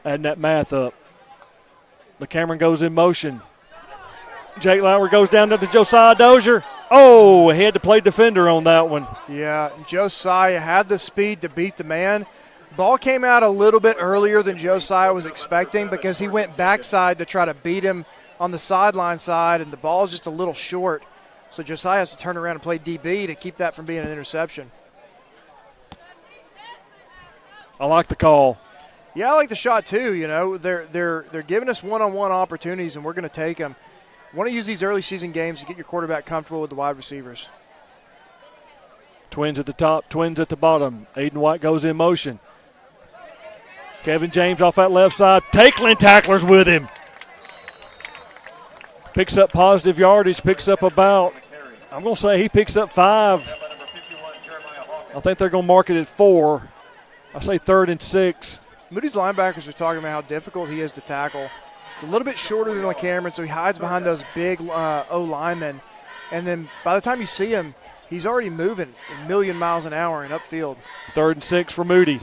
Adding that math up. The Cameron goes in motion. Jake Lowry goes down to Josiah Dozier. Oh, he had to play defender on that one. Yeah, Josiah had the speed to beat the man. Ball came out a little bit earlier than Josiah was expecting because he went backside to try to beat him on the sideline side, and the ball's just a little short. So Josiah has to turn around and play DB to keep that from being an interception. I like the call. Yeah, I like the shot too. You know, they're giving us one-on-one opportunities, and we're going to take them. Want to use these early season games to get your quarterback comfortable with the wide receivers. Twins at the top, twins at the bottom. Aiden White goes in motion. Kevin James off that left side. Tackling tacklers with him. Picks up positive yardage, picks up about, I'm going to say he picks up 5. I think they're going to mark it at 4. I say 3rd and 6. Moody's linebackers are talking about how difficult he is to tackle. He's a little bit shorter than Cameron, so he hides behind those big O-linemen. And then by the time you see him, he's already moving a million miles an hour in upfield. 3rd and 6 for Moody.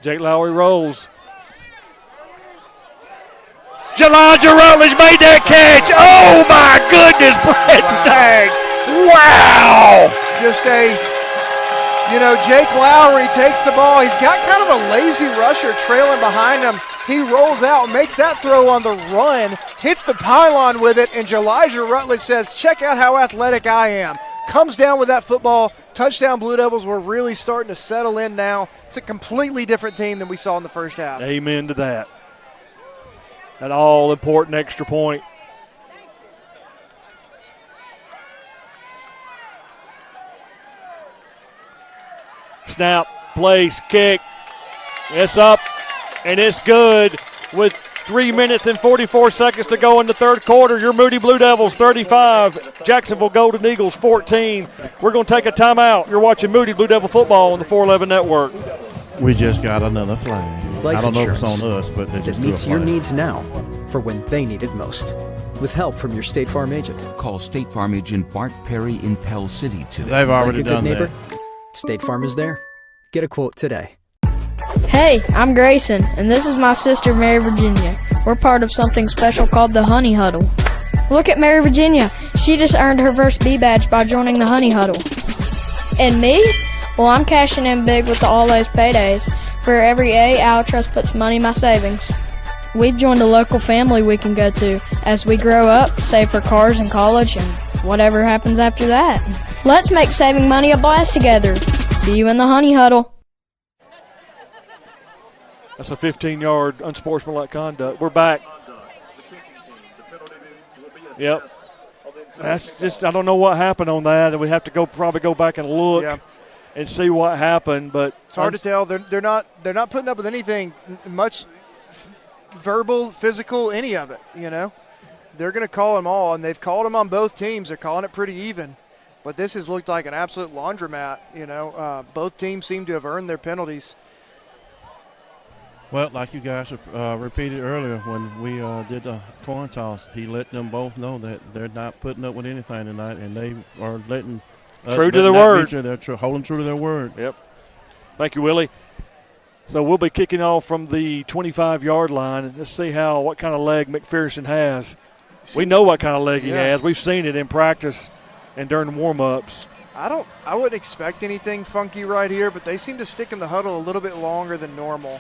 Jake Lowry rolls. Elijah Rutledge made that catch. Oh, my goodness, Brett Staggs. Wow. Just Jake Lowry takes the ball. He's got kind of a lazy rusher trailing behind him. He rolls out, makes that throw on the run, hits the pylon with it, and Elijah Rutledge says, check out how athletic I am. Comes down with that football. Touchdown Blue Devils. We're really starting to settle in now. It's a completely different team than we saw in the first half. Amen to that. That all-important extra point. Snap, place, kick. It's up, and it's good with 3 minutes and 44 seconds to go in the third quarter. Your Moody Blue Devils 35, Jacksonville Golden Eagles 14. We're going to take a timeout. You're watching Moody Blue Devil football on the 411 Network. We just got another flag. Life I don't know if insurance it's on us, but they just that meets your needs now for when they need it most. With help from your State Farm agent. Call State Farm agent Bart Perry in Pell City today. They've already like a done good neighbor, that. State Farm is there. Get a quote today. Hey, I'm Grayson, and this is my sister, Mary Virginia. We're part of something special called the Honey Huddle. Look at Mary Virginia. She just earned her first B badge by joining the Honey Huddle. And me? Well, I'm cashing in big with the All A's paydays. For every A, Our Trust puts money in my savings. We've joined a local family we can go to as we grow up, save for cars and college, and whatever happens after that. Let's make saving money a blast together. See you in the Honey Huddle. That's a 15-yard unsportsmanlike conduct. We're back. Yep. That's just, I don't know what happened on that, and we have to probably go back and look and see what happened. But it's hard to tell. They're not putting up with anything much verbal, physical, any of it. You know, they're going to call them all, and they've called them on both teams. They're calling it pretty even. But this has looked like an absolute laundromat. You know, both teams seem to have earned their penalties. Well, like you guys repeated earlier when we did the coin toss, he let them both know that they're not putting up with anything tonight, and they are letting true to their word. They're holding true to their word. Yep. Thank you, Willie. So we'll be kicking off from the 25-yard line, and let's see what kind of leg McPherson has. We know what kind of leg he has. We've seen it in practice and during warm-ups. I wouldn't expect anything funky right here, but they seem to stick in the huddle a little bit longer than normal.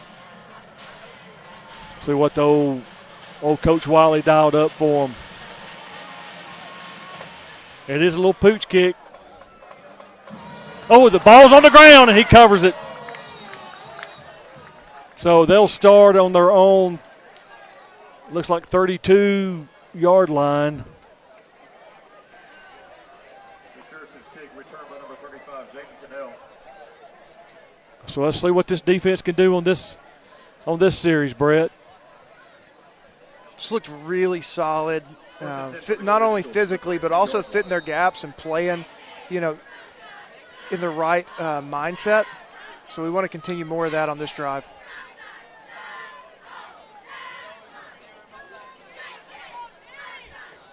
See what the old Coach Wiley dialed up for him. It is a little pooch kick. Oh, the ball's on the ground, and he covers it. So they'll start on their own, looks like 32-yard line. So let's see what this defense can do on this series, Brett. Just looked really solid, not only physically but also fitting their gaps and playing, in the right mindset. So we want to continue more of that on this drive.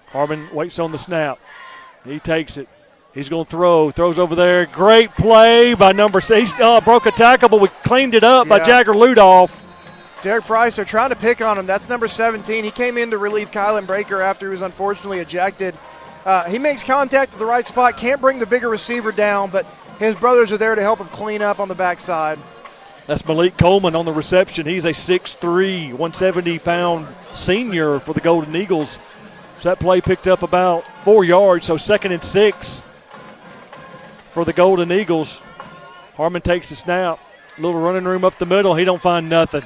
Harmon waits on the snap. He takes it. He's going to throws over there. Great play by number 6. Broke a tackle, but we cleaned it up by Jagger Ludoff. Derek Price, they're trying to pick on him. That's number 17. He came in to relieve Kylan Breaker after he was unfortunately ejected. He makes contact at the right spot, can't bring the bigger receiver down, but his brothers are there to help him clean up on the backside. That's Malik Coleman on the reception. He's a 6'3", 170-pound senior for the Golden Eagles. So that play picked up about 4 yards, so 2nd and 6 for the Golden Eagles. Harmon takes the snap. Little running room up the middle. He don't find nothing.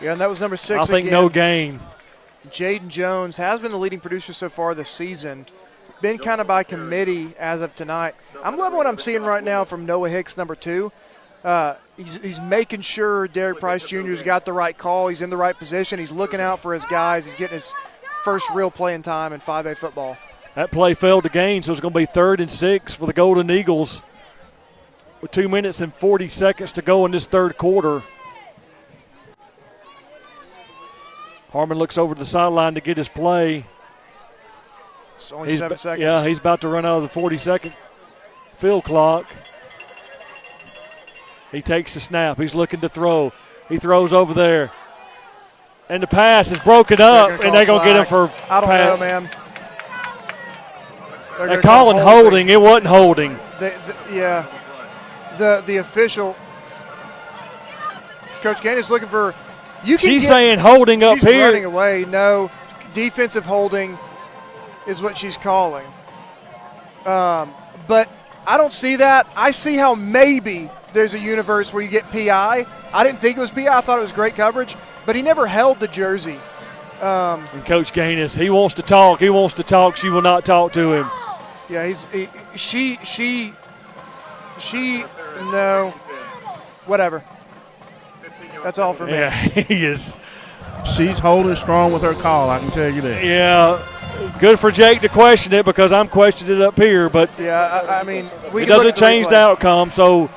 Yeah, and that was number 6 I think again. no gain. Jaden Jones has been the leading producer so far this season. Been kind of by committee as of tonight. I'm loving what I'm seeing right now from Noah Hicks, number 2. He's making sure Derek Price Jr.'s got the right call. He's in the right position. He's looking out for his guys. He's getting his first real playing time in 5A football. That play failed to gain, so it's going to be 3rd and 6 for the Golden Eagles with 2 minutes and 40 seconds to go in this third quarter. Harmon looks over to the sideline to get his play. It's only 7 seconds. Yeah, he's about to run out of the 40-second field clock. He takes the snap. He's looking to throw. He throws over there. And the pass is broken up, and they're going to get him for I don't know, man. They're calling holding. It wasn't holding. The official, Coach Gaines is looking for. She's saying holding up here. She's running away. No, defensive holding is what she's calling. But I don't see that. I see how maybe there's a universe where you get PI. I didn't think it was PI. I thought it was great coverage, but he never held the jersey. And Coach Gaines, he wants to talk. He wants to talk. She will not talk to him. Yeah, no, whatever. That's all for me. Yeah, he is. She's holding strong with her call, I can tell you that. Yeah, good for Jake to question it because I'm questioning it up here, but yeah, I mean, it doesn't change the outcome. So,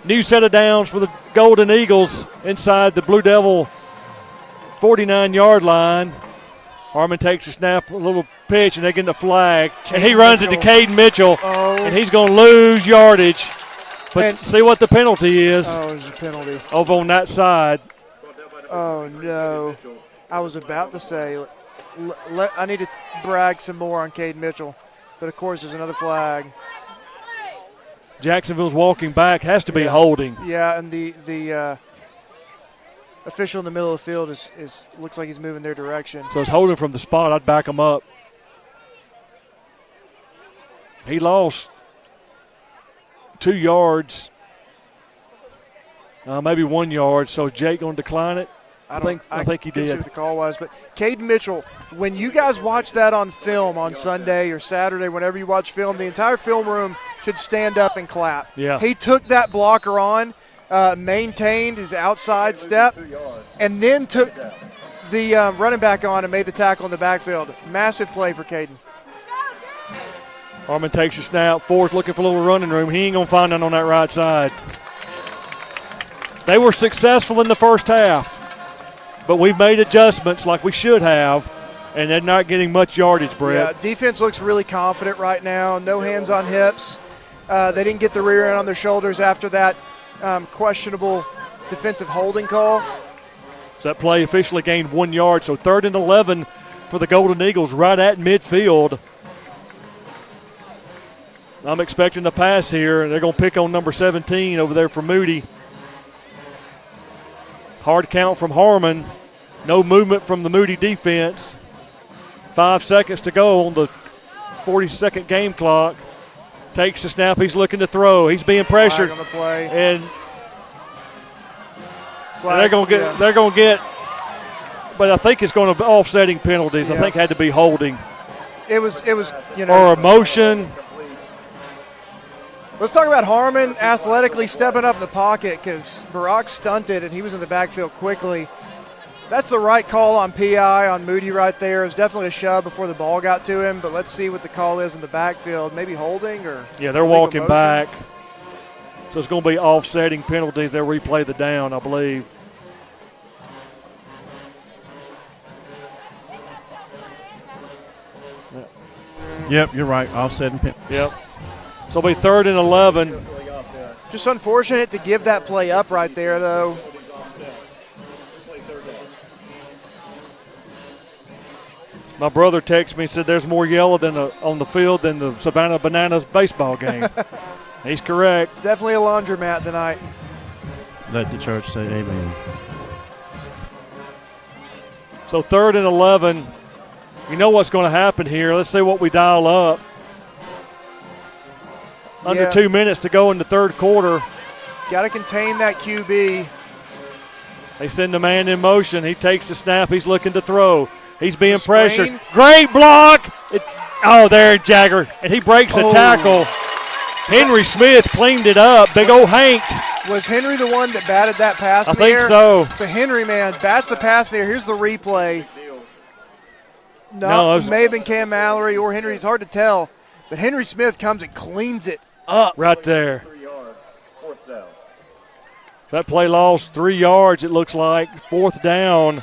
new set of downs for the Golden Eagles inside the Blue Devil 49-yard line. Harmon takes a snap, a little pitch, and they get the flag. And he runs it to Caden Mitchell, and he's going to lose yardage. But see what the penalty is. Oh, there's a penalty. Over on that side. Oh, no. I was about to say, I need to brag some more on Caden Mitchell. But, of course, there's another flag. Jacksonville's walking back. Has to be holding. Yeah, and the official in the middle of the field is looks like he's moving their direction. So it's holding from the spot. I'd back him up. He lost 2 yards, maybe 1 yard. So Jake going to decline it? I think he did. See what the call was, but Caden Mitchell, when you guys watch that on film on Sunday or Saturday, whenever you watch film, the entire film room should stand up and clap. Yeah. He took that blocker on, maintained his outside step, and then took the running back on and made the tackle in the backfield. Massive play for Caden. Harmon takes a snap. Fourth looking for a little running room. He ain't going to find none on that right side. They were successful in the first half, but we've made adjustments like we should have, and they're not getting much yardage, Brett. Yeah, defense looks really confident right now. No hands on hips. They didn't get the rear end on their shoulders after that questionable defensive holding call. So that play officially gained 1 yard, so 3rd and 11 for the Golden Eagles right at midfield. I'm expecting a pass here, and they're going to pick on number 17 over there for Moody. Hard count from Harmon. No movement from the Moody defense. 5 seconds to go on the 40-second game clock. Takes the snap. He's looking to throw. He's being pressured. Flag on the play. And Flag, they're going to get. They're going to get. But I think it's going to be offsetting penalties. I think had to be holding. It was. Or a motion. Let's talk about Harmon athletically stepping up in the pocket because Barack stunted and he was in the backfield quickly. That's the right call on PI on Moody right there. It was definitely a shove before the ball got to him, but let's see what the call is in the backfield. Maybe holding or yeah, they're walking back. So it's going to be offsetting penalties. They'll replay the down, I believe. Yep, you're right. Offsetting penalties. Yep. So it'll be 3rd and 11. Just unfortunate to give that play up right there, though. My brother texted me and said there's more yellow on the field than the Savannah Bananas baseball game. He's correct. It's definitely a laundromat tonight. Let the church say amen. So 3rd and 11. You know what's going to happen here. Let's see what we dial up. Under 2 minutes to go in the third quarter. Got to contain that QB. They send the man in motion. He takes the snap. He's looking to throw. He's being pressured. Great block. There, Jagger. And he breaks a tackle. Henry Smith cleaned it up. Big old Hank. Was Henry the one that batted that pass I in the air? think so. So Henry, man, bats the pass there. Here's the replay. No, it may have been Cam Mallory or Henry. It's hard to tell. But Henry Smith comes and cleans it up. Right there. That play lost 3 yards, it looks like. 4th down.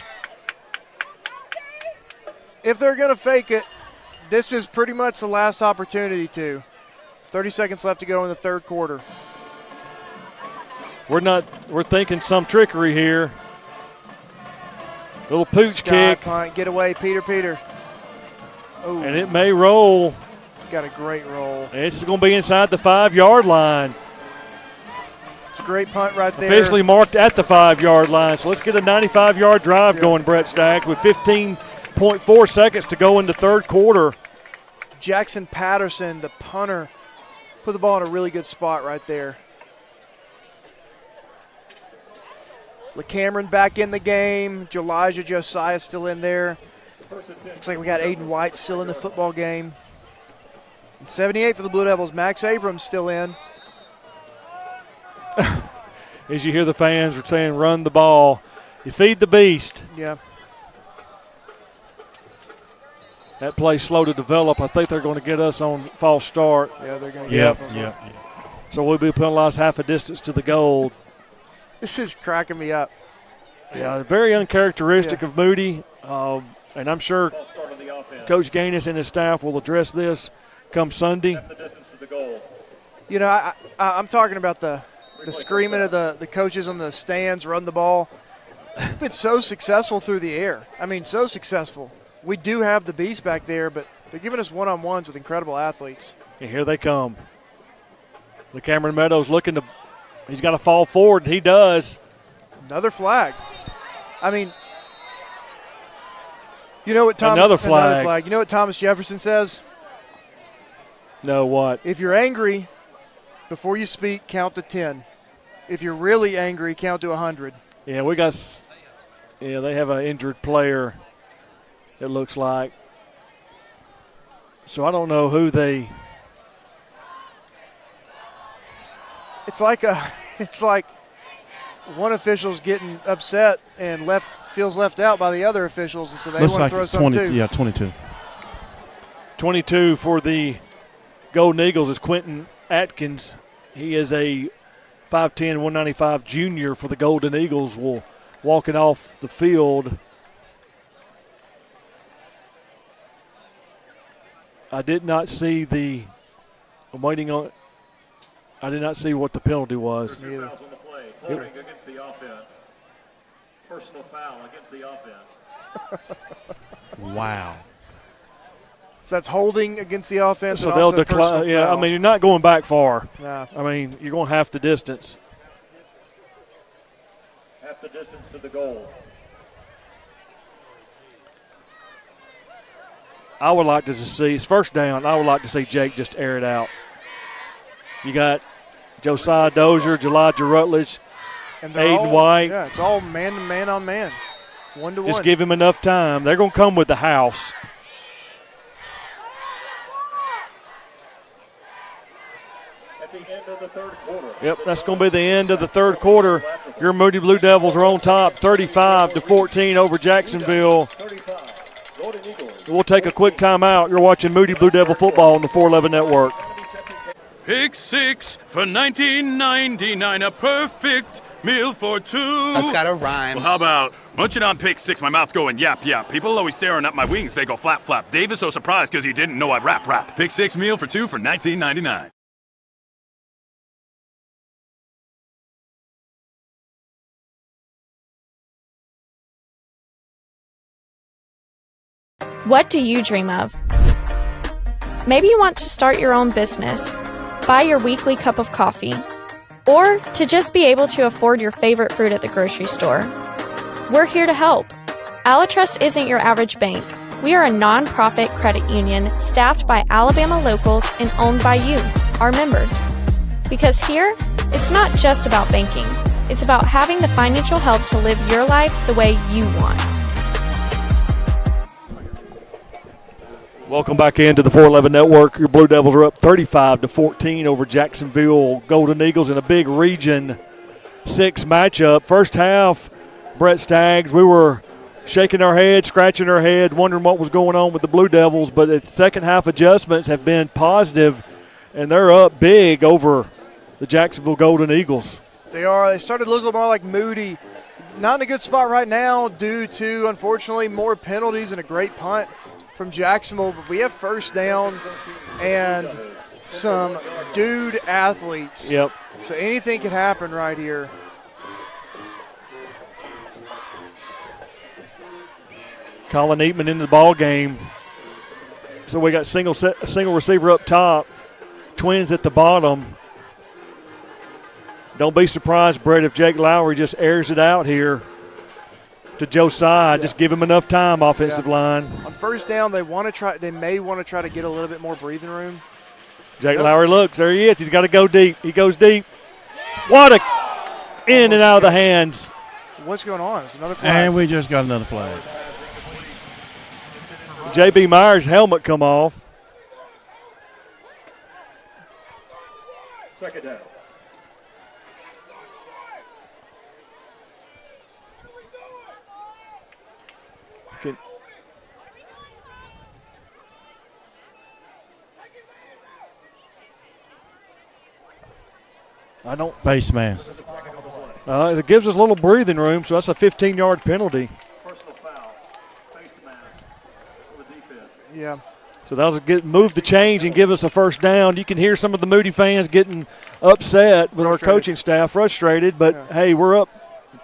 If they're going to fake it, this is pretty much the last opportunity to. 30 seconds left to go in the third quarter. We're thinking some trickery here. Little pooch kick. Punt, get away, Peter. Ooh. And it may roll. Got a great roll. It's going to be inside the 5-yard line. It's a great punt right there. Officially marked at the 5-yard line. So let's get a 95-yard drive going, Brett Staggs, with 15.4 seconds to go in the third quarter. Jackson Patterson, the punter, put the ball in a really good spot right there. LeCameron back in the game. Elijah Josiah still in there. Looks like we got Aiden White still in the football game. And 78 for the Blue Devils. Max Abrams still in. As you hear the fans are saying, run the ball. You feed the beast. Yeah. That play slow to develop. I think they're going to get us on false start. Yeah, they're going to get us. Yep. So we'll be penalized half a distance to the goal. This is cracking me up. Yeah, very uncharacteristic of Moody. And I'm sure Coach Gaines and his staff will address this come Sunday. You know, I'm talking about the screaming of the coaches on the stands, run the ball. We've been so successful through the air. I mean, so successful. We do have the beast back there, but they're giving us one-on-ones with incredible athletes. And here they come. The Cameron Meadows looking to – he's got to fall forward, and he does. Another flag. I mean, you know what Thomas – Another flag. You know what Thomas Jefferson says? No, what? If you're angry, before you speak, count to 10. If you're really angry, count to 100. Yeah, they have an injured player, it looks like. So I don't know who they – It's like one official's getting upset and feels left out by the other officials, and so they want to throw something too. Yeah, 22. 22 for the Golden Eagles is Quentin Atkins. He is a 5'10", 195 junior for the Golden Eagles. Will walk it off the field. I did not see the – I'm waiting on – I did not see what the penalty was. Holding against the offense. Personal foul against the offense. Wow. So that's holding against the offense. So and they'll also decline. Yeah, foul. I mean, you're not going back far. No. I mean, you're going half the distance. Half the distance to the goal. I would like to see, it's first down, I would like to see Jake just air it out. You got Josiah Dozier, Elijah Rutledge, And Aiden White. Yeah, it's all man on man. 1-to-1. Just give him enough time. They're going to come with the house. At the end of the third quarter. Yep, that's going to be the end of the third quarter. Your Moody Blue Devils are on top, 35-14 over Jacksonville. We'll take a quick timeout. You're watching Moody Blue Devil football on the 411 Network. Pick six for $19.99, a perfect meal for two. That's gotta rhyme. Well, how about munching on pick six, my mouth going yap, yap. People always staring at my wings, they go flap, flap. Dave is so surprised because he didn't know I'd rap. Pick six meal for two for $19.99. What do you dream of? Maybe you want to start your own business, buy your weekly cup of coffee, or to just be able to afford your favorite fruit at the grocery store. We're here to help. Alitrust isn't your average bank. We are a non-profit credit union staffed by Alabama locals and owned by you, our members. Because here, it's not just about banking. It's about having the financial help to live your life the way you want. Welcome back into the 411 Network. Your Blue Devils are up 35-14 over Jacksonville Golden Eagles in a big Region 6 matchup. First half, Brett Staggs, we were shaking our head, scratching our head, wondering what was going on with the Blue Devils, but the second half adjustments have been positive, and they're up big over the Jacksonville Golden Eagles. They are. They started looking more like Moody. Not in a good spot right now due to, unfortunately, more penalties and a great punt from Jacksonville, but we have first down and some dude athletes. Yep. So anything could happen right here. Colin Eatman into the ball game. So we got single receiver up top, twins at the bottom. Don't be surprised, Brett, if Jake Lowry just airs it out here to Josiah. Just give him enough time, offensive line. On first down, they may want to try to get a little bit more breathing room. Jake Lowry looks. There he is. He's got to go deep. He goes deep. What a in and out of the hands. What's going on? It's another flag. And we just got another flag. J.B. Myers' helmet come off. Second down. I don't. Face mask. It gives us a little breathing room, so that's a 15-yard penalty. Personal foul. Face mask for the defense. Yeah. So that was move the change and give us a first down. You can hear some of the Moody fans getting upset with our coaching staff, frustrated, but hey, we're up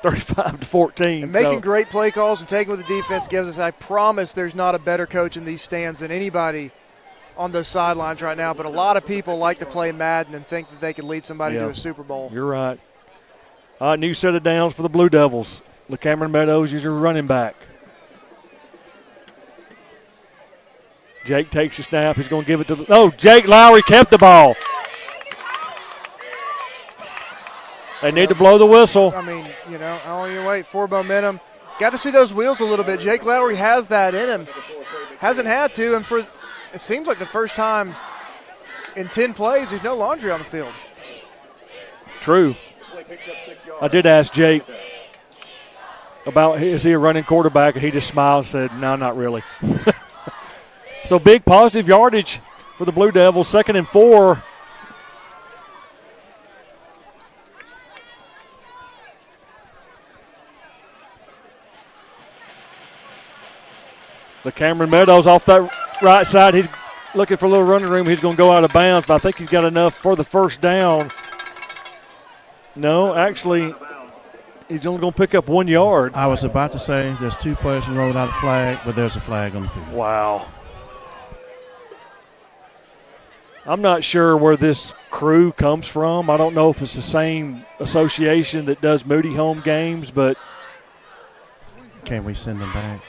35-14. And making great play calls and taking with the defense gives us, I promise there's not a better coach in these stands than anybody on those sidelines right now, but a lot of people like to play Madden and think that they can lead somebody to a Super Bowl. You're right. All right, new set of downs for the Blue Devils. LeCameron Meadows is your running back. Jake takes the snap. He's going to give it to Jake Lowry kept the ball. They need to blow the whistle. I mean, I don't even wait for momentum. Got to see those wheels a little bit. Jake Lowry has that in him. Hasn't had to, and it seems like the first time in 10 plays, there's no laundry on the field. True. I did ask Jake about is he a running quarterback, and he just smiled and said, no, not really. So big positive yardage for the Blue Devils, 2nd and 4. The Cameron Meadows off that right side. He's looking for a little running room. He's going to go out of bounds, but I think he's got enough for the first down. No, actually, he's only going to pick up 1 yard. I was about to say there's 2 players in a row without a flag, but there's a flag on the field. Wow. I'm not sure where this crew comes from. I don't know if it's the same association that does Moody home games, but can we send them back?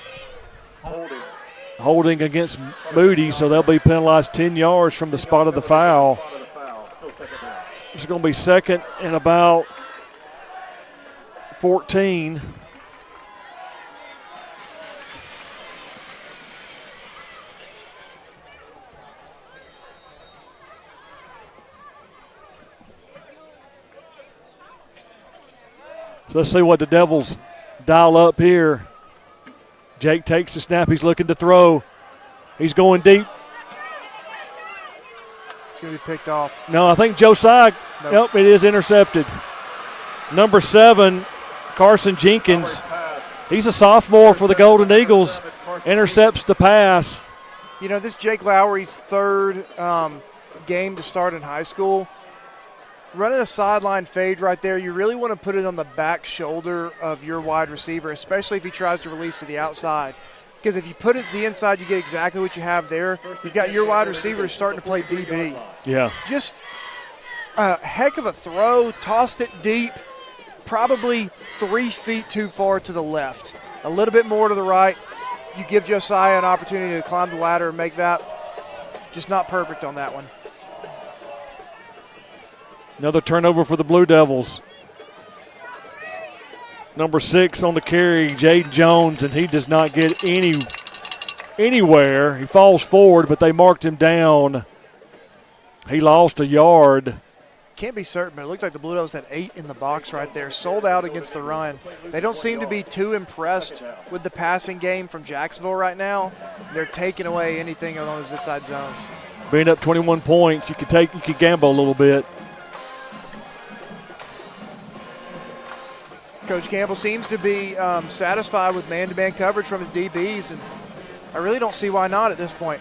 holding against Moody, so they'll be penalized 10 yards from the spot of the foul. It's going to be second and about 14. So let's see what the Devils dial up here. Jake takes the snap. He's looking to throw. He's going deep. It's going to be picked off. No, I think Josiah. Nope, it is intercepted. Number 7, Carson Jenkins. He's a sophomore for the Golden Eagles. Intercepts the pass. You know, this Jake Lowry's third game to start in high school. Running a sideline fade right there, you really want to put it on the back shoulder of your wide receiver, especially if he tries to release to the outside. Because if you put it to the inside, you get exactly what you have there. You've got your wide receiver starting to play DB. Yeah. Just a heck of a throw, tossed it deep, probably 3 feet too far to the left. A little bit more to the right. You give Josiah an opportunity to climb the ladder and make that. Just not perfect on that one. Another turnover for the Blue Devils. Number 6 on the carry, Jaden Jones, and he does not get anywhere. He falls forward, but they marked him down. He lost a yard. Can't be certain, but it looked like the Blue Devils had 8 in the box right there, sold out against the run. They don't seem to be too impressed with the passing game from Jacksonville right now. They're taking away anything on those inside zones. Being up 21 points, you could gamble a little bit. Coach Campbell seems to be satisfied with man-to-man coverage from his DBs, and I really don't see why not at this point.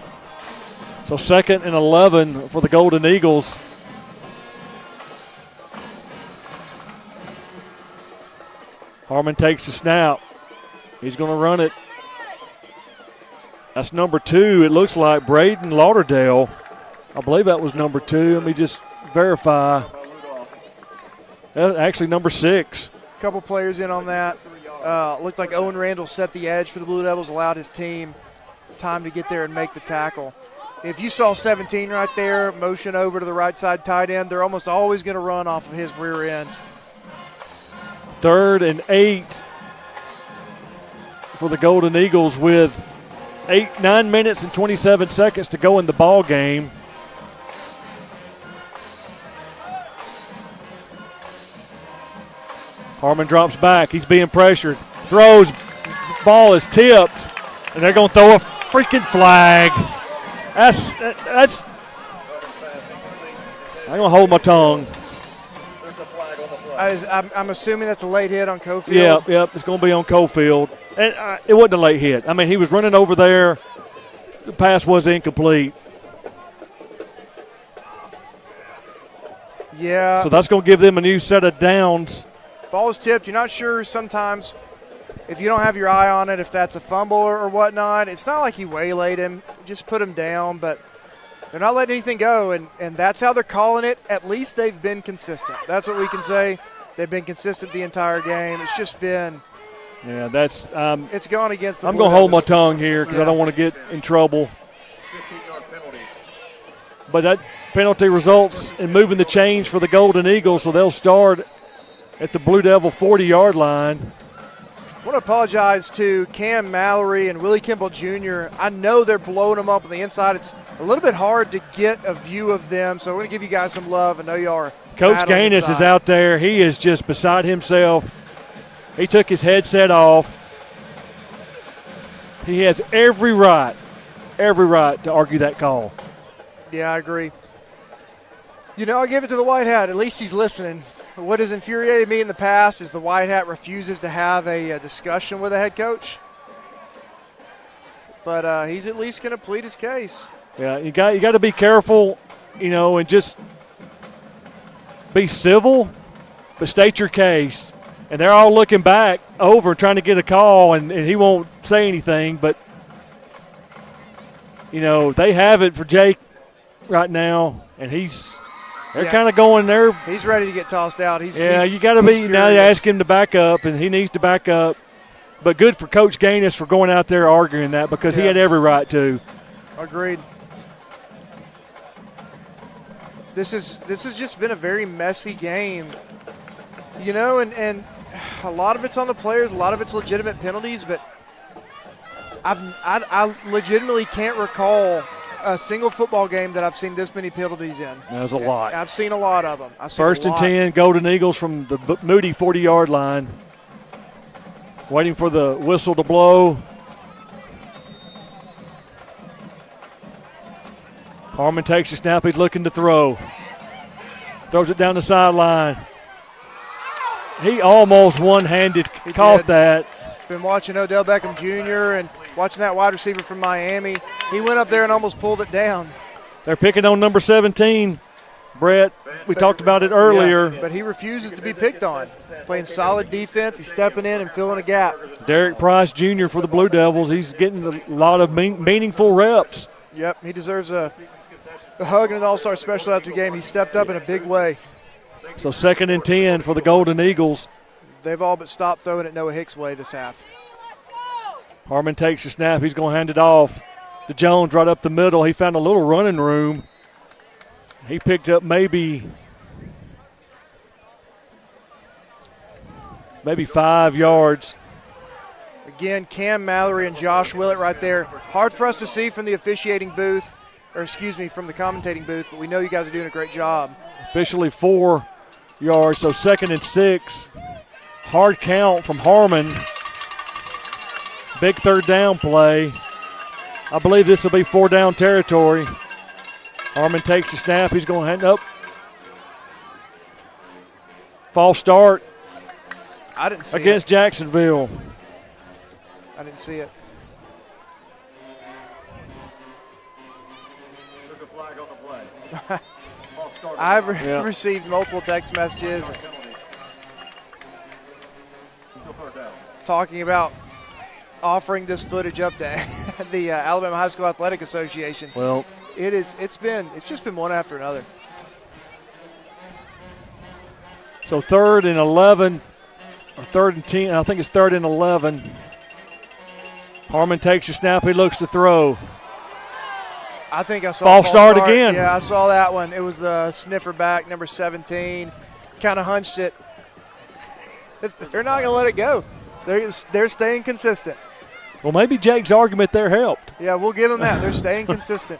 So 2nd and 11 for the Golden Eagles. Harmon takes the snap. He's going to run it. That's number 2. It looks like Braden Lauderdale. I believe that was number 2. Let me just verify. That's actually number 6. Couple players in on that. Looked like Owen Randall set the edge for the Blue Devils, allowed his team time to get there and make the tackle. If you saw 17 right there, motion over to the right side tight end, they're almost always going to run off of his rear end. 3rd and 8 for the Golden Eagles with 9 minutes and 27 seconds to go in the ball game. Harmon drops back. He's being pressured. Throws. Ball is tipped. And they're going to throw a freaking flag. That's I'm going to hold my tongue. I'm assuming that's a late hit on Cofield. Yep. It's going to be on Cofield. And it wasn't a late hit. I mean, he was running over there. The pass was incomplete. Yeah. So that's going to give them a new set of downs. Ball is tipped. You're not sure sometimes if you don't have your eye on it, if that's a fumble or whatnot. It's not like he waylaid him. Just put him down, but they're not letting anything go, and that's how they're calling it. At least they've been consistent. That's what we can say. They've been consistent the entire game. It's just been – yeah, that's it's gone against the I'm going to hold my tongue here because I don't want to get in trouble. But that penalty results in moving the chains for the Golden Eagles, so they'll start – at the Blue Devil 40-yard line. I want to apologize to Cam Mallory and Willie Kimball Jr. I know they're blowing them up on the inside. It's a little bit hard to get a view of them, so we're going to give you guys some love. I know you are. Coach Gaines is out there. He is just beside himself. He took his headset off. He has every right to argue that call. Yeah, I agree. You know, I give it to the white hat. At least he's listening. What has infuriated me in the past is the white hat refuses to have a discussion with a head coach. But he's at least going to plead his case. Yeah, you got to be careful, and just be civil, but state your case. And they're all looking back over trying to get a call, and he won't say anything. But, they have it for Jake right now, and they're kind of going there. He's ready to get tossed out. You got to be. Now they ask him to back up, and he needs to back up. But good for Coach Gaines for going out there arguing that because he had every right to. Agreed. This has just been a very messy game, you know, and a lot of it's on the players, a lot of it's legitimate penalties, but I legitimately can't recall a single football game that I've seen this many penalties in. There's a lot. I've seen a lot of them. First and 10, Golden Eagles from the Moody 40-yard line. Waiting for the whistle to blow. Harmon takes a snap. He's looking to throw. Throws it down the sideline. He almost one-handed caught that. Been watching Odell Beckham Jr. and watching that wide receiver from Miami. He went up there and almost pulled it down. They're picking on number 17, Brett. We talked about it earlier. Yeah, but he refuses to be picked on. Playing solid defense. He's stepping in and filling a gap. Derek Price Jr. for the Blue Devils. He's getting a lot of meaningful reps. Yep, he deserves a hug and an all-star special after the game. He stepped up in a big way. So 2nd and 10 for the Golden Eagles. They've all but stopped throwing it Noah Hicks' way this half. Harmon takes the snap. He's going to hand it off to Jones right up the middle. He found a little running room. He picked up maybe 5 yards. Again, Cam Mallory and Josh Willett right there. Hard for us to see from the officiating booth, or excuse me, from the commentating booth, but we know you guys are doing a great job. Officially 4 yards, so 2nd and 6. Hard count from Harmon. Big 3rd down play. I believe this will be 4-down territory. Harmon takes the snap. He's going to hand up. False start. I didn't see against it. Jacksonville. I didn't see it. I've received multiple text messages talking about offering this footage up to the Alabama High School Athletic Association. Well, it's just been one after another. So 3rd and 11, or 3rd and 10. I think it's 3rd and 11. Harmon takes a snap. He looks to throw. I think I saw false start again. Yeah, I saw that one. It was a sniffer back, number 17. Kind of hunched it. They're not going to let it go. They're staying consistent. Well, maybe Jake's argument there helped. Yeah, we'll give them that. They're staying consistent.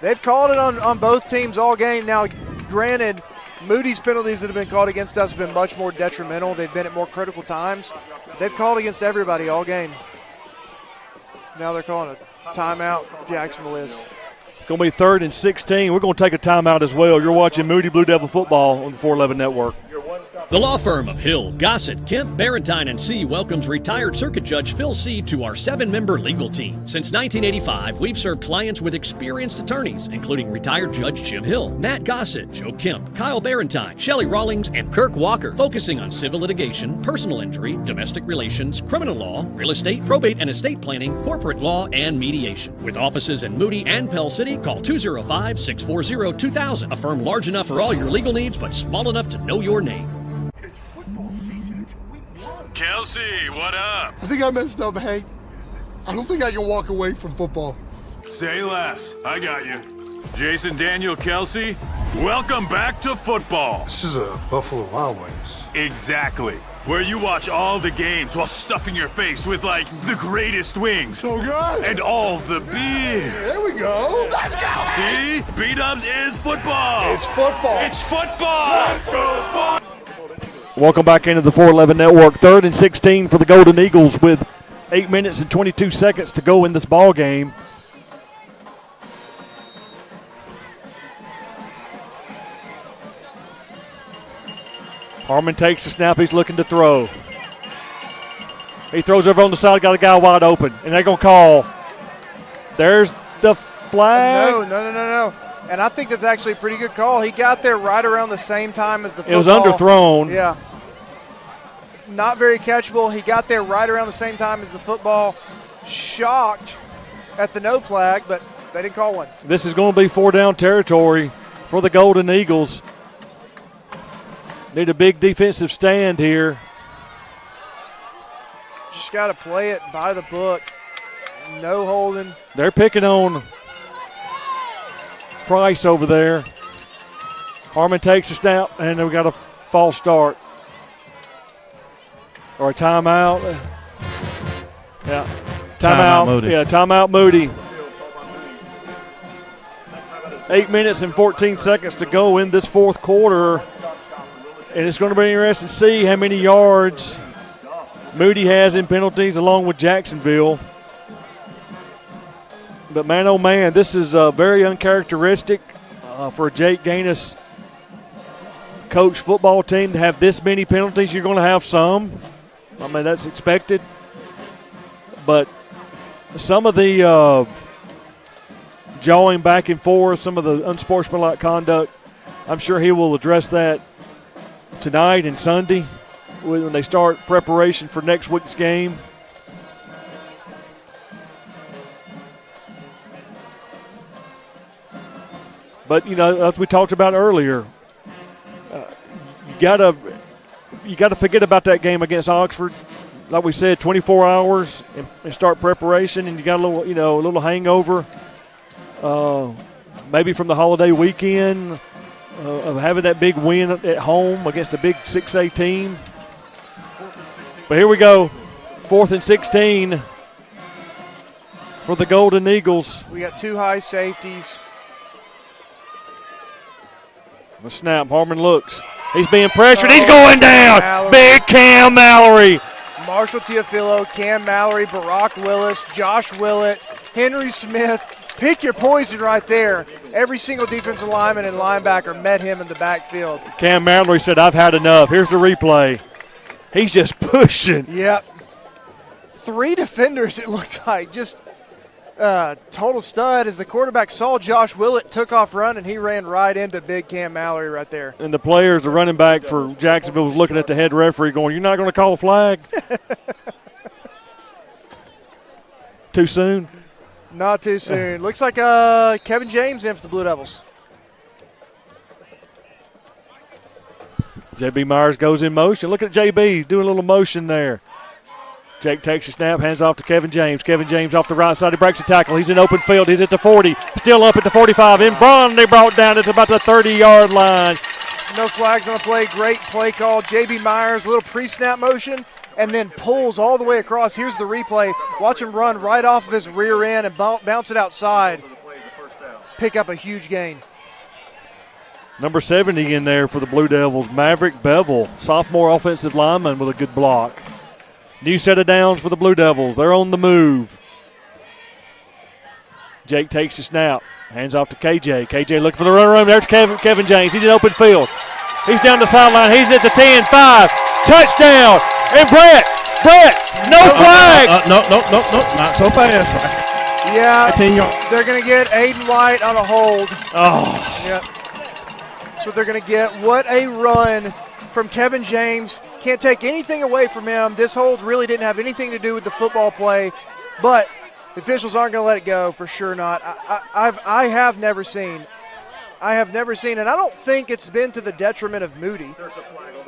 They've called it on both teams all game. Now, granted, Moody's penalties that have been called against us have been much more detrimental. They've been at more critical times. They've called against everybody all game. Now they're calling a timeout. Jacksonville is. It's going to be 3rd and 16. We're going to take a timeout as well. You're watching Moody Blue Devil football on the 411 Network. The law firm of Hill, Gossett, Kemp, Barentine, and C welcomes retired Circuit Judge Phil C. to our 7-member legal team. Since 1985, we've served clients with experienced attorneys, including retired Judge Jim Hill, Matt Gossett, Joe Kemp, Kyle Barentine, Shelley Rawlings, and Kirk Walker, focusing on civil litigation, personal injury, domestic relations, criminal law, real estate, probate and estate planning, corporate law, and mediation. With offices in Moody and Pell City, call 205-640-2000. A firm large enough for all your legal needs, but small enough to know your name. Kelsey, what up? I think I messed up, Hank. I don't think I can walk away from football. Say less. I got you. Jason Daniel Kelsey, welcome back to football. This is a Buffalo Wild Wings. Exactly. Where you watch all the games while stuffing your face with, like, the greatest wings. So good. And all the beer. There we go. Let's go. See? B-Dubs is football. It's football. It's football. Let's go, Sport. Welcome back into the 411 Network. 3rd and 16 for the Golden Eagles with 8 minutes and 22 seconds to go in this ball game. Harmon takes the snap. He's looking to throw. He throws over on the side, got a guy wide open, and they're going to call. There's the flag. No. And I think that's actually a pretty good call. He got there right around the same time as the football. It was underthrown. Yeah. Not very catchable. He got there right around the same time as the football. Shocked at the no flag, but they didn't call one. This is going to be 4-down territory for the Golden Eagles. Need a big defensive stand here. just got to play it by the book. No holding. They're picking on Price over there. Harmon takes a snap, and we got a false start. Or a timeout. Yeah. Timeout Moody. Yeah, timeout Moody. 8 minutes and 14 seconds to go in this fourth quarter. And it's going to be interesting to see how many yards Moody has in penalties along with Jacksonville. But, man, oh, man, this is very uncharacteristic for a Jake Gaines coach football team to have this many penalties. You're going to have some. I mean, that's expected. But some of the jawing back and forth, some of the unsportsmanlike conduct, I'm sure he will address that tonight and Sunday when they start preparation for next week's game. But, you know, as we talked about earlier, you gotta forget about that game against Oxford. Like we said, 24 hours and start preparation, and you got a little hangover, maybe from the holiday weekend of having that big win at home against a big 6A team. But here we go, 4th and 16 for the Golden Eagles. We got 2 high safeties. The snap, Harmon looks. He's being pressured. He's going down. Mallory. Big Cam Mallory. Marshall Teofilo, Cam Mallory, Barack Willis, Josh Willett, Henry Smith. Pick your poison right there. Every single defensive lineman and linebacker met him in the backfield. Cam Mallory said, I've had enough. Here's the replay. He's just pushing. Yep. 3 defenders, it looked like. Just total stud as the quarterback saw Josh Willett, took off running. He ran right into big Cam Mallory right there. And the players, the running back for Jacksonville, was looking at the head referee going, you're not going to call a flag? Too soon? Not too soon. Looks like Kevin James in for the Blue Devils. J.B. Myers goes in motion. Look at J.B. doing a little motion there. Jake takes a snap, hands off to Kevin James. Kevin James off the right side. He breaks the tackle. He's in open field. He's at the 40. Still up at the 45. In Braun, they brought down at about the 30-yard line. No flags on the play. Great play call. J.B. Myers, a little pre-snap motion, and then pulls all the way across. Here's the replay. Watch him run right off of his rear end and bounce it outside. Pick up a huge gain. Number 70 in there for the Blue Devils, Maverick Bevel, sophomore offensive lineman with a good block. New set of downs for the Blue Devils. They're on the move. Jake takes the snap. Hands off to KJ. KJ looking for the run. There's Kevin James. He's in open field. He's down the sideline. He's at the 10, 5. Touchdown. And Brett, no flag. No, not so fast. Yeah, they're going to get Aiden White on a hold. Oh. Yep. So they're going to get. What a run from Kevin James. Can't take anything away from him. This hold really didn't have anything to do with the football play, but the officials aren't going to let it go, for sure not. I have never seen, and I don't think it's been to the detriment of Moody.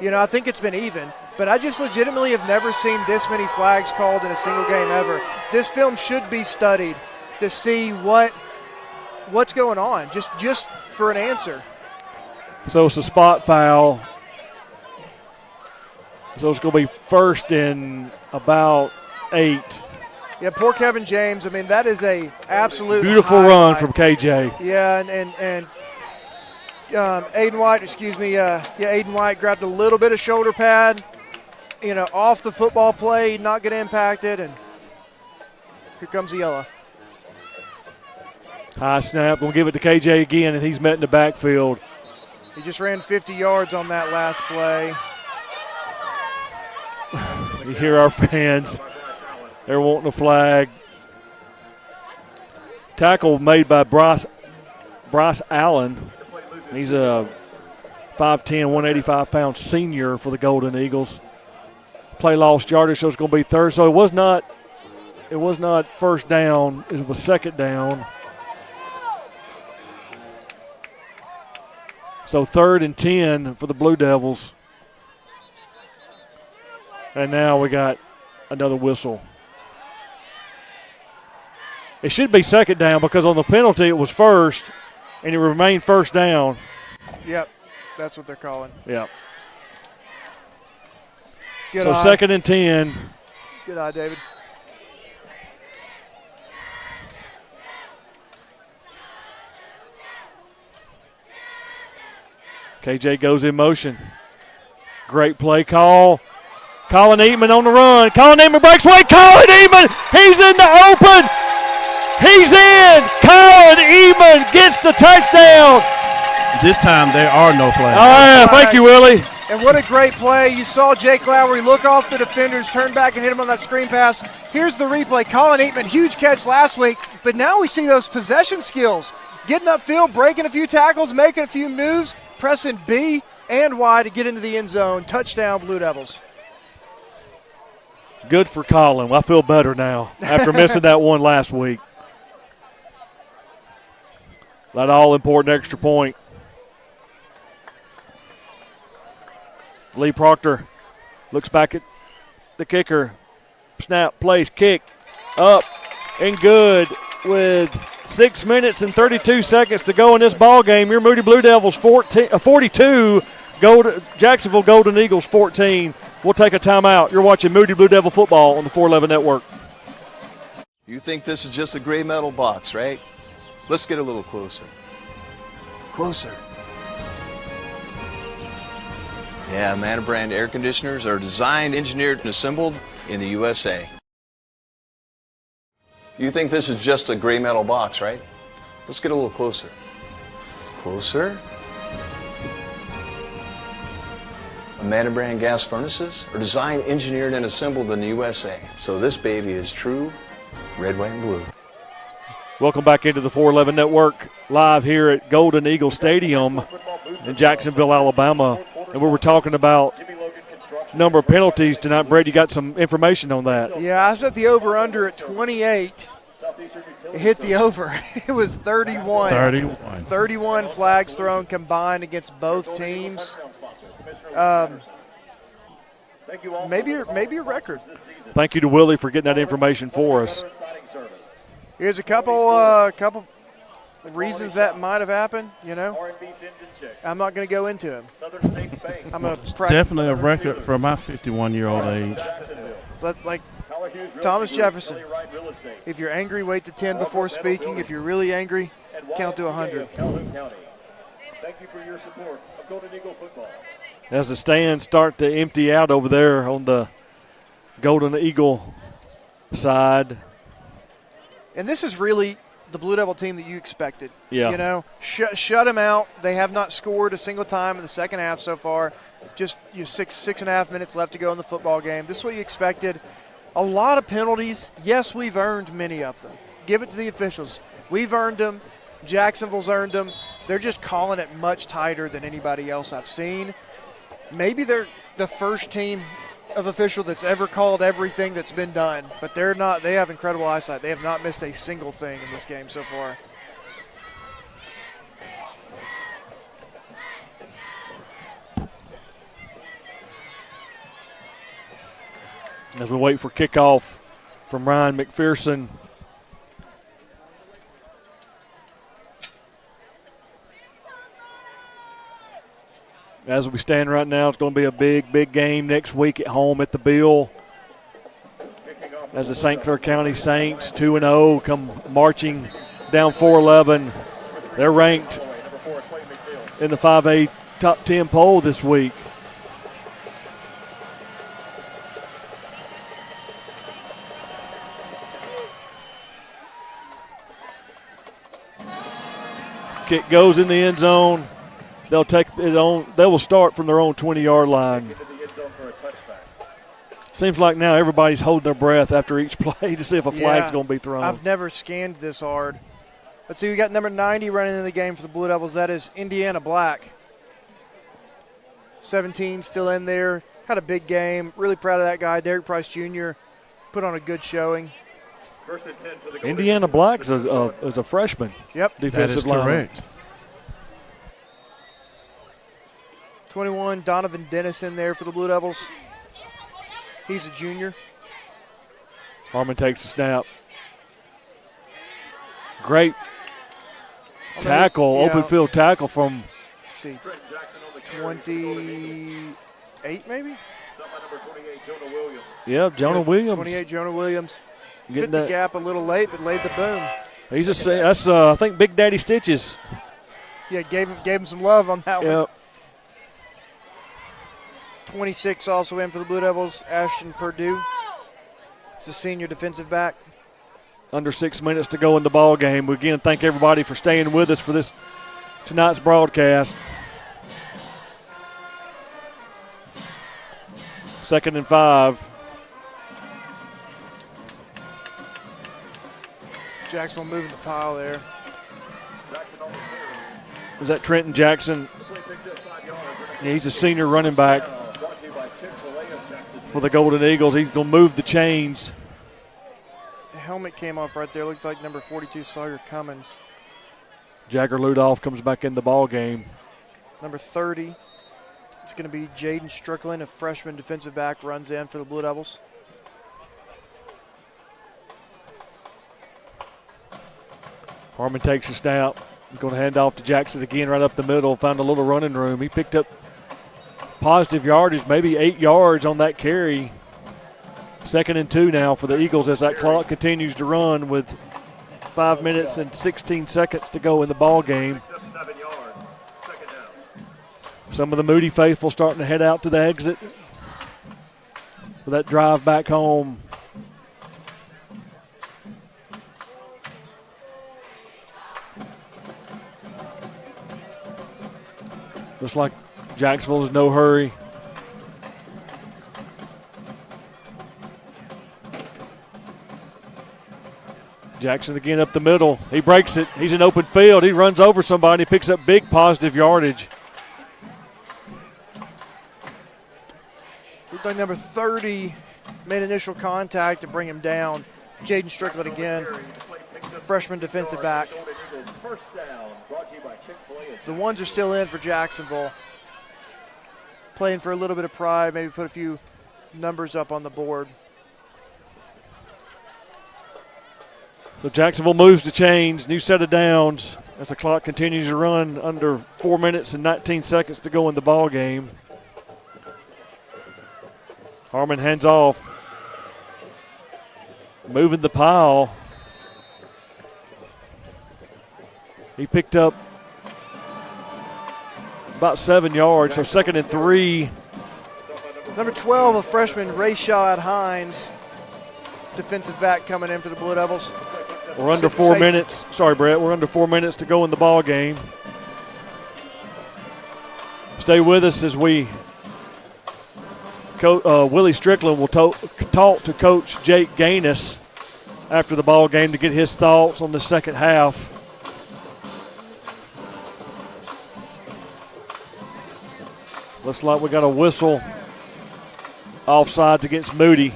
You know, I think it's been even, but I just legitimately have never seen this many flags called in a single game ever. This film should be studied to see what's going on, just for an answer. So it's a spot foul. So it's going to be first in about 8. Yeah, poor Kevin James. I mean, that is a absolute beautiful highlight. run from KJ. Yeah, and Aiden White, Aiden White grabbed a little bit of shoulder pad, off the football play, not going to impact it, and here comes the yellow. High snap, going to give it to KJ again, and he's met in the backfield. He just ran 50 yards on that last play. You hear our fans. They're wanting a flag. Tackle made by Bryce Allen. He's a 5'10", 185-pound senior for the Golden Eagles. Play lost yardage, so it's going to be third. So it was not first down. It was second down. So 3rd and 10 for the Blue Devils. And now we got another whistle. It should be second down because on the penalty it was first, and it remained first down. Yep, that's what they're calling. Yep. Good so eye. 2nd and 10. Good eye, David. KJ goes in motion. Great play call. Colin Eatman on the run. Colin Eatman breaks away. Colin Eatman, he's in the open. He's in. Colin Eatman gets the touchdown. This time there are no flags. Oh, yeah, thank you, Willie. And what a great play. You saw Jake Lowry look off the defenders, turn back and hit him on that screen pass. Here's the replay. Colin Eatman, huge catch last week, but now we see those possession skills. Getting upfield, breaking a few tackles, making a few moves, pressing B and Y to get into the end zone. Touchdown, Blue Devils. Good for Colin. I feel better now after missing that one last week. That all-important extra point. Lee Proctor looks back at the kicker. Snap, place, kick, up, and good with 6 minutes and 32 seconds to go in this ball game. Your Moody Blue Devils 42, Jacksonville Golden Eagles 14. We'll take a timeout. You're watching Moody Blue Devil football on the 411 Network. You think this is just a gray metal box, right? Let's get a little closer. Closer. Yeah, Manna brand air conditioners are designed, engineered, and assembled in the USA. You think this is just a gray metal box, right? Let's get a little closer. Closer. Manna brand gas furnaces are designed, engineered, and assembled in the USA. So this baby is true red, white, and blue. Welcome back into the 411 Network, live here at Golden Eagle Stadium in Jacksonville, Alabama. And we were talking about number of penalties tonight. Brett, you got some information on that. Yeah, I set the over-under at 28. It hit the over. It was 31. 31 flags thrown combined against both teams. Maybe a record. Thank you to Willie for getting that information for us. Here's a couple reasons that might have happened, you know. I'm not going to go into them. I'm going to definitely a record for my 51-year-old age. Like Thomas Jefferson, if you're angry, wait to 10 before speaking. If you're really angry, count to 100. Thank you for your support of Golden Eagle football. As the stands start to empty out over there on the Golden Eagle side. And this is really the Blue Devil team that you expected. Yeah. You know, shut them out. They have not scored a single time in the second half so far. Just 6.5 minutes left to go in the football game. This is what you expected. A lot of penalties. Yes, we've earned many of them. Give it to the officials. We've earned them. Jacksonville's earned them. They're just calling it much tighter than anybody else I've seen. Maybe they're the first team of official that's ever called everything that's been done, but they're not. They have incredible eyesight. They have not missed a single thing in this game so far. As we wait for kickoff from Ryan McPherson. As we stand right now, it's going to be a big game next week at home at the Bill. As the St. Clair County Saints, 2-0, come marching down 411. They're ranked in the 5A top 10 poll this week. Kick goes in the end zone. They'll take it on. They will start from their own 20-yard line. Seems like now everybody's holding their breath after each play to see if a flag's going to be thrown. I've never scanned this hard. Let's see, we got number 90 running in the game for the Blue Devils. That is Indiana Black. 17 still in there. Had a big game. Really proud of that guy, Derek Price Jr. Put on a good showing. Indiana Black is a freshman. Yep. Defensive lineman. Correct. 21, Donovan Dennis in there for the Blue Devils. He's a junior. Harmon takes the snap. Great tackle, open field tackle from. See, 28 maybe? Yeah, Jonah Williams. 28 Jonah Williams. Getting Fit the that- gap a little late, but laid the boom. He's that's I think Big Daddy Stitches. Yeah, gave him some love on that one. Yep. 26 also in for the Blue Devils, Ashton Purdue. He's a senior defensive back. Under 6 minutes to go in the ball game. We again thank everybody for staying with us for this tonight's broadcast. 2nd and 5. Jacksonville moving the pile there. Is that Trenton Jackson? Yeah, he's a senior running back for the Golden Eagles. He's going to move the chains. The helmet came off right there. Looked like number 42, Sawyer Cummins. Jagger Ludolph comes back in the ball game. Number 30, it's going to be Jaden Strickland, a freshman defensive back, runs in for the Blue Devils. Harmon takes a snap. He's going to hand off to Jackson again right up the middle. Found a little running room. He picked up positive yardage, maybe 8 yards on that carry. 2nd and 2 now for the Eagles as that clock continues to run with 5 minutes and 16 seconds to go in the ball game. Some of the Moody faithful starting to head out to the exit for that drive back home. Looks like Jacksonville is no hurry. Jackson again up the middle. He breaks it. He's in open field. He runs over somebody. Picks up big positive yardage. Looked like number 30 made initial contact to bring him down. Jaden Strickland again, freshman defensive back. The ones are still in for Jacksonville. Playing for a little bit of pride, maybe put a few numbers up on the board. So Jacksonville moves the chains, new set of downs as the clock continues to run. Under 4 minutes and 19 seconds to go in the ball game. Harmon hands off. Moving the pile. He picked up about 7 yards, so 2nd and 3. Number 12, a freshman, Rayshad Hines, defensive back coming in for the Blue Devils. We're under 4 minutes. Sorry, Brett. We're under 4 minutes to go in the ball game. Stay with us as we Willie Strickland will talk to Coach Jake Gaines after the ball game to get his thoughts on the second half. Looks like we got a whistle. Offsides against Moody.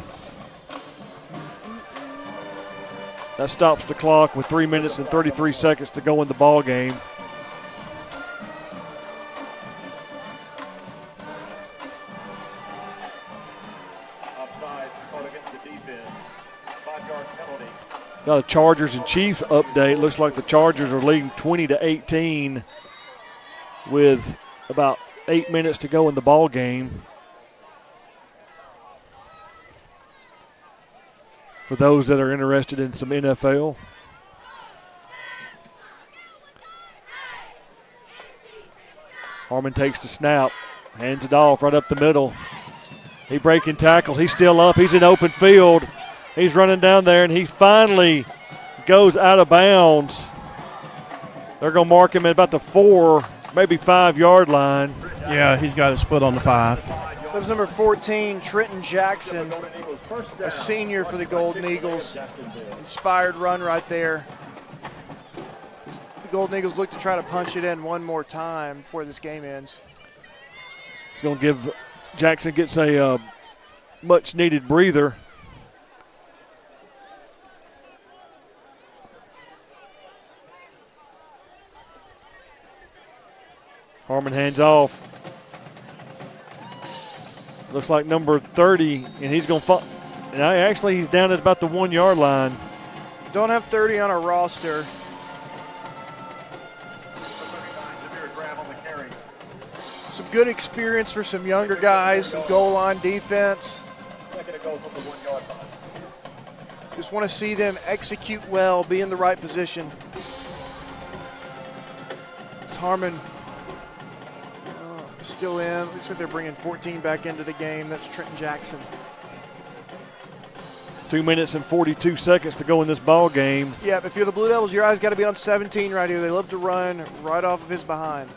That stops the clock with 3 minutes and 33 seconds to go in the ball game. Offside, called against the defense. 5-yard penalty. Got a Chargers and Chiefs update. Looks like the Chargers are leading 20-18 with about 8 minutes to go in the ball game. For those that are interested in some NFL. Harmon takes the snap, hands it off right up the middle. He breaking tackles. He's still up. He's in open field. He's running down there, and he finally goes out of bounds. They're going to mark him at about the 4, maybe 5-yard line. Yeah, he's got his foot on the 5. That was number 14, Trenton Jackson, a senior for the Golden Eagles. Inspired run right there. The Golden Eagles look to try to punch it in one more time before this game ends. It's going to give Jackson gets a much-needed breather. Harmon hands off. Looks like number 30, and he's going to And actually, he's down at about the 1 yard line. Don't have 30 on our roster. Some good experience for some younger guys, some goal line defense. Just want to see them execute well, be in the right position. It's Harmon still in. Looks like they're bringing 14 back into the game. That's Trenton Jackson. 2 minutes and 42 seconds to go in this ball game. Yeah, if you're the Blue Devils, your eyes got to be on 17 right here. They love to run right off of his behind.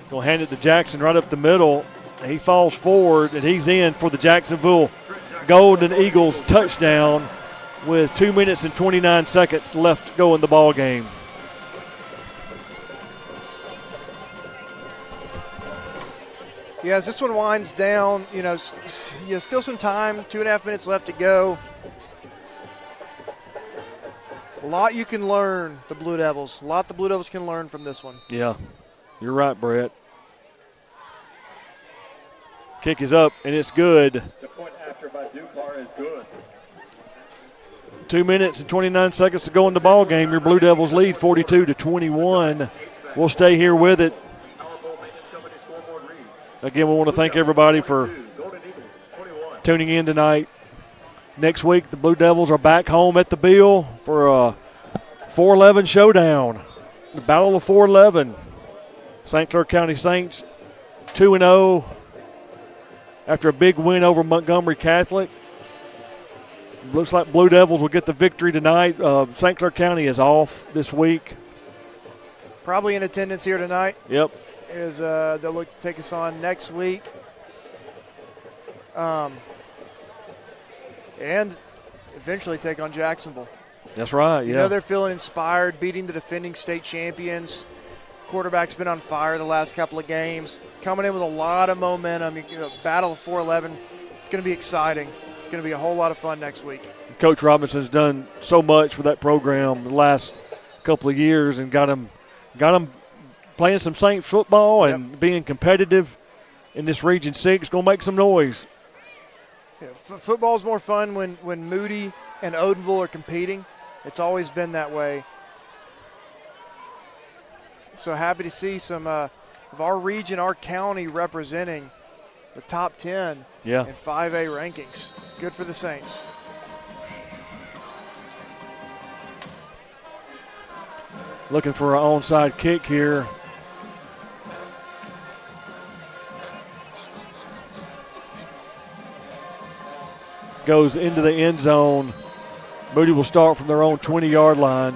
Going to hand it to Jackson right up the middle. He falls forward, and he's in for the Jacksonville Golden Eagles touchdown with 2 minutes and 29 seconds left to go in the ball game. Yeah, as this one winds down, still some time, 2.5 minutes left to go. A lot you can learn, the Blue Devils. A lot the Blue Devils can learn from this one. Yeah, you're right, Brett. Kick is up, and it's good. The point after by Ducar is good. 2 minutes and 29 seconds to go in the ball game. Your Blue Devils lead 42-21. We'll stay here with it. Again, we want to thank everybody for tuning in tonight. Next week, the Blue Devils are back home at the Bill for a 4-11 showdown. The Battle of 4-11. St. Clair County Saints 2-0 after a big win over Montgomery Catholic. Looks like Blue Devils will get the victory tonight. St. Clair County is off this week. Probably in attendance here tonight. Yep. As they'll look to take us on next week. And eventually take on Jacksonville. That's right, yeah. You know they're feeling inspired, beating the defending state champions. Quarterback's been on fire the last couple of games. Coming in with a lot of momentum. Battle of 4-11. It's going to be exciting. It's going to be a whole lot of fun next week. Coach Robinson's done so much for that program the last couple of years and got them playing some Saints football and being competitive in this Region 6. Going to make some noise. Yeah, football's more fun when Moody and Odenville are competing. It's always been that way. So happy to see some of our region, our county representing the top 10 in 5A rankings. Good for the Saints. Looking for an onside kick here. Goes into the end zone. Moody will start from their own 20-yard line.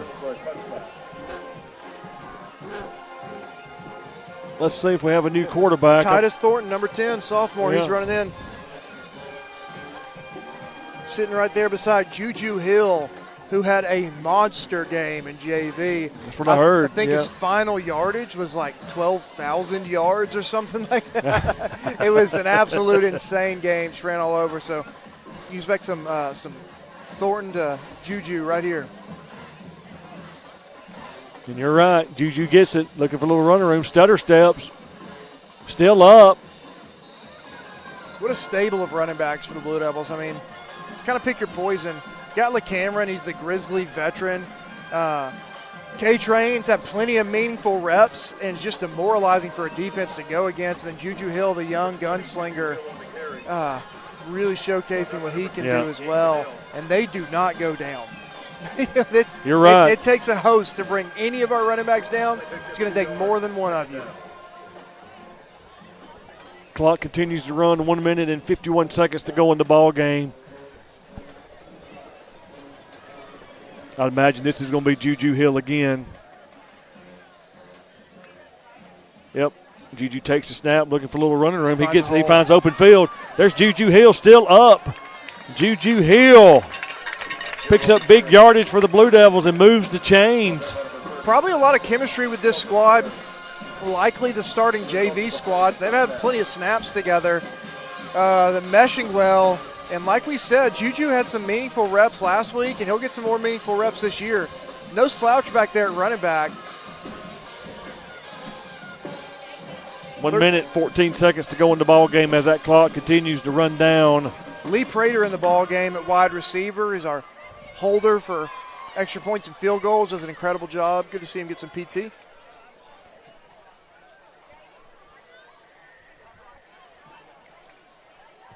Let's see if we have a new quarterback. Titus Thornton, number 10, sophomore. He's running in. Sitting right there beside Juju Hill, who had a monster game in JV. That's what I heard. I think his final yardage was like 12,000 yards or something like that. It was an absolute insane game. Just ran all over. So you expect some Thornton to Juju right here. And you're right. Juju gets it. Looking for a little running room. Stutter steps. Still up. What a stable of running backs for the Blue Devils. I mean, kind of pick your poison. Got LeCameron. He's the Grizzly veteran. K-Trains have plenty of meaningful reps, and it's just demoralizing for a defense to go against. And then Juju Hill, the young gunslinger, really showcasing what he can do as well. And they do not go down. You're right. It takes a host to bring any of our running backs down. It's going to take more than one of you. Clock continues to run. 1 minute and 51 seconds to go in the ball game. I'd imagine this is going to be Juju Hill again. Yep. Juju takes the snap, looking for a little running room. He finds open field. There's Juju Hill still up. Juju Hill picks up big yardage for the Blue Devils and moves the chains. Probably a lot of chemistry with this squad. Likely the starting JV squads. They've had plenty of snaps together. They're meshing well. And like we said, Juju had some meaningful reps last week, and he'll get some more meaningful reps this year. No slouch back there at running back. 1 minute, 14 seconds to go in the ball game as that clock continues to run down. Lee Prater in the ball game at wide receiver is our holder for extra points and field goals. Does an incredible job. Good to see him get some PT.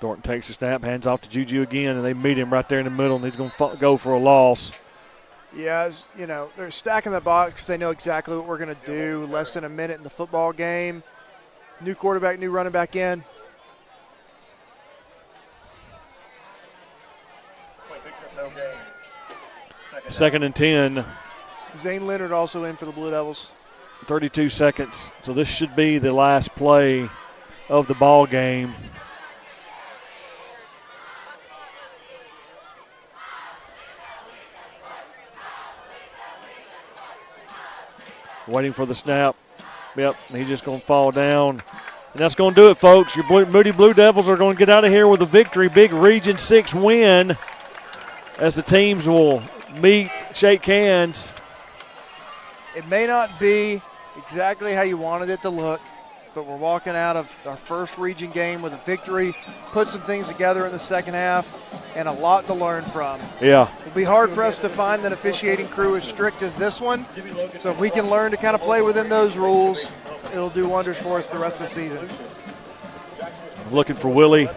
Thornton takes the snap, hands off to Juju again, and they meet him right there in the middle, and he's going to go for a loss. Yeah, as you know, they're stacking the box because they know exactly what we're going to do. Less than a minute in the football game. New quarterback, new running back in. Second and 10. Zane Leonard also in for the Blue Devils. 32 seconds. So this should be the last play of the ball game. Waiting for the snap. Yep, he's just going to fall down. And that's going to do it, folks. Your Moody Blue Devils are going to get out of here with a victory. Big Region 6 win as the teams will meet, shake hands. It may not be exactly how you wanted it to look, but we're walking out of our first region game with a victory, put some things together in the second half, and a lot to learn from. Yeah. We'll be hard-pressed to find an officiating crew as strict as this one, so if we can learn to kind of play within those rules, it'll do wonders for us the rest of the season. Looking for Willie.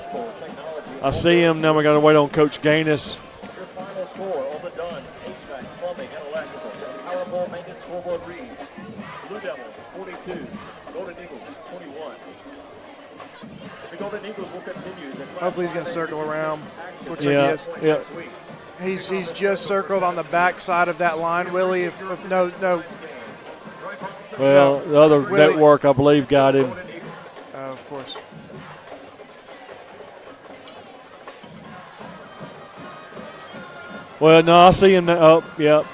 I see him. Now we got to wait on Coach Gaines. Your final score on the done, HVAC, plumbing, and electrical. Powerball maintenance scoreboard reads Blue Devils 42, Golden Eagles 21. The Golden Eagles will continue. Hopefully he's going to circle around. Looks Yeah, like he is. yeah. He's just circled on the back side of that line, Willie. If no. Well, the other Willie. network, I believe, got him. Of course. Well, no, I see him now. Oh, yep.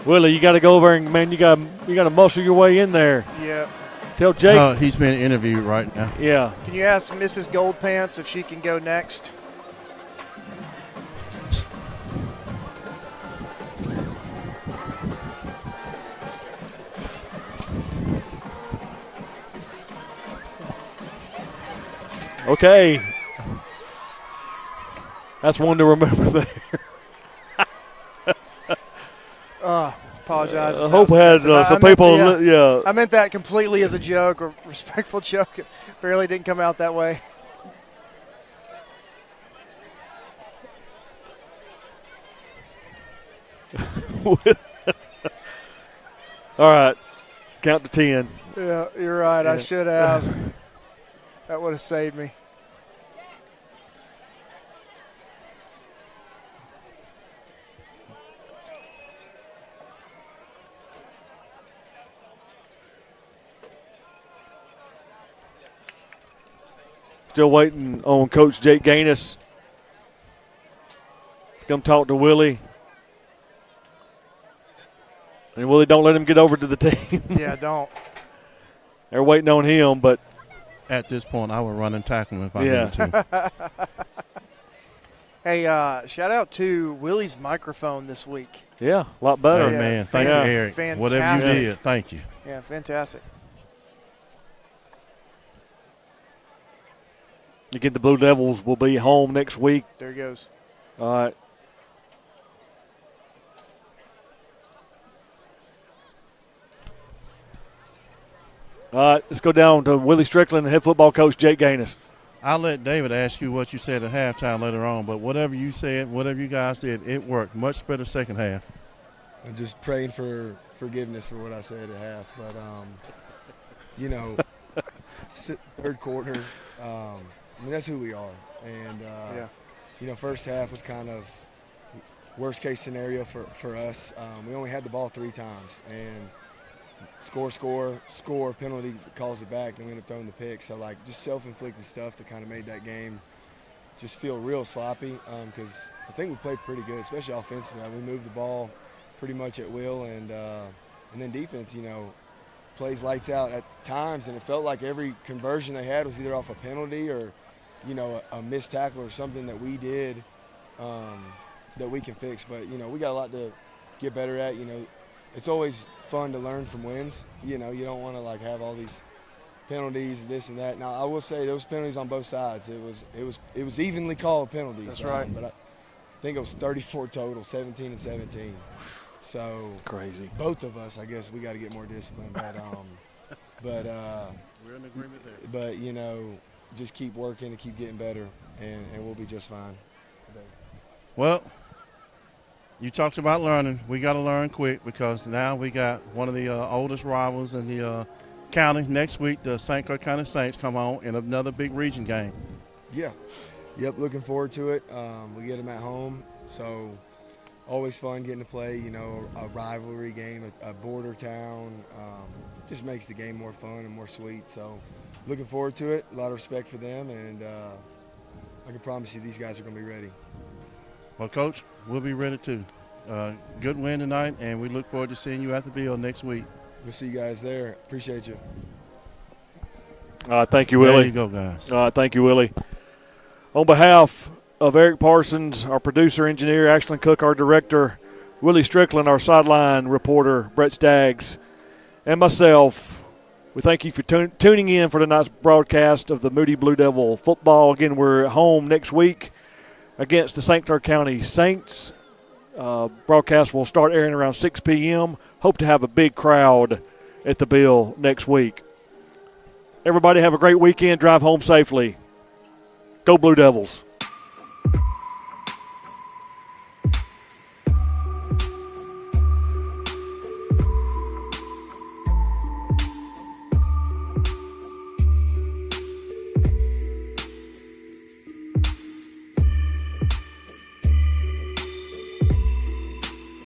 Willie, you got to go over and, man, you got to muscle your way in there. Yeah. Tell Jake. He's being interviewed right now. Yeah. Can you ask Mrs. Goldpants if she can go next? Okay. That's one to remember there. Apologize. I hope had some people, yeah. I meant that completely as a joke, or respectful joke. It barely didn't come out that way. All right. Count to 10. Yeah, you're right. I Yeah. should have. That would have saved me. Still waiting on Coach Jake Gaines to come talk to Willie. And Willie, don't let him get over to the team. Yeah, don't. They're waiting on him, but at this point, I would run and tackle him if I needed to. Hey, shout out to Willie's microphone this week. Yeah, a lot better. Hey, man, thank you, Eric. Fantastic. Whatever you did, thank you. Yeah, fantastic. Again, the Blue Devils will be home next week. There he goes. All right. All right, let's go down to Willie Strickland and head football coach Jake Gaines. I'll let David ask you what you said at halftime later on, but whatever you said, whatever you guys did, it worked. Much better second half. I'm just praying for forgiveness for what I said at half. But, you know, third quarter, I mean, that's who we are. And, you know, first half was kind of worst case scenario for us. We only had the ball 3 times. And score, penalty calls it back, and we end up throwing the pick. So, like, just self-inflicted stuff that kind of made that game just feel real sloppy because I think we played pretty good, especially offensively. We moved the ball pretty much at will, and then defense, you know, plays lights out at times, and it felt like every conversion they had was either off a penalty or, you know, a missed tackle or something that we did that we can fix. But, you know, we got a lot to get better at. You know, it's always fun to learn from wins. You know, you don't want to like have all these penalties, this and that. Now I will say those penalties on both sides. It was evenly called penalties. That's right. But I think it was 34 total, 17 and 17. So crazy. Both of us, I guess, we got to get more discipline. But we're in agreement there. But you know, just keep working and keep getting better, and we'll be just fine. Well, you talked about learning. We got to learn quick because now we got one of the oldest rivals in the county. Next week, the St. Clair County Saints come on in another big region game. Yeah. Yep, looking forward to it. We get them at home, so always fun getting to play, you know, a rivalry game, a border town. Just makes the game more fun and more sweet. So looking forward to it. A lot of respect for them, and I can promise you these guys are going to be ready. Well, Coach, we'll be ready too. Good win tonight, and we look forward to seeing you at the Bill next week. We'll see you guys there. Appreciate you. Thank you, Willie. There you go, guys. Thank you, Willie. On behalf of Eric Parsons, our producer, engineer, Ashlyn Cook, our director, Willie Strickland, our sideline reporter, Brett Staggs, and myself, we thank you for tuning in for tonight's broadcast of the Moody Blue Devil football. Again, we're at home next week against the St. Clair County Saints. Broadcast will start airing around 6 p.m. Hope to have a big crowd at the Bill next week. Everybody have a great weekend. Drive home safely. Go Blue Devils.